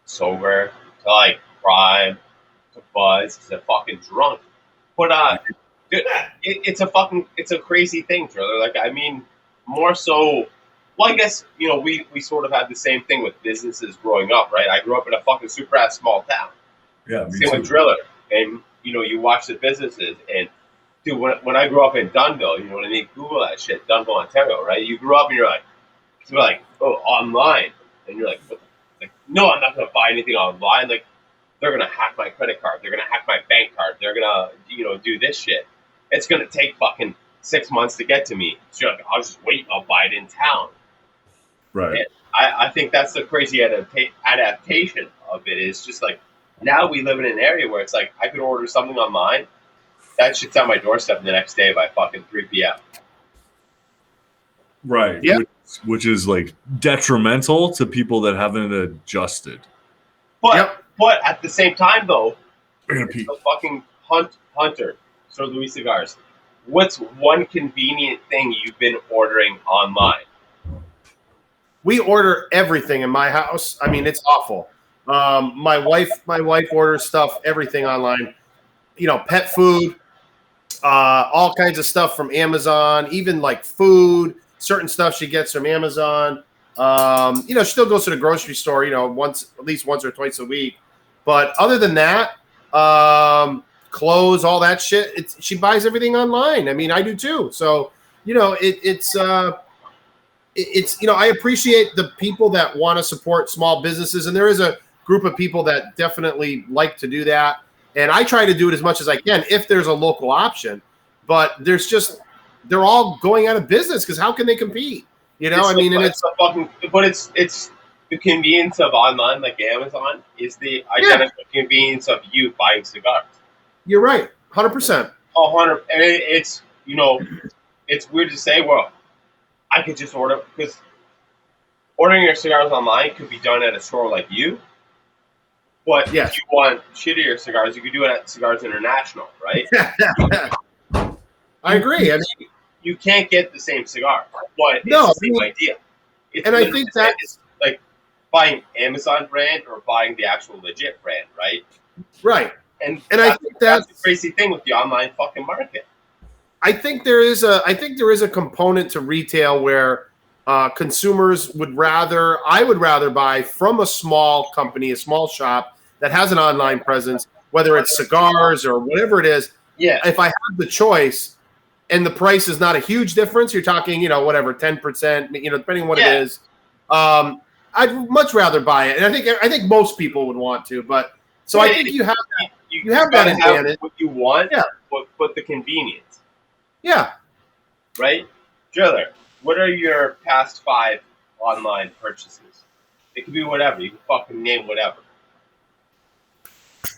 sober to like prime to buzz to fucking drunk. But dude, it's a crazy thing, Driller. Like, I mean, more so. Well, I guess, you know, we sort of had the same thing with businesses growing up, right? I grew up in a fucking super ass small town. Yeah, me Same too. with Driller. And, you know, you watch the businesses. And, dude, when I grew up in Dunnville, you know what I mean? Google that shit, Dunnville, Ontario, right? You grew up and you're like, oh, online. And you're like, what? Like, no, I'm not going to buy anything online. Like, they're going to hack my credit card. They're going to hack my bank card. They're going to, you know, do this shit. It's going to take fucking 6 months to get to me. So you're like, I'll just wait. I'll buy it in town. Right. And I think that's the crazy adaptation of it. Is just like, now we live in an area where it's like, I could order something online. That shit's on my doorstep the next day by fucking 3 p.m. Right. Yeah. Which is like detrimental to people that haven't adjusted. But at the same time, though, We're going to pee. the fucking Hunter, Sir Louis Cigars, what's one convenient thing you've been ordering online? We order everything in my house. I mean, it's awful. My wife orders stuff, everything online. You know, pet food, all kinds of stuff from Amazon, even like food, certain stuff she gets from Amazon. You know, she still goes to the grocery store, you know, at least once or twice a week. But other than that, clothes, all that shit, she buys everything online. I mean, I do too. So, you know, it's you know, I appreciate the people that want to support small businesses, and there is a group of people that definitely like to do that. And I try to do it as much as I can if there's a local option. But they're all going out of business because how can they compete? You know, it's the convenience of online, like Amazon, is the identical convenience of you buying cigars. You're right, 100%. 100, and it's, you know, it's weird to say. Well, I could just order, because ordering your cigars online could be done at a store like you. But if you want shittier cigars, you could do it at Cigars International, right? I agree. I mean, you can't get the same cigar, but it's the same idea. I think that's like buying Amazon brand or buying the actual legit brand, right? Right. And I think that's the crazy thing with the online fucking market. I think there is a component to retail where consumers would rather buy from a small company, a small shop that has an online presence, whether it's cigars or whatever it is. Yeah. If I have the choice and the price is not a huge difference, you're talking, you know, whatever, 10%, you know, depending on what it is. I'd much rather buy it. And I think most people would want to, but so I think you have that advantage. What you want, but the convenience. Yeah. Right? Driller, what are your past 5 online purchases? It could be whatever. You can fucking name whatever.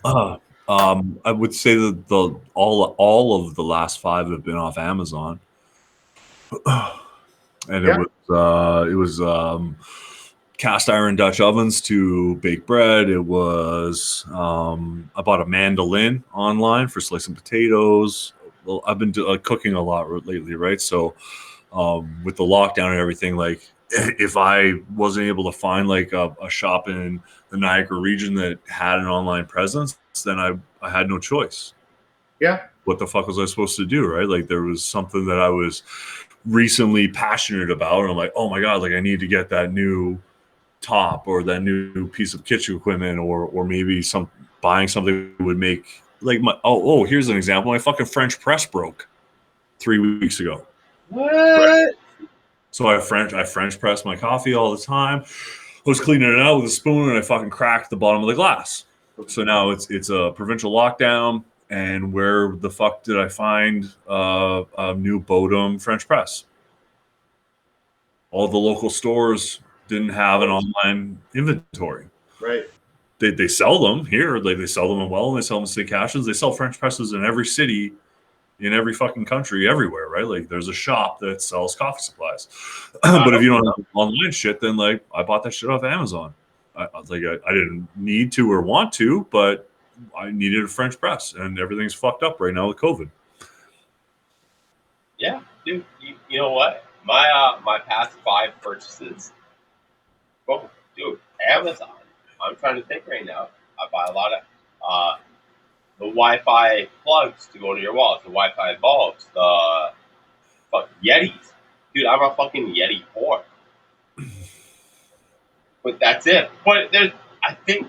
I would say that all of the last 5 have been off Amazon, and it was cast iron Dutch ovens to bake bread. It was I bought a mandolin online for slicing potatoes. Well, I've been cooking a lot lately, right? So with the lockdown and everything, like if I wasn't able to find like a shop in the Niagara region that had an online presence, then I had no choice. Yeah. What the fuck was I supposed to do, right? Like there was something that I was recently passionate about, and I'm like, oh my God, like I need to get that new top or that new piece of kitchen equipment, or maybe buying something that would make like here's an example. My fucking French press broke 3 weeks ago. What? Right. So I French press my coffee all the time. I was cleaning it out with a spoon and I fucking cracked the bottom of the glass. So now it's a provincial lockdown, and where the fuck did I find a new Bodum French press? All the local stores didn't have an online inventory. Right. They sell them here. Like they sell them in Welland, they sell them in St. Catharines. They sell French presses in every city, in every fucking country, everywhere, right? Like there's a shop that sells coffee supplies. But if you don't have online shit, then like I bought that shit off Amazon. I didn't need to or want to, but I needed a French press, and everything's fucked up right now with COVID. Yeah, dude. You know what? My past 5 purchases. Oh, dude, Amazon. I'm trying to think right now. I buy a lot of the Wi-Fi plugs to go to your walls, the Wi-Fi bulbs, the Yetis. Dude, I'm a fucking Yeti whore. But that's it. But I think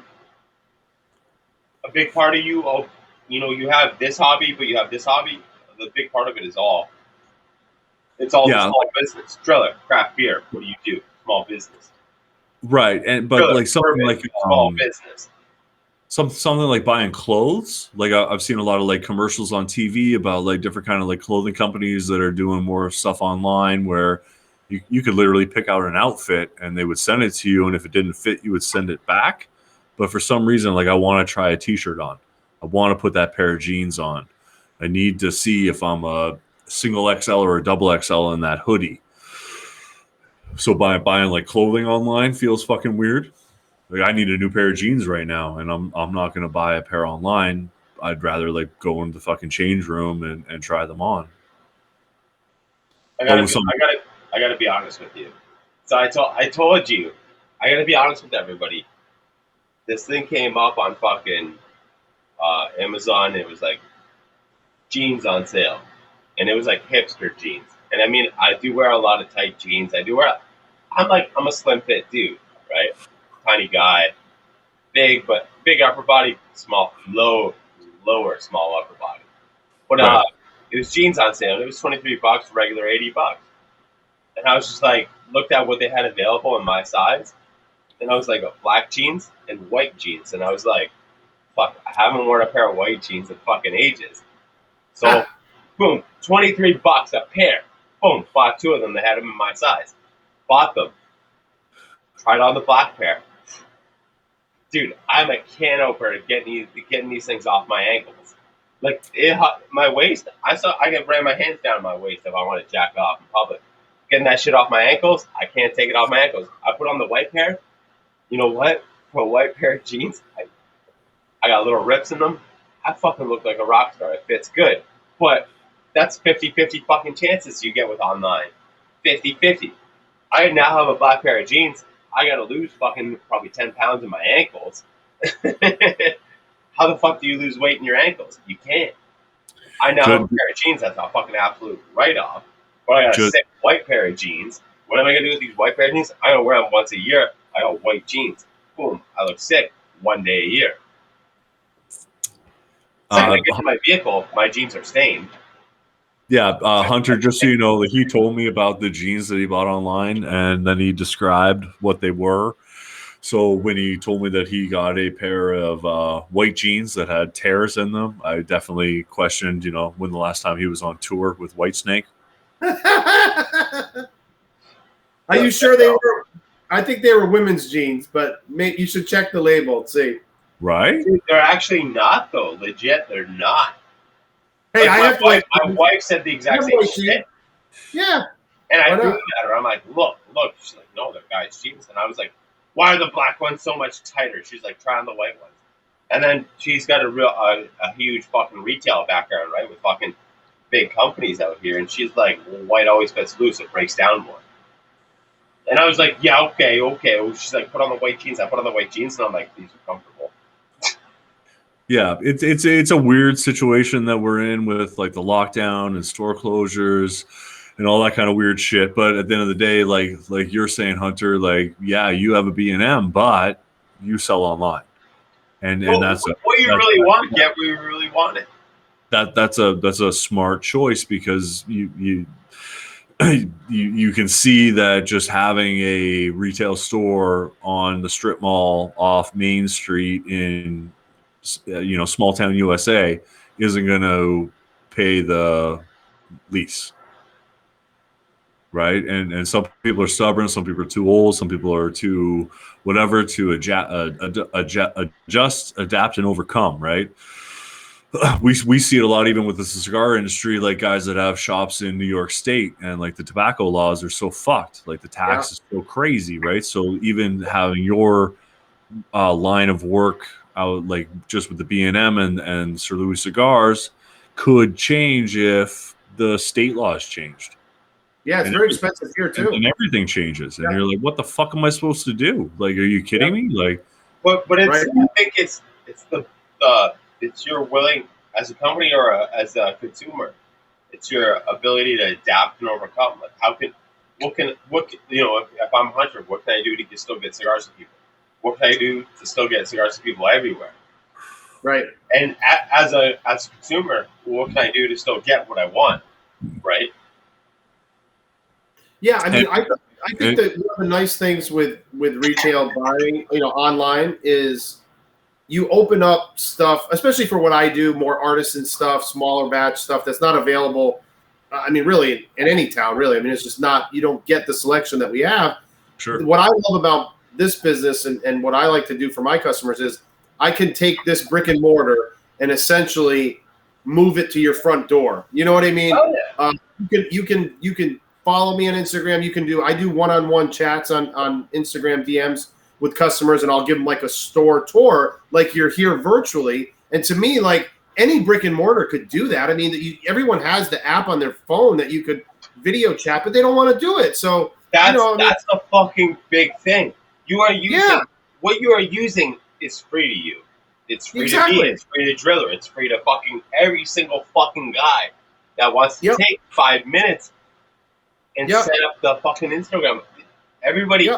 a big part of you, you have this hobby, but you have this hobby. The big part of it is it's all the small business. Driller, craft beer. What do? Small business. Right. But Driller, like something like small business. Something like buying clothes. Like I've seen a lot of like commercials on TV about like different kind of like clothing companies that are doing more stuff online where you could literally pick out an outfit and they would send it to you, and if it didn't fit, you would send it back. But for some reason, like I want to try a t-shirt on. I want to put that pair of jeans on. I need to see if I'm a single XL or a double XL in that hoodie. So buying like clothing online feels fucking weird. Like I need a new pair of jeans right now, and I'm not gonna buy a pair online. I'd rather like go into the fucking change room and try them on. I gotta be honest with you. So I told you, I gotta be honest with everybody. This thing came up on fucking Amazon. It was like jeans on sale, and it was like hipster jeans. And I mean, I do wear a lot of tight jeans. I'm a slim fit dude, right? Tiny guy, big upper body, lower small upper body. But it was jeans on sale. And it was $23, regular $80. And I was just like, looked at what they had available in my size, and I was like, black jeans and white jeans, and I was like, fuck, I haven't worn a pair of white jeans in fucking ages. So, boom, $23 a pair. Boom, bought 2 of them. They had them in my size. Bought them. Tried on the black pair. Dude, I'm a can opener getting these things off my ankles. Like my waist, I can ram my hands down my waist if I want to jack off in public. Getting that shit off my ankles, I can't take it off my ankles. I put on the white pair. You know what? For a white pair of jeans, I got little rips in them. I fucking look like a rock star. It fits good. But that's 50-50 fucking chances you get with online. 50-50. I now have a black pair of jeans. I gotta lose fucking probably 10 pounds in my ankles. How the fuck do you lose weight in your ankles? You can't. I now have a pair of jeans that's a fucking absolute write-off. But I got a sick white pair of jeans. What am I gonna do with these white pair of jeans? I don't wear them once a year. I got white jeans. Boom. I look sick one day a year. Second I get to my vehicle, my jeans are stained. Yeah, Hunter, just so you know, he told me about the jeans that he bought online, and then he described what they were. So when he told me that he got a pair of white jeans that had tears in them, I definitely questioned, when the last time he was on tour with Whitesnake. Are you sure they were? I think they were women's jeans, but you should check the label and see. Right? Dude, they're actually not, though. Legit, they're not. Hey, my wife said the exact same shit. Yeah. And I threw them at her. I'm like, look. She's like, no, they're guys' jeans. And I was like, why are the black ones so much tighter? She's like, try on the white ones. And then she's got a huge fucking retail background, right, with fucking big companies out here. And she's like, well, white always fits loose. It breaks down more. And I was like, yeah, okay. Well, she's like, put on the white jeans. I put on the white jeans, and I'm like, these are comfortable. Yeah, it's a weird situation that we're in with like the lockdown and store closures and all that kind of weird shit. But at the end of the day, like you're saying, Hunter, like, yeah, you have a B&M, but you sell online, and that's what you really want. Get what you really want it. That's a smart choice, because you can see that just having a retail store on the strip mall off Main Street in small town USA isn't going to pay the lease. right? And some people are stubborn, some people are too old, some people are too whatever to adjust, adapt, and overcome, right? We see it a lot even with the cigar industry, like guys that have shops in New York State, and like the tobacco laws are so fucked, like the tax is so crazy, right? So even having your line of work out, like just with the B&M and Sir Louis Cigars, could change if the state laws changed. Yeah, it's And very expensive here too. and everything changes, and you're like, what the fuck am I supposed to do? Like, are you kidding me? Like, But it's Right. I think it's it's your willing as a company or as a consumer, it's your ability to adapt and overcome. Like if I'm a hunter, what can I do to still get cigars to people? What can I do to still get cigars to people everywhere? Right. And as a consumer, what can I do to still get what I want? Right. Yeah, I mean, And- I think that one of the nice things with retail buying, online, is you open up stuff, especially for what I do, more artisan stuff, smaller batch stuff that's not available. I mean, really, in any town, really. I mean, it's just not, you don't get the selection that we have. sure. What I love about this business and what I like to do for my customers is I can take this brick and mortar and essentially move it to your front door. You know what I mean? Oh yeah. You can follow me on Instagram. I do one-on-one chats on Instagram DMs with customers, and I'll give them like a store tour, like you're here virtually. And to me, like any brick and mortar could do that. I mean, everyone has the app on their phone that you could video chat, but they don't want to do it. So That's the fucking big thing. You are using what you are using is free to you. It's free to me. It's free to Driller. It's free to fucking every single fucking guy that wants to take 5 minutes and set up the fucking Instagram. Everybody,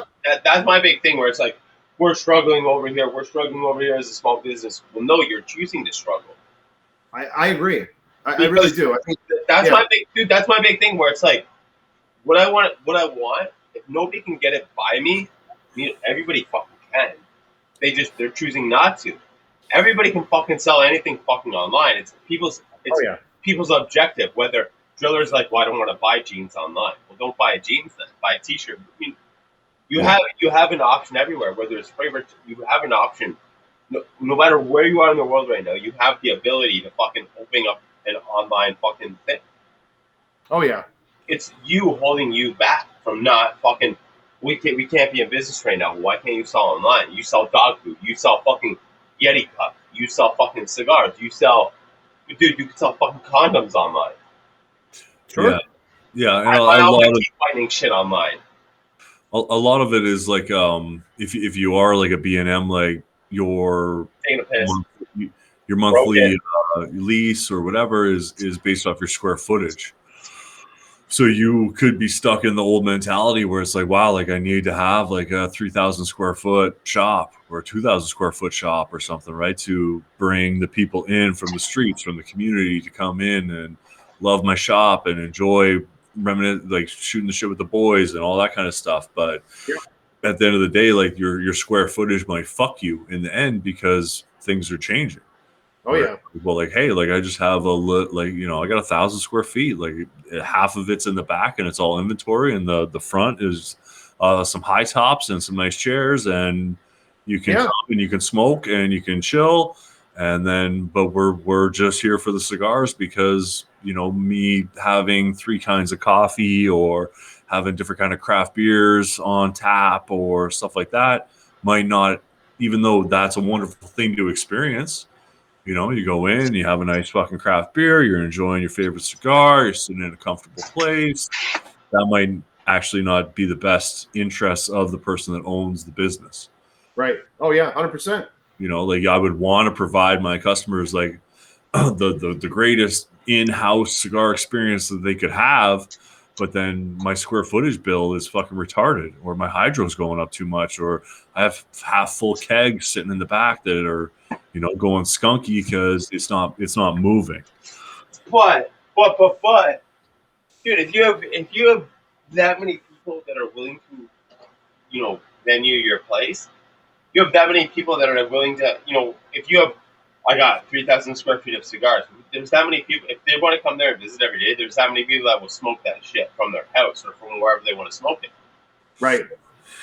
that's my big thing where it's like, we're struggling over here. We're struggling over here as a small business. Well, no, you're choosing to struggle. I agree. I really do. I think that's my big dude. That's my big thing where it's like, what I want. If nobody can get it by me, everybody fucking can. They're choosing not to. Everybody can fucking sell anything fucking online. It's people's objective. Whether Driller's like, well, I don't want to buy jeans online. Well, don't buy jeans then. Buy a t-shirt. I mean, you have an option everywhere. Whether it's favorite, you have an option. No matter where you are in the world right now, you have the ability to fucking open up an online fucking thing. Oh yeah. It's you holding you back from not fucking. We can't be in business right now. Why can't you sell online? You sell dog food. You sell fucking Yeti cup. You sell fucking cigars. You can sell fucking condoms online. Sure. Yeah. And I find all my teeth whitening shit online. A lot of it is like, if you are like a B&M, like your monthly lease or whatever is based off your square footage. So you could be stuck in the old mentality where it's like, wow, like I need to have like a 3,000 square foot shop or a 2,000 square foot shop or something, right? To bring the people in from the streets, from the community to come in and love my shop and enjoy like shooting the shit with the boys and all that kind of stuff. But at the end of the day, like your square footage might fuck you in the end because things are changing. Oh yeah. Well, like, hey, like I just have I got 1,000 square feet. Like half of it's in the back and it's all inventory, and the front is some high tops and some nice chairs, and you can come and you can smoke and you can chill. And then, but we're just here for the cigars because me having 3 kinds of coffee or having different kind of craft beers on tap or stuff like that might not, even though that's a wonderful thing to experience. You go in, you have a nice fucking craft beer, you're enjoying your favorite cigar, you're sitting in a comfortable place. That might actually not be the best interests of the person that owns the business. Right. Oh yeah, 100%. Like I would want to provide my customers like the greatest in-house cigar experience that they could have, but then my square footage bill is fucking retarded, or my hydro's going up too much, or I have half full kegs sitting in the back that are going skunky because it's not moving. But, dude, if you have that many people that are willing to, venue your place, you have that many people that are willing to, if you have I got 3,000 square feet of cigars. There's that many people. If they want to come there and visit every day, there's that many people that will smoke that shit from their house or from wherever they want to smoke it. Right.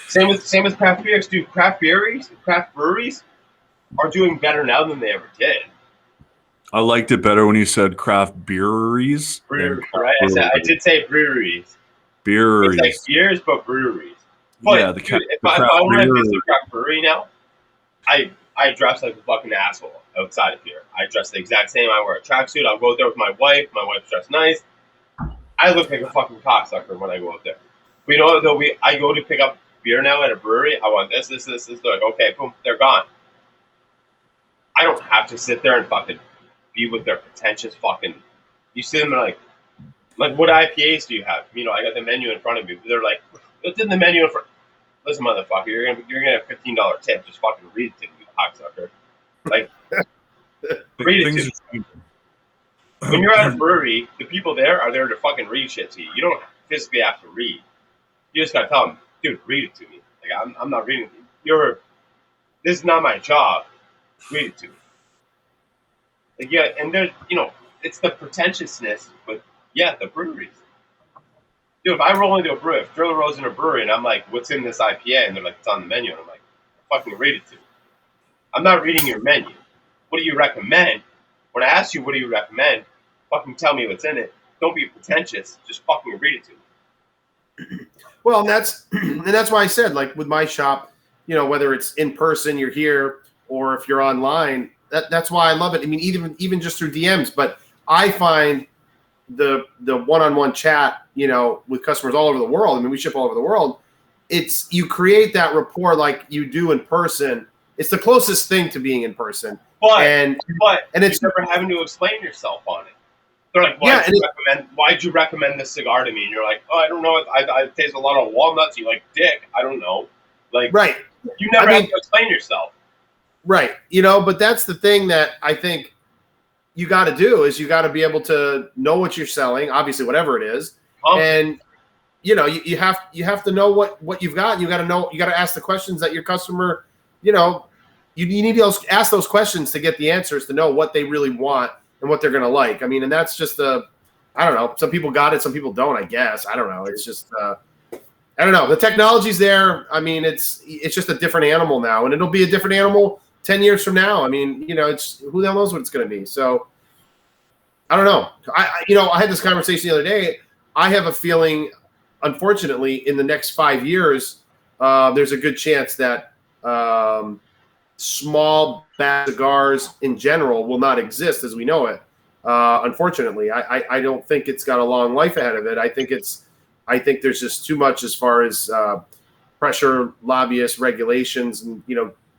Same with craft beers, dude. Craft breweries are doing better now than they ever did. I liked it better when you said craft beeries. Brewery, right? I did say breweries. Beeries. It's like beers, but breweries. But Yeah, dude, if I want to visit a craft brewery now, I dress like a fucking asshole outside of here. I dress the exact same. I wear a tracksuit. I'll go out there with my wife. My wife's dressed nice. I look like a fucking cocksucker when I go out there. But you know what, though? I go to pick up beer now at a brewery. I want this. They're like, okay, boom, they're gone. I don't have to sit there and fucking be with their pretentious fucking. You see them like what IPAs do you have? You know, I got the menu in front of me. They're like, what's in the menu in front? Listen, motherfucker, you're gonna have $15 tip. Just fucking read it to me, you cocksucker. Like, read it to me. When you're at a brewery, the people there are there to fucking read shit to you. You don't physically have to read. You just gotta tell them, dude, read it to me. Like, I'm not reading it. This is not my job. Read it to me. Like, yeah, and there's, it's the pretentiousness, but yeah, the breweries. Dude, if I roll into a brewery, if Driller rolls in a brewery and I'm like, what's in this IPA? And they're like, it's on the menu. And I'm like, fucking read it to me. I'm not reading your menu. What do you recommend? When I ask you, what do you recommend? Fucking tell me what's in it. Don't be pretentious. Just fucking read it to me. Well, and that's why I said, like, with my shop, whether it's in person, you're here, or if you're online, that's why I love it. I mean, even just through DMs, but I find the one-on-one chat, with customers all over the world. I mean, we ship all over the world. You create that rapport like you do in person. It's the closest thing to being in person. But and it's never having to explain yourself on it. They're like, why'd you recommend this cigar to me? And you're like, oh, I don't know. I taste a lot of walnuts. You like dick. I don't know. Like, right. You never have to explain yourself. Right. But that's the thing that I think you got to do is you got to be able to know what you're selling, obviously, whatever it is. And, you have to know what you've got. You got to ask the questions that your customer, you need to ask those questions to get the answers, to know what they really want and what they're going to like. I mean, and that's just I don't know. Some people got it. Some people don't, I guess. I don't know. It's just, I don't know. The technology's there. I mean, it's just a different animal now, and it'll be a different animal 10 years from now. I mean, it's who the hell knows what it's going to be. So I don't know. I had this conversation the other day. I have a feeling, unfortunately, in the next 5 years, there's a good chance that small batch cigars in general will not exist as we know it. Unfortunately, I don't think it's got a long life ahead of it. I think there's just too much as far as pressure, lobbyists, regulations, and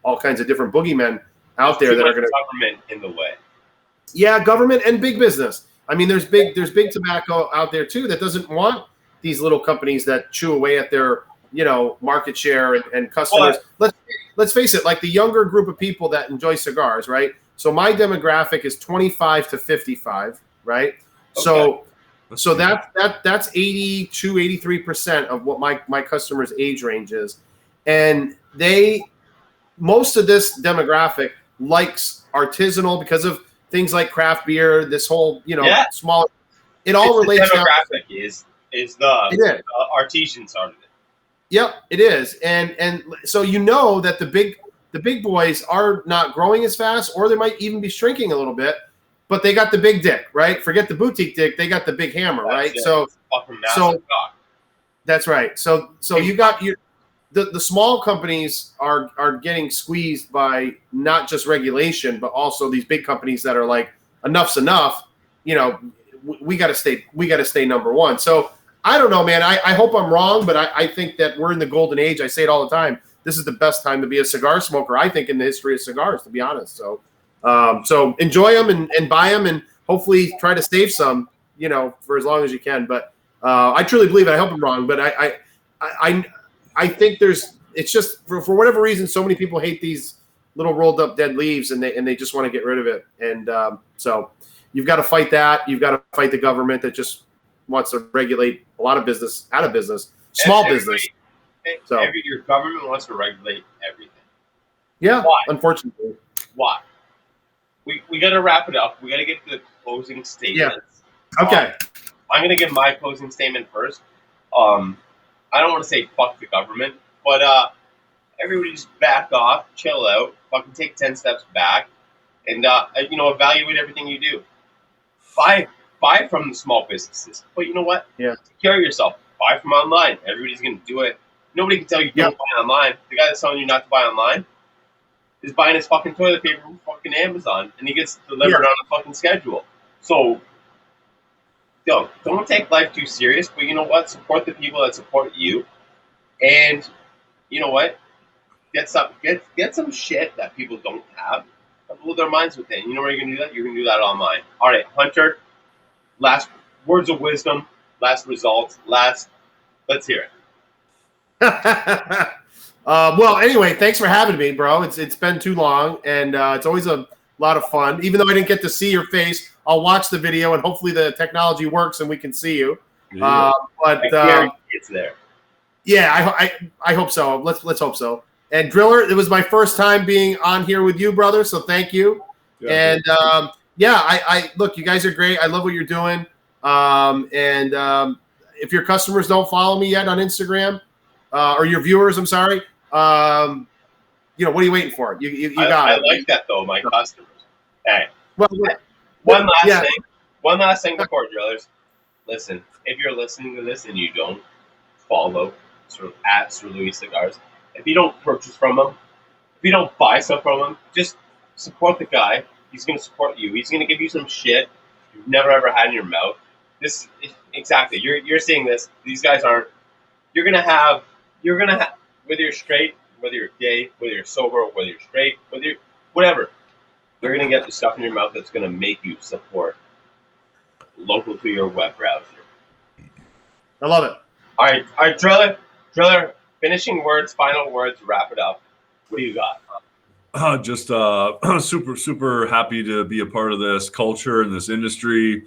all kinds of different boogeymen out there that are going to government in the way. Yeah, government and big business. I mean, there's big tobacco out there too that doesn't want these little companies that chew away at their market share and customers. Let's face it, like the younger group of people that enjoy cigars, right? So my demographic is 25 to 55, right? Okay. So that's 82, 83% of what my customers' age range is. And most of this demographic likes artisanal because of things like craft beer, this whole, small, it all relates. The demographic is the artisan side of it. Yep, it is. And so that the big boys are not growing as fast, or they might even be shrinking a little bit, but they got the big dick, right? Forget the boutique dick, they got the big hammer, right? So that's right. So you got the small companies are getting squeezed by not just regulation, but also these big companies that are like, enough's enough. We got to stay number one. So I don't know, man. I hope I'm wrong, but I think that we're in the golden age. I say it all the time. This is the best time to be a cigar smoker, I think, in the history of cigars, to be honest. So enjoy them and buy them, and hopefully try to save some, for as long as you can. But I truly believe it. I hope I'm wrong, but I think it's just for whatever reason, so many people hate these little rolled up dead leaves, and they just want to get rid of it. And so you've got to fight that. You've got to fight the government that just wants to regulate a lot of business out of business, small business. Your government wants to regulate everything. Yeah, Why? Unfortunately. Why? we got to wrap it up. We got to get to the closing statements. Okay. I'm gonna give my closing statement first. I don't want to say fuck the government, but everybody just back off, chill out, fucking take 10 steps back, and evaluate everything you do. Buy from the small businesses, but you know what? Yeah. Take care of yourself. Buy from online. Everybody's gonna do it. Nobody can tell you don't buy online. The guy that's telling you not to buy online is buying his fucking toilet paper from fucking Amazon, and he gets delivered on a fucking schedule. So, don't take life too serious. But you know what? Support the people that support you, and you know what? Get some shit that people don't have. Blow their minds with it. You know where you're gonna do that? You're gonna do that online. All right, Hunter. Last words of wisdom. Last results. Let's hear it. Well, anyway, thanks for having me, bro. It's been too long, and it's always a lot of fun. Even though I didn't get to see your face, I'll watch the video, and hopefully the technology works and we can see you. Yeah. But it's there. Yeah, I hope so. Let's hope so. And Driller, it was my first time being on here with you, brother. So thank you. Yeah, and I look, you guys are great. I love what you're doing. If your customers don't follow me yet on Instagram, or your viewers, I'm sorry. What are you waiting for? You got I it. like that though, my customers. Hey, Well, one last thing before Drillers. Listen, if you're listening to this and you don't follow at Sir Louis Cigars, if you don't purchase from him, if you don't buy stuff from him, just support the guy. He's going to support you. He's going to give you some shit you've never ever had in your mouth. This exactly. You're seeing this. These guys aren't. You're gonna have. Whether you're straight, whether you're gay, whether you're sober, whether you're straight, whatever. You're gonna get the stuff in your mouth that's gonna make you support local to your web browser. I love it. All right, Driller. Finishing words, final words. Wrap it up. What do you got? Just super happy to be a part of this culture and this industry.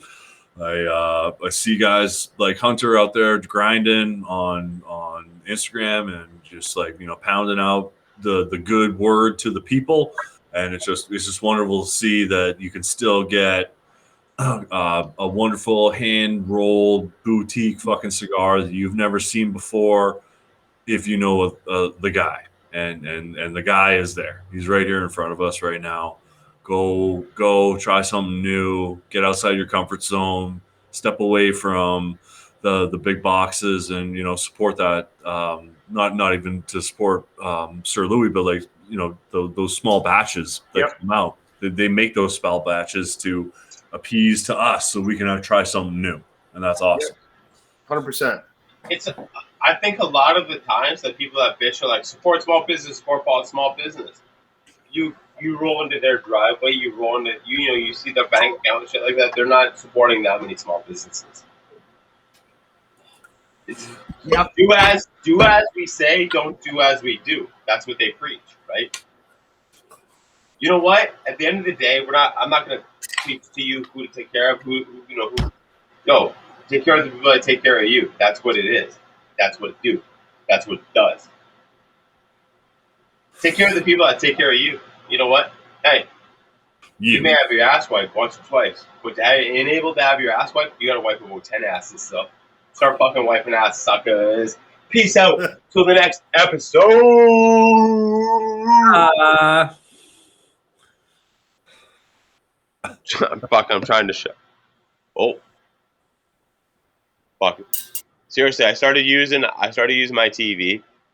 I see guys like Hunter out there grinding on Instagram and just pounding out the good word to the people, and it's just wonderful to see that you can still get a wonderful hand rolled boutique fucking cigar that you've never seen before if you know the guy. And the guy is there. He's right here in front of us right now. Go try something new. Get outside your comfort zone. Step away from the big boxes and support that. Not even to support Sir Louis, but those small batches that come out. They make those small batches to appease to us so we can try something new, and that's awesome. 100%. I think a lot of the times that people that bitch are like, support small business, support small business. You roll into their driveway, you roll into you see their bank account and shit like that. They're not supporting that many small businesses. Do as we say, don't do as we do. That's what they preach, right? You know what? At the end of the day, I'm not going to speak to you who to take care of. No, take care of the people that take care of you. That's what it is. That's what it do. That's what it does. Take care of the people that take care of you. You know what? Hey, you may have your ass wiped once or twice, but to enable to have your ass wiped, you gotta wipe about 10 asses. So start fucking wiping ass, suckers. Peace out till the next episode. I'm trying to show. Oh, fuck. Seriously, I started using my TV